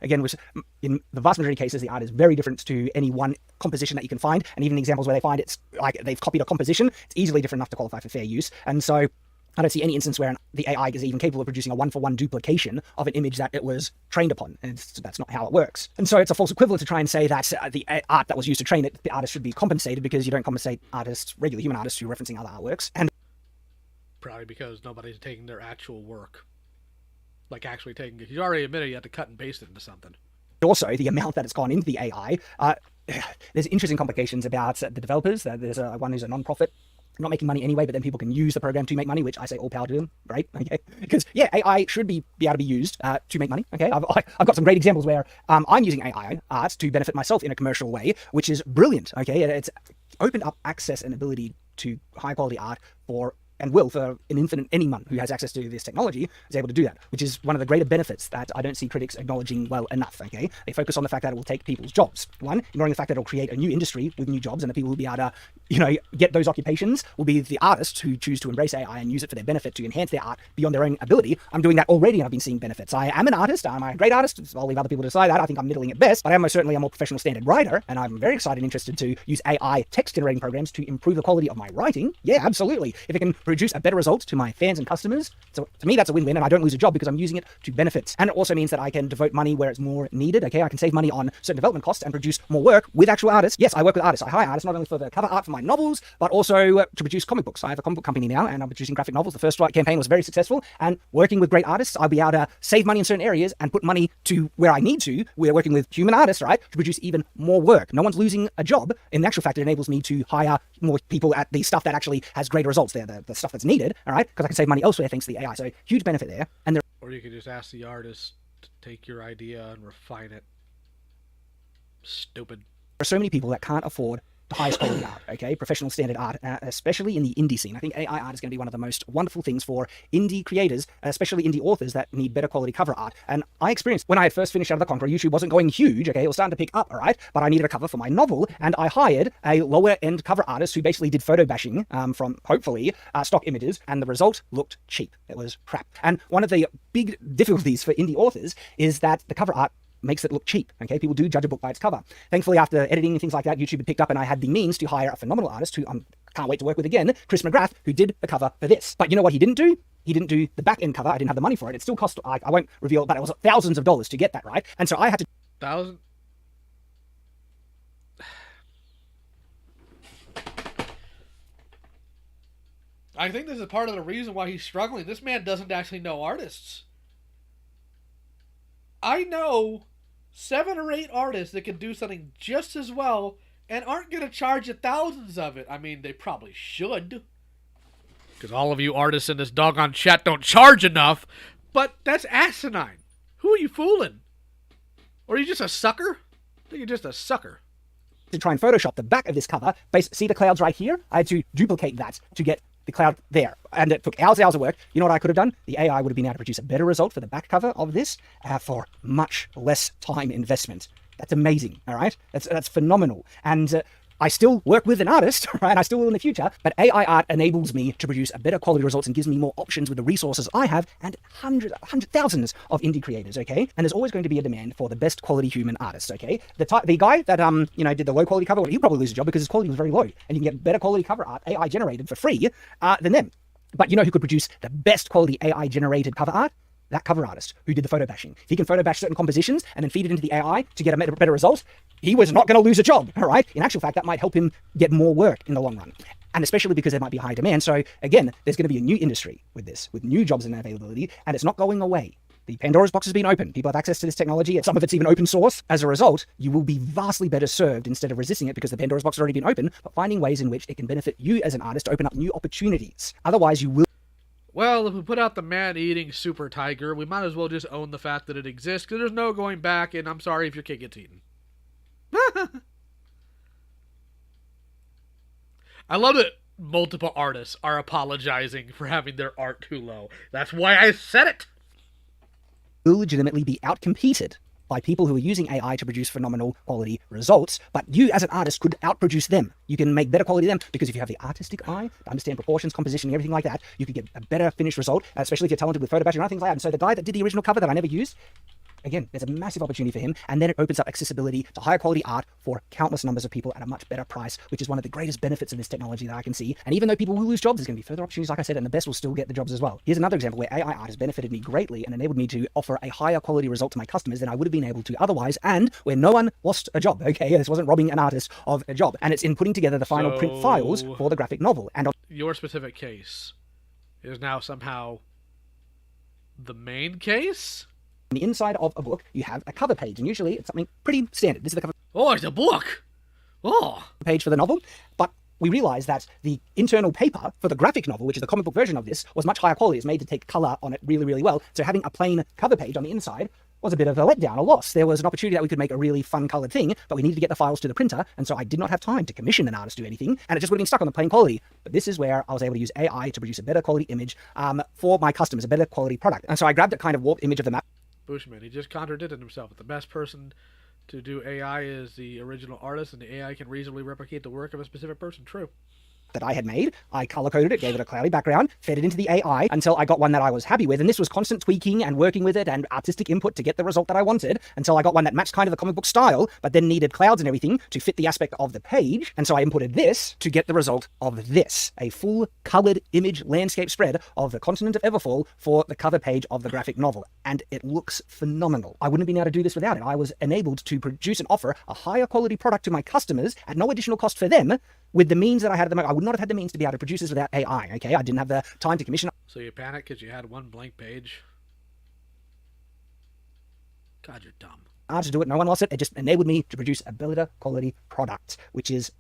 [SPEAKER 2] again, in the vast majority of cases, the art is very different to any one composition that you can find, and even examples where they find it's like they've copied a composition, it's easily different enough to qualify for fair use. And so I don't see any instance where the AI is even capable of producing a one-for-one duplication of an image that it was trained upon. And that's not how it works. And so it's a false equivalent to try and say that the art that was used to train it, the artist should be compensated, because you don't compensate artists, regular human artists, who are referencing other artworks. And
[SPEAKER 1] probably because nobody's taking their actual work. Like actually taking it. You already admitted you had to cut and paste it into something.
[SPEAKER 2] Also, the amount that it's gone into the AI, there's interesting complications about the developers. There's one who's a non-profit, not making money anyway, but then people can use the program to make money, which I say all power to them, right? Okay, because yeah, AI should be able to be used to make money. Okay, I've got some great examples where I'm using AI art to benefit myself in a commercial way, which is brilliant. Okay, it's opened up access and ability to high quality art for an infinite anyone who has access to this technology is able to do that, which is one of the greater benefits that I don't see critics acknowledging well enough, okay? They focus on the fact that it will take people's jobs. One, ignoring the fact that it'll create a new industry with new jobs, and the people will be able to, get those occupations will be the artists who choose to embrace AI and use it for their benefit to enhance their art beyond their own ability. I'm doing that already, and I've been seeing benefits. I am an artist. Am I a great artist? I'll leave other people to decide that. I think I'm middling at best, but I am most certainly a more professional standard writer, and I'm very excited and interested to use AI text generating programs to improve the quality of my writing. Yeah, absolutely. If it can produce a better result to my fans and customers, so to me that's a win-win, and I don't lose a job because I'm using it to benefits. And it also means that I can devote money where it's more needed. Okay, I can save money on certain development costs and produce more work with actual artists. Yes, I work with artists. I hire artists not only for the cover art for my novels, but also to produce comic books. I have a comic book company now, and I'm producing graphic novels. The first campaign was very successful, and working with great artists, I'll be able to save money in certain areas and put money to where I need to. We're working with human artists, right, to produce even more work. No one's losing a job. In actual fact, it enables me to hire more people at the stuff that actually has greater results there, the stuff that's needed, all right, because I can save money elsewhere thanks to the AI. So huge benefit there. And
[SPEAKER 1] or you could just ask the artist to take your idea and refine it. Stupid.
[SPEAKER 2] There are so many people that can't afford the highest quality art, okay, professional standard art, especially in the indie scene. I think AI art is going to be one of the most wonderful things for indie creators, especially indie authors that need better quality cover art. And I experienced, when I had first finished Out of the Conqueror, YouTube wasn't going huge, okay, it was starting to pick up, all right, but I needed a cover for my novel, and I hired a lower end cover artist who basically did photo bashing from, hopefully, stock images, and the result looked cheap. It was crap. And one of the big difficulties for indie authors is that the cover art makes it look cheap, okay? People do judge a book by its cover. Thankfully, after editing and things like that, YouTube had picked up, and I had the means to hire a phenomenal artist who I can't wait to work with again, Chris McGrath, who did the cover for this. But you know what he didn't do? He didn't do the back-end cover. I didn't have the money for it. It still cost, I won't reveal it, but it was thousands of dollars to get that, right? And so I had to...
[SPEAKER 1] Thousand? I think this is part of the reason why he's struggling. This man doesn't actually know artists. I know 7 or 8 artists that can do something just as well and aren't going to charge you thousands of it. I mean, they probably should. Because all of you artists in this doggone chat don't charge enough. But that's asinine. Who are you fooling? Or are you just a sucker? I think you're just a sucker.
[SPEAKER 2] To try and Photoshop the back of this cover, see the clouds right here? I had to duplicate that to get the cloud there. And it took hours of work. You know what I could have done? The AI would have been able to produce a better result for the back cover of this for much less time investment. That's amazing, all right? That's phenomenal. And I still work with an artist, right? I still will in the future, but AI art enables me to produce a better quality results and gives me more options with the resources I have and thousands of indie creators, okay? And there's always going to be a demand for the best quality human artists, okay? The guy that, did the low quality cover, he'll probably lose a job because his quality was very low, and you can get better quality cover art, AI generated for free, than them. But you know who could produce the best quality AI generated cover art? That cover artist who did the photo bashing. If he can photo bash certain compositions and then feed it into the AI to get a better result, he was not going to lose a job, all right? In actual fact, that might help him get more work in the long run. And especially because there might be high demand. So again, there's going to be a new industry with this, with new jobs and availability, and it's not going away. The Pandora's box has been opened. People have access to this technology, and some of it's even open source. As a result, you will be vastly better served instead of resisting it because the Pandora's box has already been open, but finding ways in which it can benefit you as an artist to open up new opportunities. Otherwise, you will...
[SPEAKER 1] Well, if we put out the man-eating super tiger, we might as well just own the fact that it exists, because there's no going back, and I'm sorry if your kid gets eaten. I love that multiple artists are apologizing for having their art too low. That's why I said it!
[SPEAKER 2] Will legitimately be outcompeted by people who are using AI to produce phenomenal quality results, but you as an artist could outproduce them. You can make better quality than them, because if you have the artistic eye, to understand proportions, composition, everything like that, you could get a better finished result, especially if you're talented with photo bashing and other things like that. And so the guy that did the original cover that I never used, again, there's a massive opportunity for him, and then it opens up accessibility to higher quality art for countless numbers of people at a much better price, which is one of the greatest benefits of this technology that I can see. And even though people will lose jobs, there's going to be further opportunities, like I said, and the best will still get the jobs as well. Here's another example where AI art has benefited me greatly and enabled me to offer a higher quality result to my customers than I would have been able to otherwise, and where no one lost a job, okay? This wasn't robbing an artist of a job, and it's in putting together the final print files for the graphic novel. And
[SPEAKER 1] your specific case is now somehow the main case?
[SPEAKER 2] On the inside of a book, you have a cover page, and usually it's something pretty standard. This is the cover
[SPEAKER 1] it's a book! Oh!
[SPEAKER 2] Page for the novel, but we realized that the internal paper for the graphic novel, which is the comic book version of this, was much higher quality. It's made to take color on it really, really well. So having a plain cover page on the inside was a bit of a letdown, a loss. There was an opportunity that we could make a really fun colored thing, but we needed to get the files to the printer, and so I did not have time to commission an artist to do anything, and it just would have been stuck on the plain quality. But this is where I was able to use AI to produce a better quality image for my customers, a better quality product. And so I grabbed a kind of warped image of the map.
[SPEAKER 1] Bushman, he just contradicted himself. The best person to do AI as the original artist, and the AI can reasonably replicate the work of a specific person. True.
[SPEAKER 2] That I had made. I color coded it, gave it a cloudy background, fed it into the AI until I got one that I was happy with. And this was constant tweaking and working with it and artistic input to get the result that I wanted until I got one that matched kind of the comic book style, but then needed clouds and everything to fit the aspect of the page. And so I inputted this to get the result of this, a full colored image landscape spread of the continent of Everfall for the cover page of the graphic novel. And it looks phenomenal. I wouldn't have been able to do this without it. I was enabled to produce and offer a higher quality product to my customers at no additional cost for them, with the means that I had at the moment. I would not have had the means to be able to produce this without AI, okay? I didn't have the time to commission.
[SPEAKER 1] So you panicked because you had one blank page? God, you're dumb.
[SPEAKER 2] To do it, no one lost it. It just enabled me to produce a better quality product, which is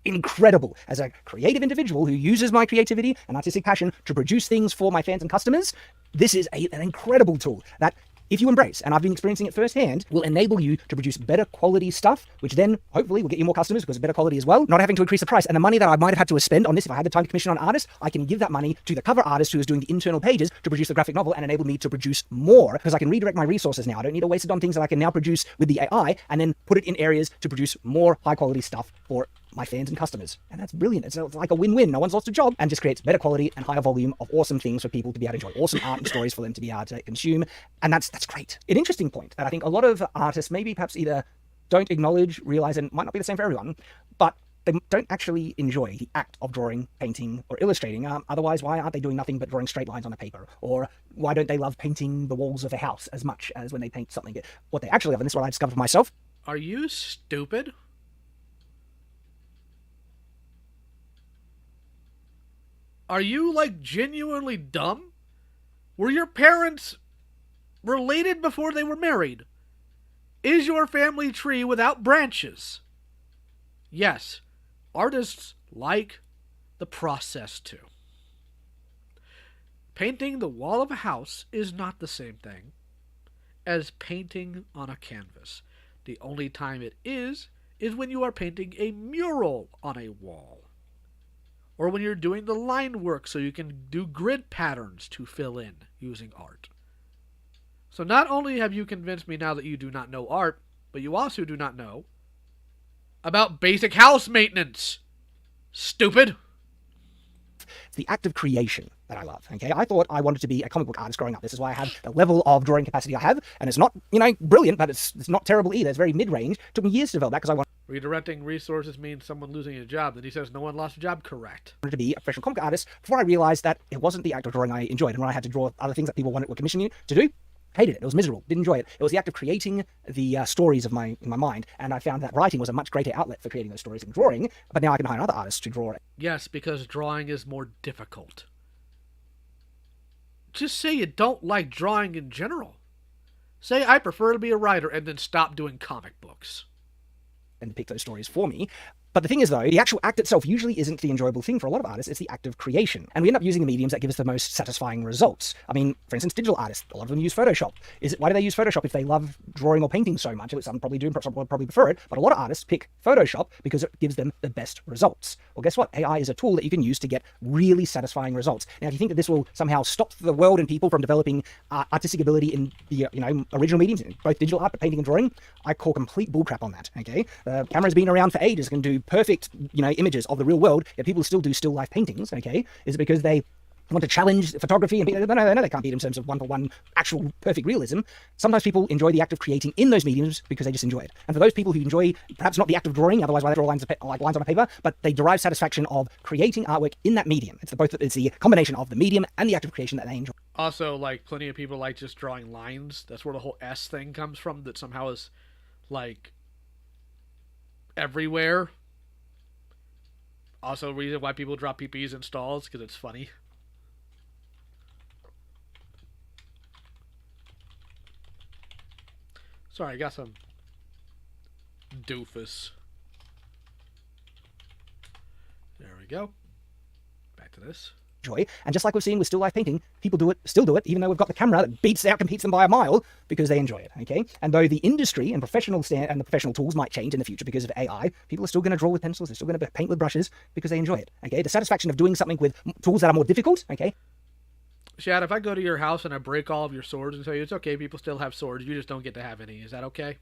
[SPEAKER 2] incredible. As a creative individual who uses my creativity and artistic passion to produce things for my fans and customers, this is an incredible tool that, if you embrace, and I've been experiencing it firsthand, will enable you to produce better quality stuff, which then hopefully will get you more customers because of better quality as well, not having to increase the price. And the money that I might have had to spend on this, if I had the time to commission on artists, I can give that money to the cover artist who is doing the internal pages to produce the graphic novel and enable me to produce more, because I can redirect my resources now. I don't need to waste it on things that I can now produce with the AI and then put it in areas to produce more high quality stuff for my fans and customers. And that's brilliant. It's like a win-win. No one's lost a job, and just creates better quality and higher volume of awesome things for people to be able to enjoy, awesome art and stories for them to be able to consume. And that's great. An interesting point that I think a lot of artists maybe perhaps either don't acknowledge, realize, and might not be the same for everyone, but they don't actually enjoy the act of drawing, painting, or illustrating. Otherwise, why aren't they doing nothing but drawing straight lines on a paper? Or why don't they love painting the walls of a house as much as when they paint something? What they actually love, and this is what I discovered for myself.
[SPEAKER 1] Are you stupid? Are you, like, genuinely dumb? Were your parents related before they were married? Is your family tree without branches? Yes, artists like the process too. Painting the wall of a house is not the same thing as painting on a canvas. The only time it is when you are painting a mural on a wall, or when you're doing the line work so you can do grid patterns to fill in using art. So not only have you convinced me now that you do not know art, but you also do not know about basic house maintenance. Stupid.
[SPEAKER 2] It's the act of creation that I love, okay? I thought I wanted to be a comic book artist growing up. This is why I have the level of drawing capacity I have, and it's not, brilliant, but it's not terrible either. It's very mid-range. It took me years to develop that because I wanted
[SPEAKER 1] Redirecting resources means someone losing a job. Then he says no one lost a job. Correct.
[SPEAKER 2] to be a professional comic artist before I realized that it wasn't the act of drawing I enjoyed. And when I had to draw other things that people were commissioning you to do, hated it. It was miserable. Didn't enjoy it. It was the act of creating the stories in my mind, and I found that writing was a much greater outlet for creating those stories than drawing. But now I can hire other artists to draw it.
[SPEAKER 1] Yes, because drawing is more difficult. Just say you don't like drawing in general. Say I prefer to be a writer, and then stop doing comic books.
[SPEAKER 2] And pick those stories for me. But the thing is, though, the actual act itself usually isn't the enjoyable thing for a lot of artists. It's the act of creation. And we end up using the mediums that give us the most satisfying results. I mean, for instance, digital artists, a lot of them use Photoshop. Why do they use Photoshop if they love drawing or painting so much? Some probably do, some probably prefer it. But a lot of artists pick Photoshop because it gives them the best results. Well, guess what? AI is a tool that you can use to get really satisfying results. Now, if you think that this will somehow stop the world and people from developing artistic ability in the original mediums, both digital art, but painting and drawing, I call complete bullcrap on that, okay? The camera's been around for ages, can do perfect images of the real world, yet people still do still life paintings, okay? Is it because they want to challenge photography and no, they can't beat in terms of one-for-one actual perfect realism. Sometimes people enjoy the act of creating in those mediums because they just enjoy it. And for those people who enjoy perhaps not the act of drawing, otherwise why they draw lines on a paper, but they derive satisfaction of creating artwork in that medium. It's the combination of the medium and the act of creation that they enjoy.
[SPEAKER 1] Also, like, plenty of people like just drawing lines. That's where the whole S thing comes from, that somehow is like everywhere. Also, reason why people drop PPs in stalls, because it's funny. Sorry, I got some doofus. There we go. Back to this.
[SPEAKER 2] Joy. And just like we've seen with still life painting, people still do it, even though we've got the camera that competes them by a mile, because they enjoy it, okay? And though the industry and the professional tools might change in the future because of AI, people are still going to draw with pencils, they're still going to paint with brushes because they enjoy it, okay? The satisfaction of doing something with tools that are more difficult, okay?
[SPEAKER 1] Shad, if I go to your house and I break all of your swords and tell you it's okay, people still have swords, you just don't get to have any, is that okay?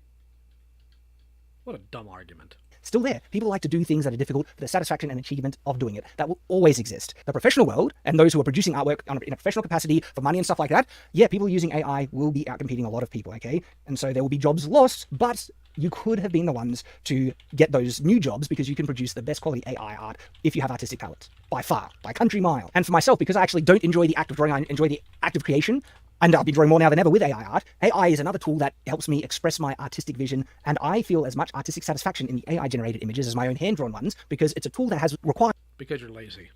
[SPEAKER 1] What a dumb argument.
[SPEAKER 2] Still there. People like to do things that are difficult for the satisfaction and achievement of doing it. That will always exist. The professional world and those who are producing artwork in a professional capacity for money and stuff like that, yeah, people using AI will be outcompeting a lot of people, okay? And so there will be jobs lost, but you could have been the ones to get those new jobs because you can produce the best quality AI art if you have artistic talent. By far. By country mile. And for myself, because I actually don't enjoy the act of drawing, I enjoy the act of creation, and I'll be drawing more now than ever with AI art. AI is another tool that helps me express my artistic vision, and I feel as much artistic satisfaction in the AI-generated images as my own hand-drawn ones, because it's a tool that has required...
[SPEAKER 1] Because you're lazy.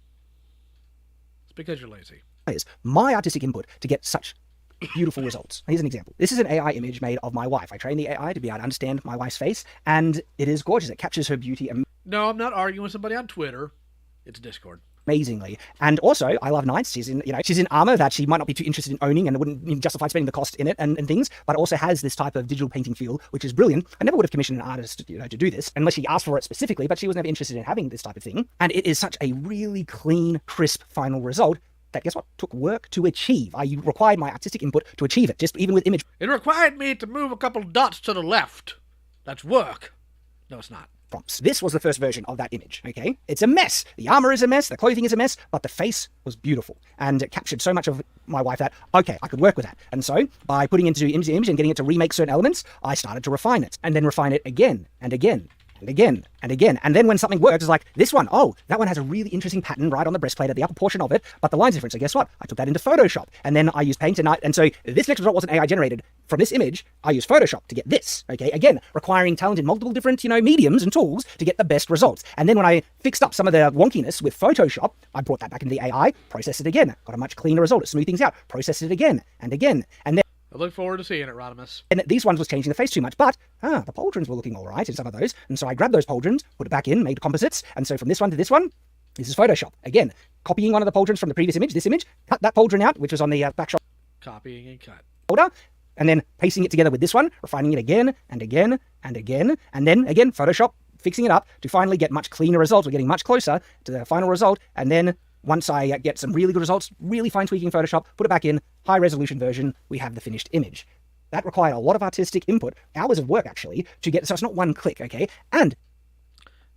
[SPEAKER 1] It's because you're lazy.
[SPEAKER 2] ...my artistic input to get such beautiful results. Here's an example. This is an AI image made of my wife. I trained the AI to be able to understand my wife's face, and it is gorgeous. It captures her beauty
[SPEAKER 1] No, I'm not arguing with somebody on Twitter. It's Discord.
[SPEAKER 2] Amazingly. And also, I love Knights. She's in armor that she might not be too interested in owning and wouldn't even justify spending the cost in it and things, but also has this type of digital painting feel, which is brilliant. I never would have commissioned an artist, to do this unless she asked for it specifically, but she was never interested in having this type of thing. And it is such a really clean, crisp final result that, guess what, took work to achieve. I required my artistic input to achieve it, just even with image.
[SPEAKER 1] It required me to move a couple dots to the left. That's work. No, it's not.
[SPEAKER 2] Prompts. This was the first version of that image, okay? It's a mess. The armor is a mess, the clothing is a mess, but the face was beautiful. And it captured so much of my wife that, okay, I could work with that. And so, by putting it into image and getting it to remake certain elements, I started to refine it. And then refine it again, and again, and again, and again. And then when something works, it's like, this one, oh, that one has a really interesting pattern right on the breastplate at the upper portion of it, but the line's different. So guess what? I took that into Photoshop. And then I used Paint and so this next result wasn't AI generated. From this image, I used Photoshop to get this, okay? Again, requiring talent in multiple different, mediums and tools to get the best results. And then when I fixed up some of the wonkiness with Photoshop, I brought that back into the AI, processed it again, got a much cleaner result. It smoothed things out, processed it again, and again, and then
[SPEAKER 1] I look forward to seeing it, Rodimus.
[SPEAKER 2] And these ones was changing the face too much, but the pauldrons were looking all right in some of those. And so I grabbed those pauldrons, put it back in, made composites. And so from this one to this one, this is Photoshop. Again, copying one of the pauldrons from the previous image, this image, cut that pauldron out, which was on the back shot.
[SPEAKER 1] Copying and cut.
[SPEAKER 2] Folder, and then pasting it together with this one, refining it again and again and again. And then again, Photoshop, fixing it up to finally get much cleaner results. We're getting much closer to the final result. And then once I get some really good results, really fine tweaking Photoshop, put it back in, high resolution version, we have the finished image. That required a lot of artistic input, hours of work actually, to get, so it's not one click, okay? And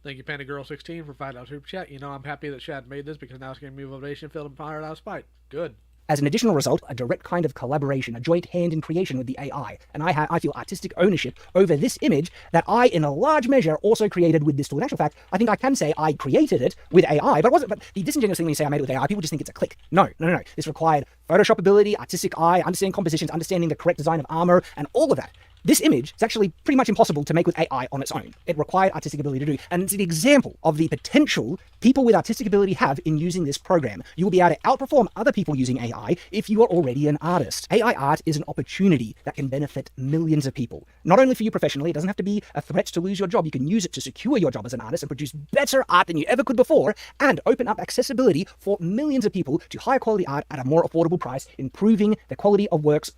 [SPEAKER 1] thank you, PandaGirl16, for $5 super chat. I'm happy that Shad made this because now it's giving me motivation, filled and fired out of spite. Good.
[SPEAKER 2] As an additional result, a direct kind of collaboration, a joint hand in creation with the AI. And I feel artistic ownership over this image that I, in a large measure, also created with this tool. In actual fact, I think I can say I created it with AI, but it wasn't. But the disingenuous thing when you say I made it with AI, people just think it's a click. No. This required Photoshop ability, artistic eye, understanding compositions, understanding the correct design of armor, and all of that. This image is actually pretty much impossible to make with AI on its own. It required artistic ability to do. And it's an example of the potential people with artistic ability have in using this program. You will be able to outperform other people using AI if you are already an artist. AI art is an opportunity that can benefit millions of people. Not only for you professionally, it doesn't have to be a threat to lose your job. You can use it to secure your job as an artist and produce better art than you ever could before, and open up accessibility for millions of people to higher quality art at a more affordable price, improving the quality of works.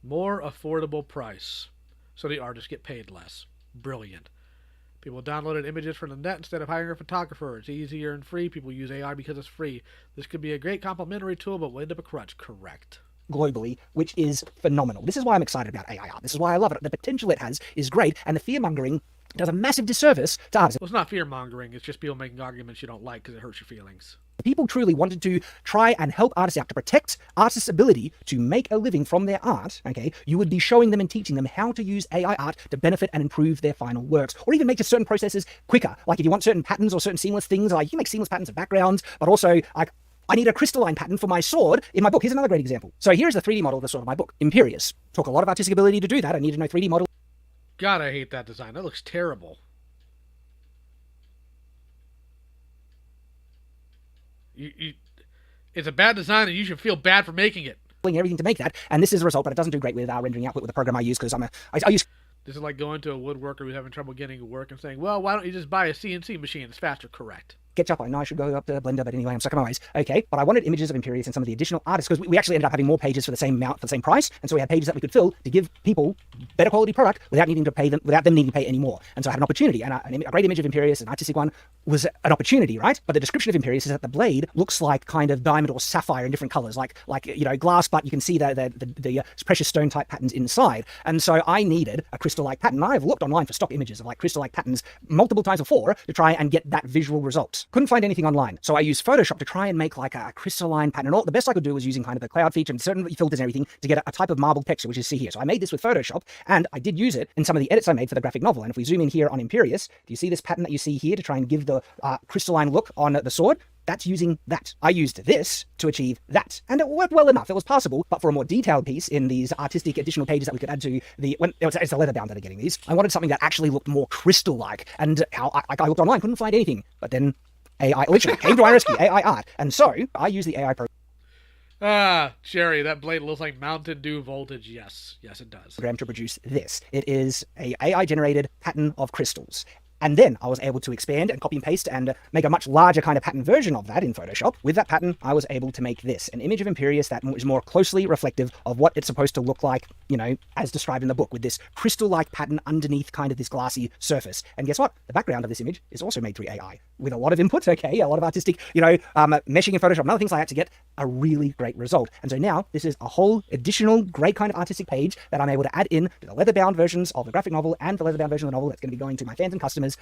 [SPEAKER 1] More affordable price. So the artists get paid less. Brilliant. People downloaded images from the net instead of hiring a photographer. It's easier and free. People use AI because it's free. This could be a great complementary tool, but will end up a crutch. Correct.
[SPEAKER 2] Globally, which is phenomenal. This is why I'm excited about AI art. This is why I love it. The potential it has is great, and the fear-mongering does a massive disservice to artists.
[SPEAKER 1] Well, it's not fear-mongering. It's just people making arguments you don't like because it hurts your feelings.
[SPEAKER 2] People truly wanted to try and help artists out, to protect artists' ability to make a living from their art, okay? You would be showing them and teaching them how to use AI art to benefit and improve their final works, or even make just certain processes quicker. Like if you want certain patterns or certain seamless things, like you make seamless patterns of backgrounds, but also like I need a crystalline pattern for my sword in my book. Here's another great example. So here's the 3D model of the sword of my book, Imperious. Took a lot of artistic ability to do that. I needed no 3D model.
[SPEAKER 1] God, I hate that design. That looks terrible. It's a bad design, and you should feel bad for making it.
[SPEAKER 2] Everything to make that, and this is a result, but it doesn't do great with rendering output with the program I use because I use.
[SPEAKER 1] This is like going to a woodworker who's having trouble getting work and saying, "Well, why don't you just buy a CNC machine? It's faster." Correct.
[SPEAKER 2] SketchUp. I know I should go up to Blender, but anyway, I'm stuck in my ways. Okay, but I wanted images of Imperius and some of the additional artists, because we actually ended up having more pages for the same amount, for the same price, and so we had pages that we could fill to give people better quality product without needing to pay them, without them needing to pay any more. And so I had an opportunity, and a great image of Imperius, an artistic one, was an opportunity, right? But the description of Imperius is that the blade looks like kind of diamond or sapphire in different colors, like glass, but you can see the precious stone type patterns inside. And so I needed a crystal-like pattern. I've looked online for stock images of like crystal-like patterns multiple times before to try and get that visual result. Couldn't find anything online. So I used Photoshop to try and make like a crystalline pattern. And all the best I could do was using kind of the cloud feature and certain filters and everything to get a type of marble texture, which is see here. So I made this with Photoshop, and I did use it in some of the edits I made for the graphic novel. And if we zoom in here on Imperius, do you see this pattern that you see here to try and give the crystalline look on the sword? That's using that. I used this to achieve that. And it worked well enough. It was possible, but for a more detailed piece in these artistic additional pages that we could add to it's the leather bound that are getting these, I wanted something that actually looked more crystal-like. And I looked online, couldn't find anything. But then AI literally came to my rescue, AI art. And so I used the AI program.
[SPEAKER 1] Jerry, that blade looks like Mountain Dew voltage. Yes, it does.
[SPEAKER 2] Program to produce this. It is a AI-generated pattern of crystals. And then I was able to expand and copy and paste and make a much larger kind of pattern version of that in Photoshop. With that pattern, I was able to make this, an image of Imperius that is more closely reflective of what it's supposed to look like, as described in the book, with this crystal-like pattern underneath kind of this glassy surface. And guess what? The background of this image is also made through AI with a lot of input, okay, a lot of artistic, meshing in Photoshop and other things like that to get a really great result. And so now this is a whole additional great kind of artistic page that I'm able to add in to the leather-bound versions of the graphic novel and the leather-bound version of the novel that's going to be going to my fans and customers.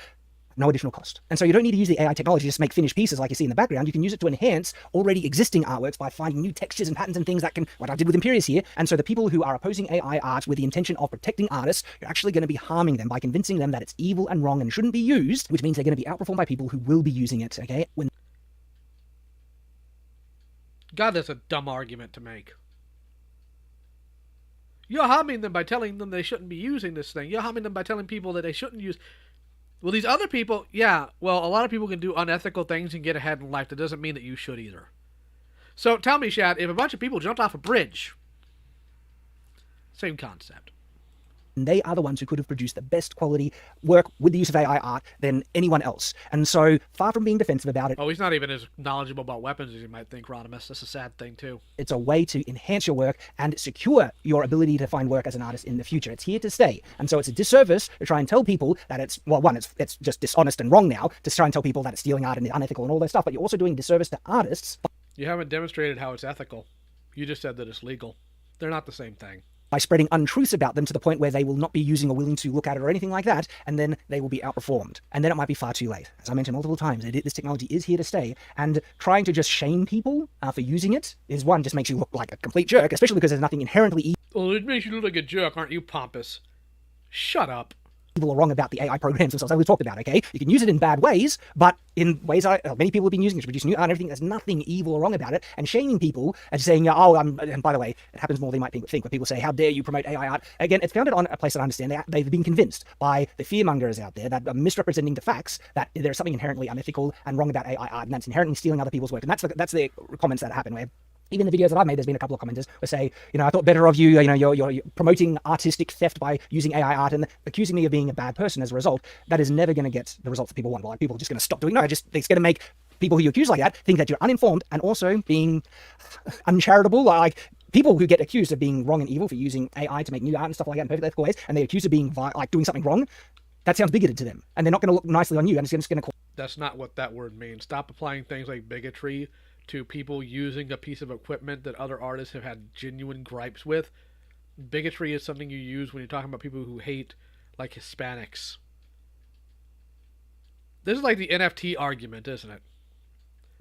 [SPEAKER 2] No additional cost. And so you don't need to use the AI technology to just make finished pieces like you see in the background. You can use it to enhance already existing artworks by finding new textures and patterns and things that can, what I did with Imperius here. And so the people who are opposing AI art with the intention of protecting artists, you're actually going to be harming them by convincing them that it's evil and wrong and shouldn't be used, which means they're going to be outperformed by people who will be using it, okay?
[SPEAKER 1] God, that's a dumb argument to make. You're harming them by telling them they shouldn't be using this thing. You're harming them by telling people that they shouldn't use... Well, these other people, yeah, well, a lot of people can do unethical things and get ahead in life. That doesn't mean that you should either. So tell me, Shad, if a bunch of people jumped off a bridge, same concept.
[SPEAKER 2] They are the ones who could have produced the best quality work with the use of AI art than anyone else. And so, far from being defensive about it...
[SPEAKER 1] Oh, he's not even as knowledgeable about weapons as you might think, Rodimus. That's a sad thing, too.
[SPEAKER 2] It's a way to enhance your work and secure your ability to find work as an artist in the future. It's here to stay. And so it's a disservice to try and tell people that it's, well, one, it's just dishonest and wrong now, to try and tell people that it's stealing art and unethical and all that stuff, but you're also doing a disservice to artists.
[SPEAKER 1] You haven't demonstrated how it's ethical. You just said that it's legal. They're not the same thing.
[SPEAKER 2] By spreading untruths about them to the point where they will not be using or willing to look at it or anything like that, and then they will be outperformed. And then it might be far too late. As I mentioned multiple times, this technology is here to stay, and trying to just shame people for using it is, one, just makes you look like a complete jerk, especially because there's nothing inherently evil.
[SPEAKER 1] Well, it makes you look like a jerk, aren't you, pompous? Shut up.
[SPEAKER 2] Evil or wrong about the AI programs themselves, as we talked about, okay? You can use it in bad ways, but in ways many people have been using it to produce new art and everything. There's nothing evil or wrong about it. And shaming people and saying, and by the way, it happens more than you might think, where people say, how dare you promote AI art? Again, it's founded on a place that I understand. They've been convinced by the fear-mongers out there that are misrepresenting the facts, that there's something inherently unethical and wrong about AI art, and that's inherently stealing other people's work. And that's the comments that happen, where even the videos that I've made, there's been a couple of commenters who say, I thought better of you, you're promoting artistic theft by using AI art and accusing me of being a bad person as a result. That is never going to get the results that people want. Like, people are just going to stop doing it. It's going to make people who you accuse like that think that you're uninformed and also being uncharitable. Like, people who get accused of being wrong and evil for using AI to make new art and stuff like that in perfect ethical ways, and they're accused of being doing something wrong, that sounds bigoted to them. And they're not going to look nicely on you, and it's just going to call...
[SPEAKER 1] That's not what that word means. Stop applying things like bigotry to people using a piece of equipment that other artists have had genuine gripes with. Bigotry is something you use when you're talking about people who hate, like, Hispanics. This is like the NFT argument, isn't it?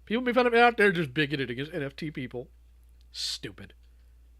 [SPEAKER 1] People make fun of it out there just bigoted against NFT people. Stupid.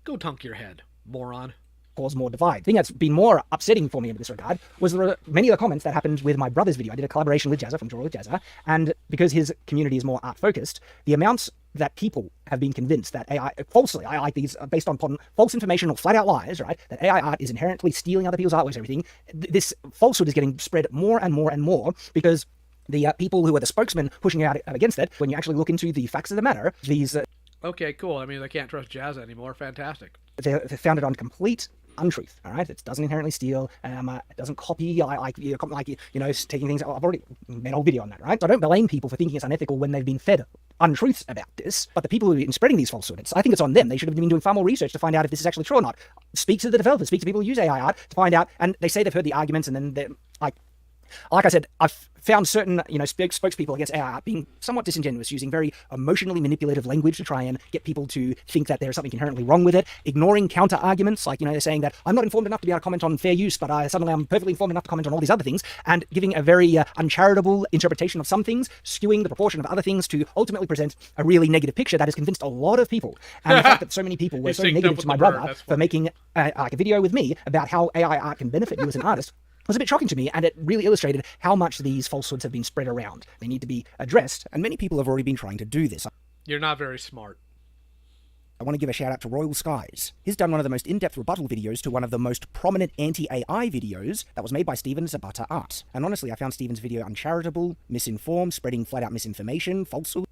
[SPEAKER 1] Go tunk your head, moron.
[SPEAKER 2] Cause more divide. The thing that's been more upsetting for me in this regard was many of the comments that happened with my brother's video. I did a collaboration with Jazza from Draw with Jazza, and because his community is more art focused, the amounts that people have been convinced that AI, falsely, I like these based on false information or flat out lies, right? That AI art is inherently stealing other people's artworks and everything. This falsehood is getting spread more and more and more because the people who are the spokesmen pushing out against it, when you actually look into the facts of the matter, these...
[SPEAKER 1] Okay, cool. I mean, I can't trust Jazza anymore. Fantastic.
[SPEAKER 2] They're founded on complete, untruth. All right, it doesn't inherently steal. It doesn't copy. Taking things. I've already made a whole video on that, right? So I don't blame people for thinking it's unethical when they've been fed untruths about this. But the people who have been spreading these falsehoods, I think it's on them. They should have been doing far more research to find out if this is actually true or not. Speak to the developers. Speak to people who use AI art to find out. And they say they've heard the arguments, and then they're like I said, I've found certain, spokespeople against AI art being somewhat disingenuous, using very emotionally manipulative language to try and get people to think that there's something inherently wrong with it, ignoring counter arguments, like, they're saying that I'm not informed enough to be able to comment on fair use, but suddenly I'm perfectly informed enough to comment on all these other things, and giving a very uncharitable interpretation of some things, skewing the proportion of other things to ultimately present a really negative picture that has convinced a lot of people. And the fact that so many people were so negative to my brother for making a video with me about how AI art can benefit you as an artist was a bit shocking to me, and it really illustrated how much these falsehoods have been spread around. They need to be addressed, and many people have already been trying to do this.
[SPEAKER 1] You're not very smart.
[SPEAKER 2] I want to give a shout out to Royal Skies. He's done one of the most in-depth rebuttal videos to one of the most prominent anti-AI videos that was made by Steven Zabata Art. And honestly, I found Steven's video uncharitable, misinformed, spreading flat-out misinformation, falsehood.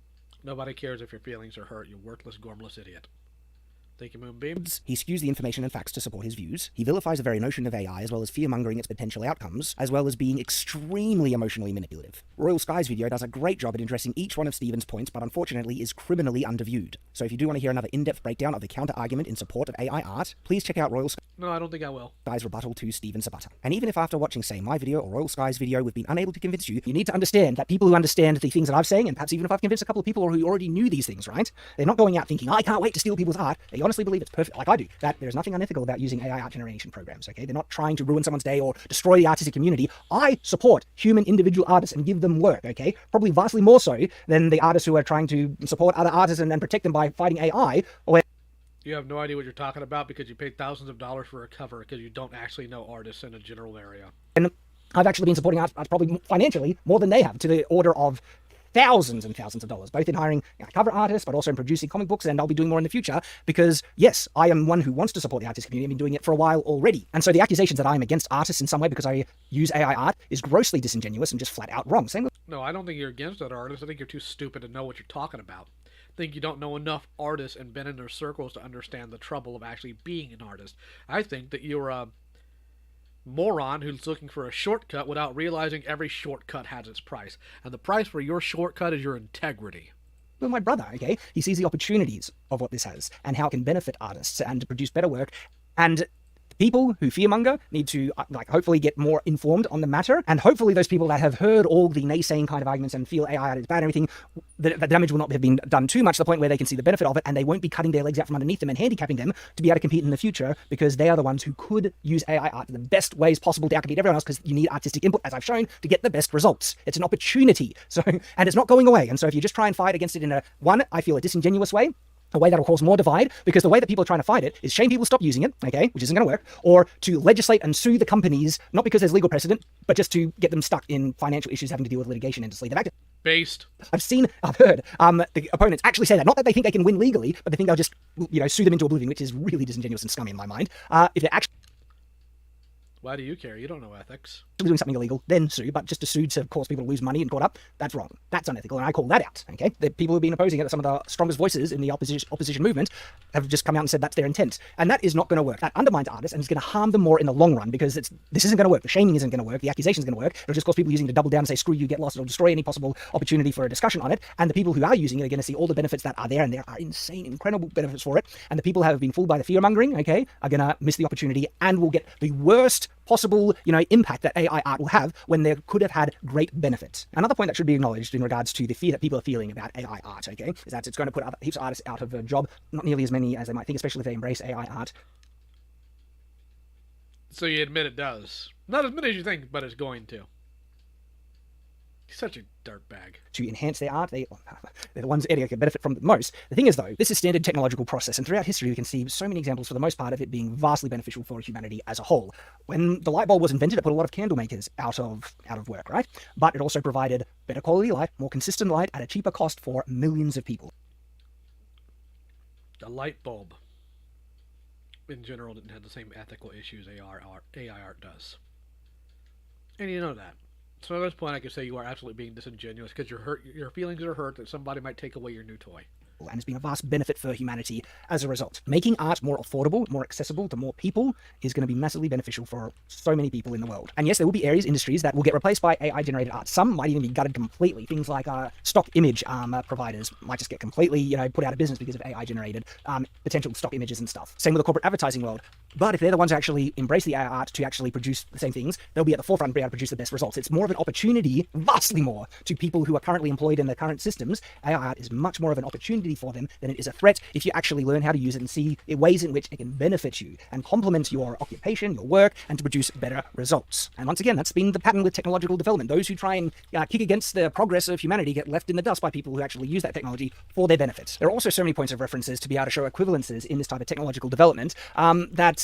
[SPEAKER 1] Nobody cares if your feelings are hurt, you worthless, gormless idiot. Thank you, Moonbeams.
[SPEAKER 2] He skews the information and facts to support his views. He vilifies the very notion of AI, as well as fear-mongering its potential outcomes, as well as being extremely emotionally manipulative. Royal Sky's video does a great job at addressing each one of Steven's points, but unfortunately is criminally underviewed. So if you do want to hear another in-depth breakdown of the counter-argument in support of AI art, please check out Royal
[SPEAKER 1] No, I don't think I will.
[SPEAKER 2] Sky's rebuttal to Steven Zabata. And even if after watching, say, my video or Royal Sky's video, we've been unable to convince you, you need to understand that people who understand the things that I'm saying, and perhaps even if I've convinced a couple of people who already knew these things, right? They're not going out thinking, I can't wait to steal people's art. They honestly believe it's perfect, like I do, that there's nothing unethical about using AI art generation programs, okay? They're not trying to ruin someone's day or destroy the artistic community. I support human individual artists and give them work, okay? Probably vastly more so than the artists who are trying to support other artists and protect them by fighting AI.
[SPEAKER 1] You have no idea what you're talking about because you paid thousands of dollars for a cover because you don't actually know artists in a general area.
[SPEAKER 2] And I've actually been supporting artists probably financially more than they have, to the order of thousands and thousands of dollars, both in hiring cover artists, but also in producing comic books, and I'll be doing more in the future because, yes, I am one who wants to support the artistic community. I've been doing it for a while already. And so the accusations that I'm against artists in some way because I use AI art is grossly disingenuous and just flat out wrong. Same with...
[SPEAKER 1] No, I don't think you're against that artist. I think you're too stupid to know what you're talking about. I think you don't know enough artists and been in their circles to understand the trouble of actually being an artist. I think that you're a moron who's looking for a shortcut without realizing every shortcut has its price. And the price for your shortcut is your integrity.
[SPEAKER 2] With my brother, okay? He sees the opportunities of what this has and how it can benefit artists and to produce better work. And people who fearmonger need to hopefully get more informed on the matter, and hopefully those people that have heard all the naysaying kind of arguments and feel AI is bad and everything, the damage will not have been done too much to the point where they can see the benefit of it, and they won't be cutting their legs out from underneath them and handicapping them to be able to compete in the future, because they are the ones who could use AI art in the best ways possible to outcompete everyone else, because you need artistic input, as I've shown, to get the best results. It's an opportunity, and it's not going away. And so if you just try and fight against it in I feel a disingenuous way, a way that will cause more divide, because the way that people are trying to fight it is shame people stop using it, okay, which isn't going to work, or to legislate and sue the companies, not because there's legal precedent, but just to get them stuck in financial issues having to deal with litigation endlessly.
[SPEAKER 1] Based.
[SPEAKER 2] I've heard the opponents actually say that. Not that they think they can win legally, but they think they'll just, sue them into oblivion, which is really disingenuous and scummy in my mind. If they're actually...
[SPEAKER 1] Why do you care? You don't know ethics.
[SPEAKER 2] Doing something illegal, then sue, but just to sue to cause people to lose money and caught up, that's wrong. That's unethical, and I call that out, okay? The people who've been opposing it, some of the strongest voices in the opposition movement, have just come out and said that's their intent. And that is not going to work. That undermines artists, and it's going to harm them more in the long run, because this isn't going to work. The shaming isn't going to work. The accusation is going to work. It'll just cause people using it to double down and say, screw you, get lost. It'll destroy any possible opportunity for a discussion on it. And the people who are using it are going to see all the benefits that are there, and there are insane, incredible benefits for it. And the people who have been fooled by the fear-mongering, okay, are going to miss the opportunity and will get the worst possible, impact that AI art will have when there could have had great benefits. Another point that should be acknowledged in regards to the fear that people are feeling about AI art, okay, is that it's going to put heaps of artists out of a job, not nearly as many as they might think, especially if they embrace AI art.
[SPEAKER 1] So you admit it does. Not as many as you think, but it's going to. He's such a dirtbag.
[SPEAKER 2] To enhance their art, they're the ones that can benefit from the most. The thing is, though, this is standard technological process, and throughout history we can see so many examples, for the most part, of it being vastly beneficial for humanity as a whole. When the light bulb was invented, it put a lot of candle makers out of work, right? But it also provided better quality light, more consistent light, at a cheaper cost for millions of people.
[SPEAKER 1] The light bulb, in general, didn't have the same ethical issues AI art does. And you know that. So at this point, I could say you are absolutely being disingenuous because you're hurt. Your feelings are hurt that somebody might take away your new toy.
[SPEAKER 2] and has been a vast benefit for humanity as a result. Making art more affordable, more accessible to more people is going to be massively beneficial for so many people in the world. And yes, there will be industries that will get replaced by AI-generated art. Some might even be gutted completely. Things like stock image providers might just get completely, put out of business because of AI-generated potential stock images and stuff. Same with the corporate advertising world. But if they're the ones who actually embrace the AI art to actually produce the same things, they'll be at the forefront and be able to produce the best results. It's more of an opportunity, vastly more, to people who are currently employed in the current systems. AI art is much more of an opportunity for them than it is a threat if you actually learn how to use it and see ways in which it can benefit you and complement your occupation, your work, and to produce better results. And once again, that's been the pattern with technological development. Those who try and kick against the progress of humanity get left in the dust by people who actually use that technology for their benefit. There are also so many points of references to be able to show equivalences in this type of technological development that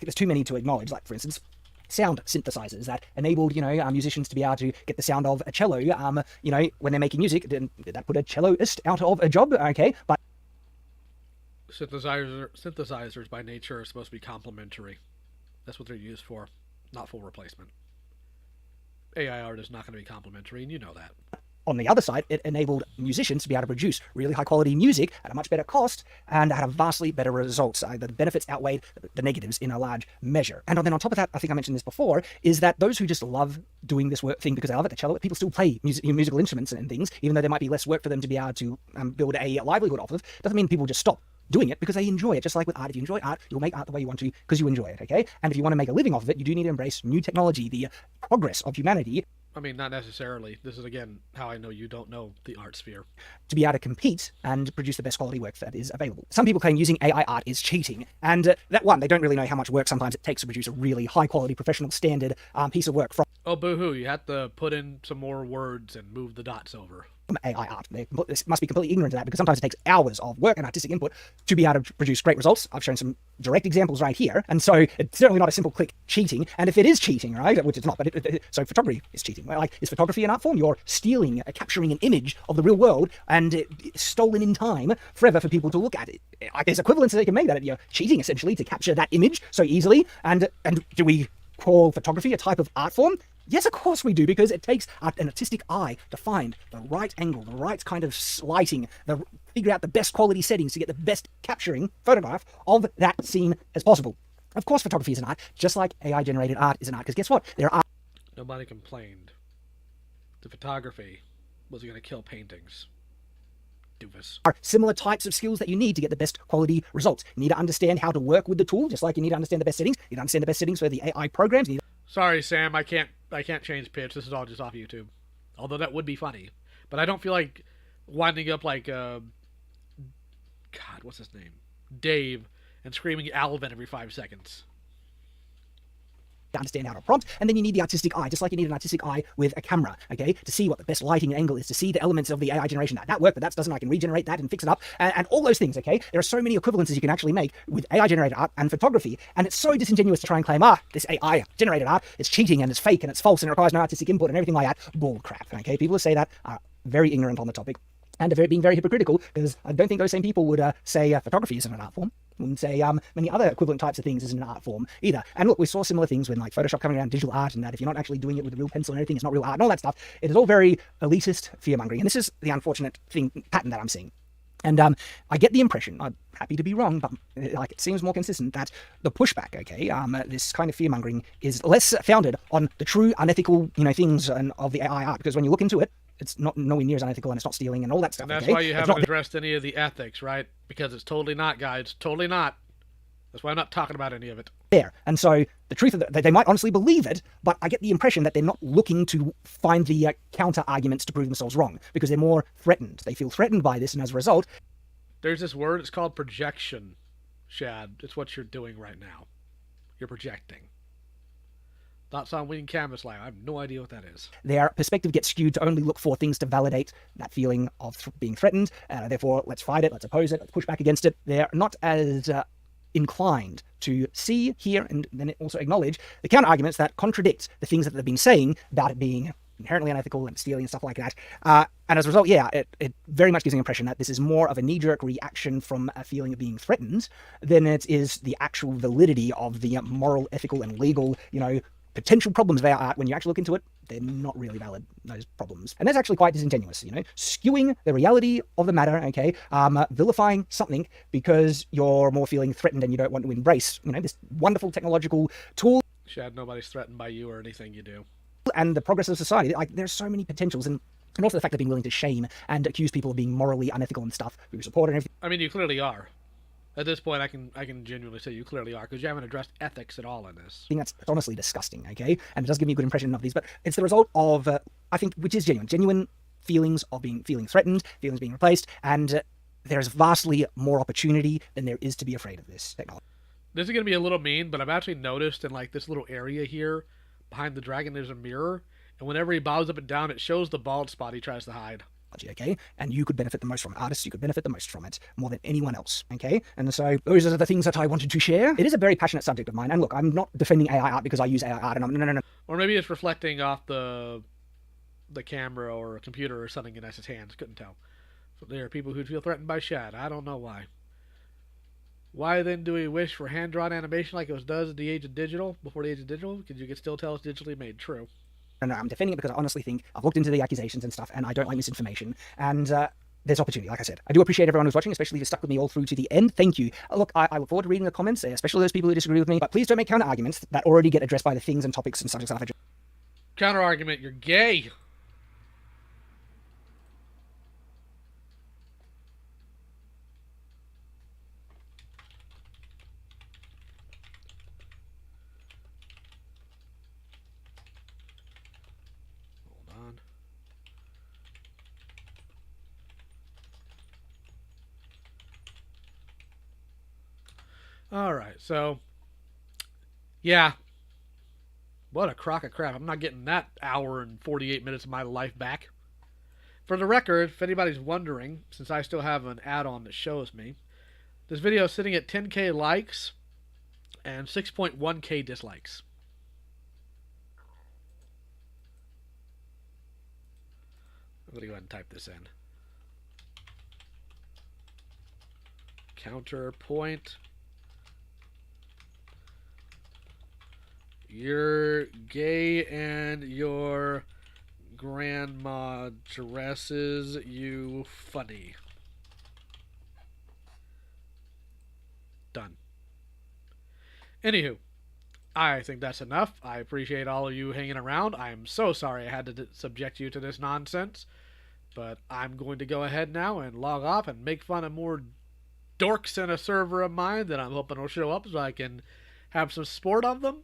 [SPEAKER 2] there's too many to acknowledge. Like, for instance, sound synthesizers that enabled, musicians to be able to get the sound of a cello, when they're making music. Did that put a celloist out of a job? Okay, but
[SPEAKER 1] synthesizers by nature are supposed to be complementary. That's what they're used for, not full replacement. AI art is not going to be complementary, and you know that.
[SPEAKER 2] On the other side, it enabled musicians to be able to produce really high-quality music at a much better cost and at a vastly better results. The benefits outweighed the negatives in a large measure. And then on top of that, I think I mentioned this before, is that those who just love doing this work thing because they love it, the cello, people still play musical instruments and things, even though there might be less work for them to be able to build a livelihood off of, doesn't mean people just stop doing it because they enjoy it. Just like with art, if you enjoy art, you'll make art the way you want to because you enjoy it, okay? And if you want to make a living off of it, you do need to embrace new technology, the progress of humanity.
[SPEAKER 1] I mean, not necessarily. This is, again, how I know you don't know the art sphere.
[SPEAKER 2] To be able to compete and produce the best quality work that is available. Some people claim using AI art is cheating. And they don't really know how much work sometimes it takes to produce a really high-quality, professional, standard piece of work from...
[SPEAKER 1] Oh, boo-hoo. You have to put in some more words and move the dots over.
[SPEAKER 2] AI art. They must be completely ignorant of that because sometimes it takes hours of work and artistic input to be able to produce great results. I've shown some direct examples right here, and so it's certainly not a simple click cheating. And if it is cheating, right, which it's not, but so photography is cheating. Like, is photography an art form? You're stealing, capturing an image of the real world and it's stolen in time forever for people to look at it. Like, there's equivalence that they can make that you're cheating essentially to capture that image so easily. And do we call photography a type of art form? Yes, of course we do, because it takes an artistic eye to find the right angle, the right kind of lighting, figure out the best quality settings to get the best capturing photograph of that scene as possible. Of course, photography is an art, just like AI-generated art is an art, because guess what? There are...
[SPEAKER 1] Nobody complained. The photography was going to kill paintings. Doofus.
[SPEAKER 2] Are similar types of skills that you need to get the best quality results. You need to understand how to work with the tool, just like you need to understand the best settings. You need to understand the best settings for the AI programs.
[SPEAKER 1] Sorry, Sam, I can't change pitch. This is all just off YouTube. Although that would be funny. But I don't feel like winding up like, God, what's his name? Dave, and screaming Alvin every 5 seconds.
[SPEAKER 2] To understand how to prompt, and then you need the artistic eye, just like you need an artistic eye with a camera, okay, to see what the best lighting angle is, to see the elements of the AI generation. That worked, but that doesn't. I can regenerate that and fix it up, and all those things, okay? There are so many equivalences you can actually make with AI-generated art and photography, and it's so disingenuous to try and claim, this AI-generated art is cheating, and it's fake, and it's false, and it requires no artistic input, and everything like that. Bull crap, okay? People who say that are very ignorant on the topic, and are being very hypocritical, because I don't think those same people would say photography isn't an art form. Wouldn't say many other equivalent types of things isn't an art form either. And look, we saw similar things when like Photoshop coming around digital art, and that if you're not actually doing it with a real pencil and everything, it's not real art and all that stuff. It is all very elitist fear-mongering, and this is the unfortunate pattern that I'm seeing. And I get the impression, I'm happy to be wrong, but it seems more consistent that the pushback, okay, this kind of fear-mongering is less founded on the true unethical, things of the AI art, because when you look into it, it's not nowhere near as unethical, and it's not stealing and all that stuff.
[SPEAKER 1] And that's why you haven't addressed any of the ethics, right? Because it's totally not, guys. Totally not. That's why I'm not talking about any of it.
[SPEAKER 2] There. And so the truth of they might honestly believe it, but I get the impression that they're not looking to find the counter arguments to prove themselves wrong, because they're more threatened. They feel threatened by this, and as a result...
[SPEAKER 1] There's this word, it's called projection, Shad. It's what you're doing right now. You're projecting. Thoughts on winning canvas line. I have no idea what that is. Their perspective gets skewed to only look for things to validate that feeling of being threatened. Therefore, let's fight it, let's oppose it, let's push back against it. They're not as inclined to see, hear, and then also acknowledge the counter-arguments that contradict the things that they've been saying about it being inherently unethical and stealing and stuff like that. And as a result, it very much gives an impression that this is more of a knee-jerk reaction from a feeling of being threatened than it is the actual validity of the moral, ethical, and legal,
[SPEAKER 2] potential problems of AI art, when you actually look into it, they're not really valid, those problems. And that's actually quite disingenuous, skewing the reality of the matter, okay? Vilifying something because you're more feeling threatened and you don't want to embrace, this wonderful technological tool.
[SPEAKER 1] Shad, nobody's threatened by you or anything you do.
[SPEAKER 2] And the progress of society. Like, there's so many potentials, and also the fact of being willing to shame and accuse people of being morally unethical and stuff who support and everything.
[SPEAKER 1] I mean, you clearly are. At this point, I can genuinely say you clearly are, because you haven't addressed ethics at all in this.
[SPEAKER 2] I think that's honestly disgusting, okay? And it does give me a good impression of these, but it's the result of, I think, which is genuine feelings of feeling threatened, feelings being replaced, and there's vastly more opportunity than there is to be afraid of this technology.
[SPEAKER 1] This is going to be a little mean, but I've actually noticed in like this little area here behind the dragon there's a mirror, and whenever he bows up and down, it shows the bald spot he tries to hide.
[SPEAKER 2] Okay, and you could benefit the most from it. Artists, you could benefit the most from it, more than anyone else, okay? And so those are the things that I wanted to share. It is a very passionate subject of mine, and look, I'm not defending AI art because I use AI art, and no.
[SPEAKER 1] Or maybe it's reflecting off the camera or a computer or something in S's hands. Couldn't tell. So there are people who feel threatened by Shad. I don't know why. Why then do we wish for hand-drawn animation like it was does at the age of digital, before the age of digital? Because you can still tell it's digitally made. True.
[SPEAKER 2] No, I'm defending it because I honestly think I've looked into the accusations and stuff, and I don't like misinformation. And there's opportunity, like I said. I do appreciate everyone who's watching, especially if you stuck with me all through to the end. Thank you. Look, I look forward to reading the comments, especially those people who disagree with me. But please don't make counter-arguments that already get addressed by the things and topics and subjects that I've addressed.
[SPEAKER 1] Counter-argument, you're gay. Alright, so, yeah, what a crock of crap. I'm not getting that hour and 48 minutes of my life back. For the record, if anybody's wondering, since I still have an add-on that shows me, this video is sitting at 10k likes and 6.1k dislikes. I'm going to go ahead and type this in. Counterpoint. You're gay and your grandma dresses you funny. Done. Anywho, I think that's enough. I appreciate all of you hanging around. I'm so sorry I had to subject you to this nonsense. But I'm going to go ahead now and log off and make fun of more dorks in a server of mine that I'm hoping will show up so I can have some sport of them.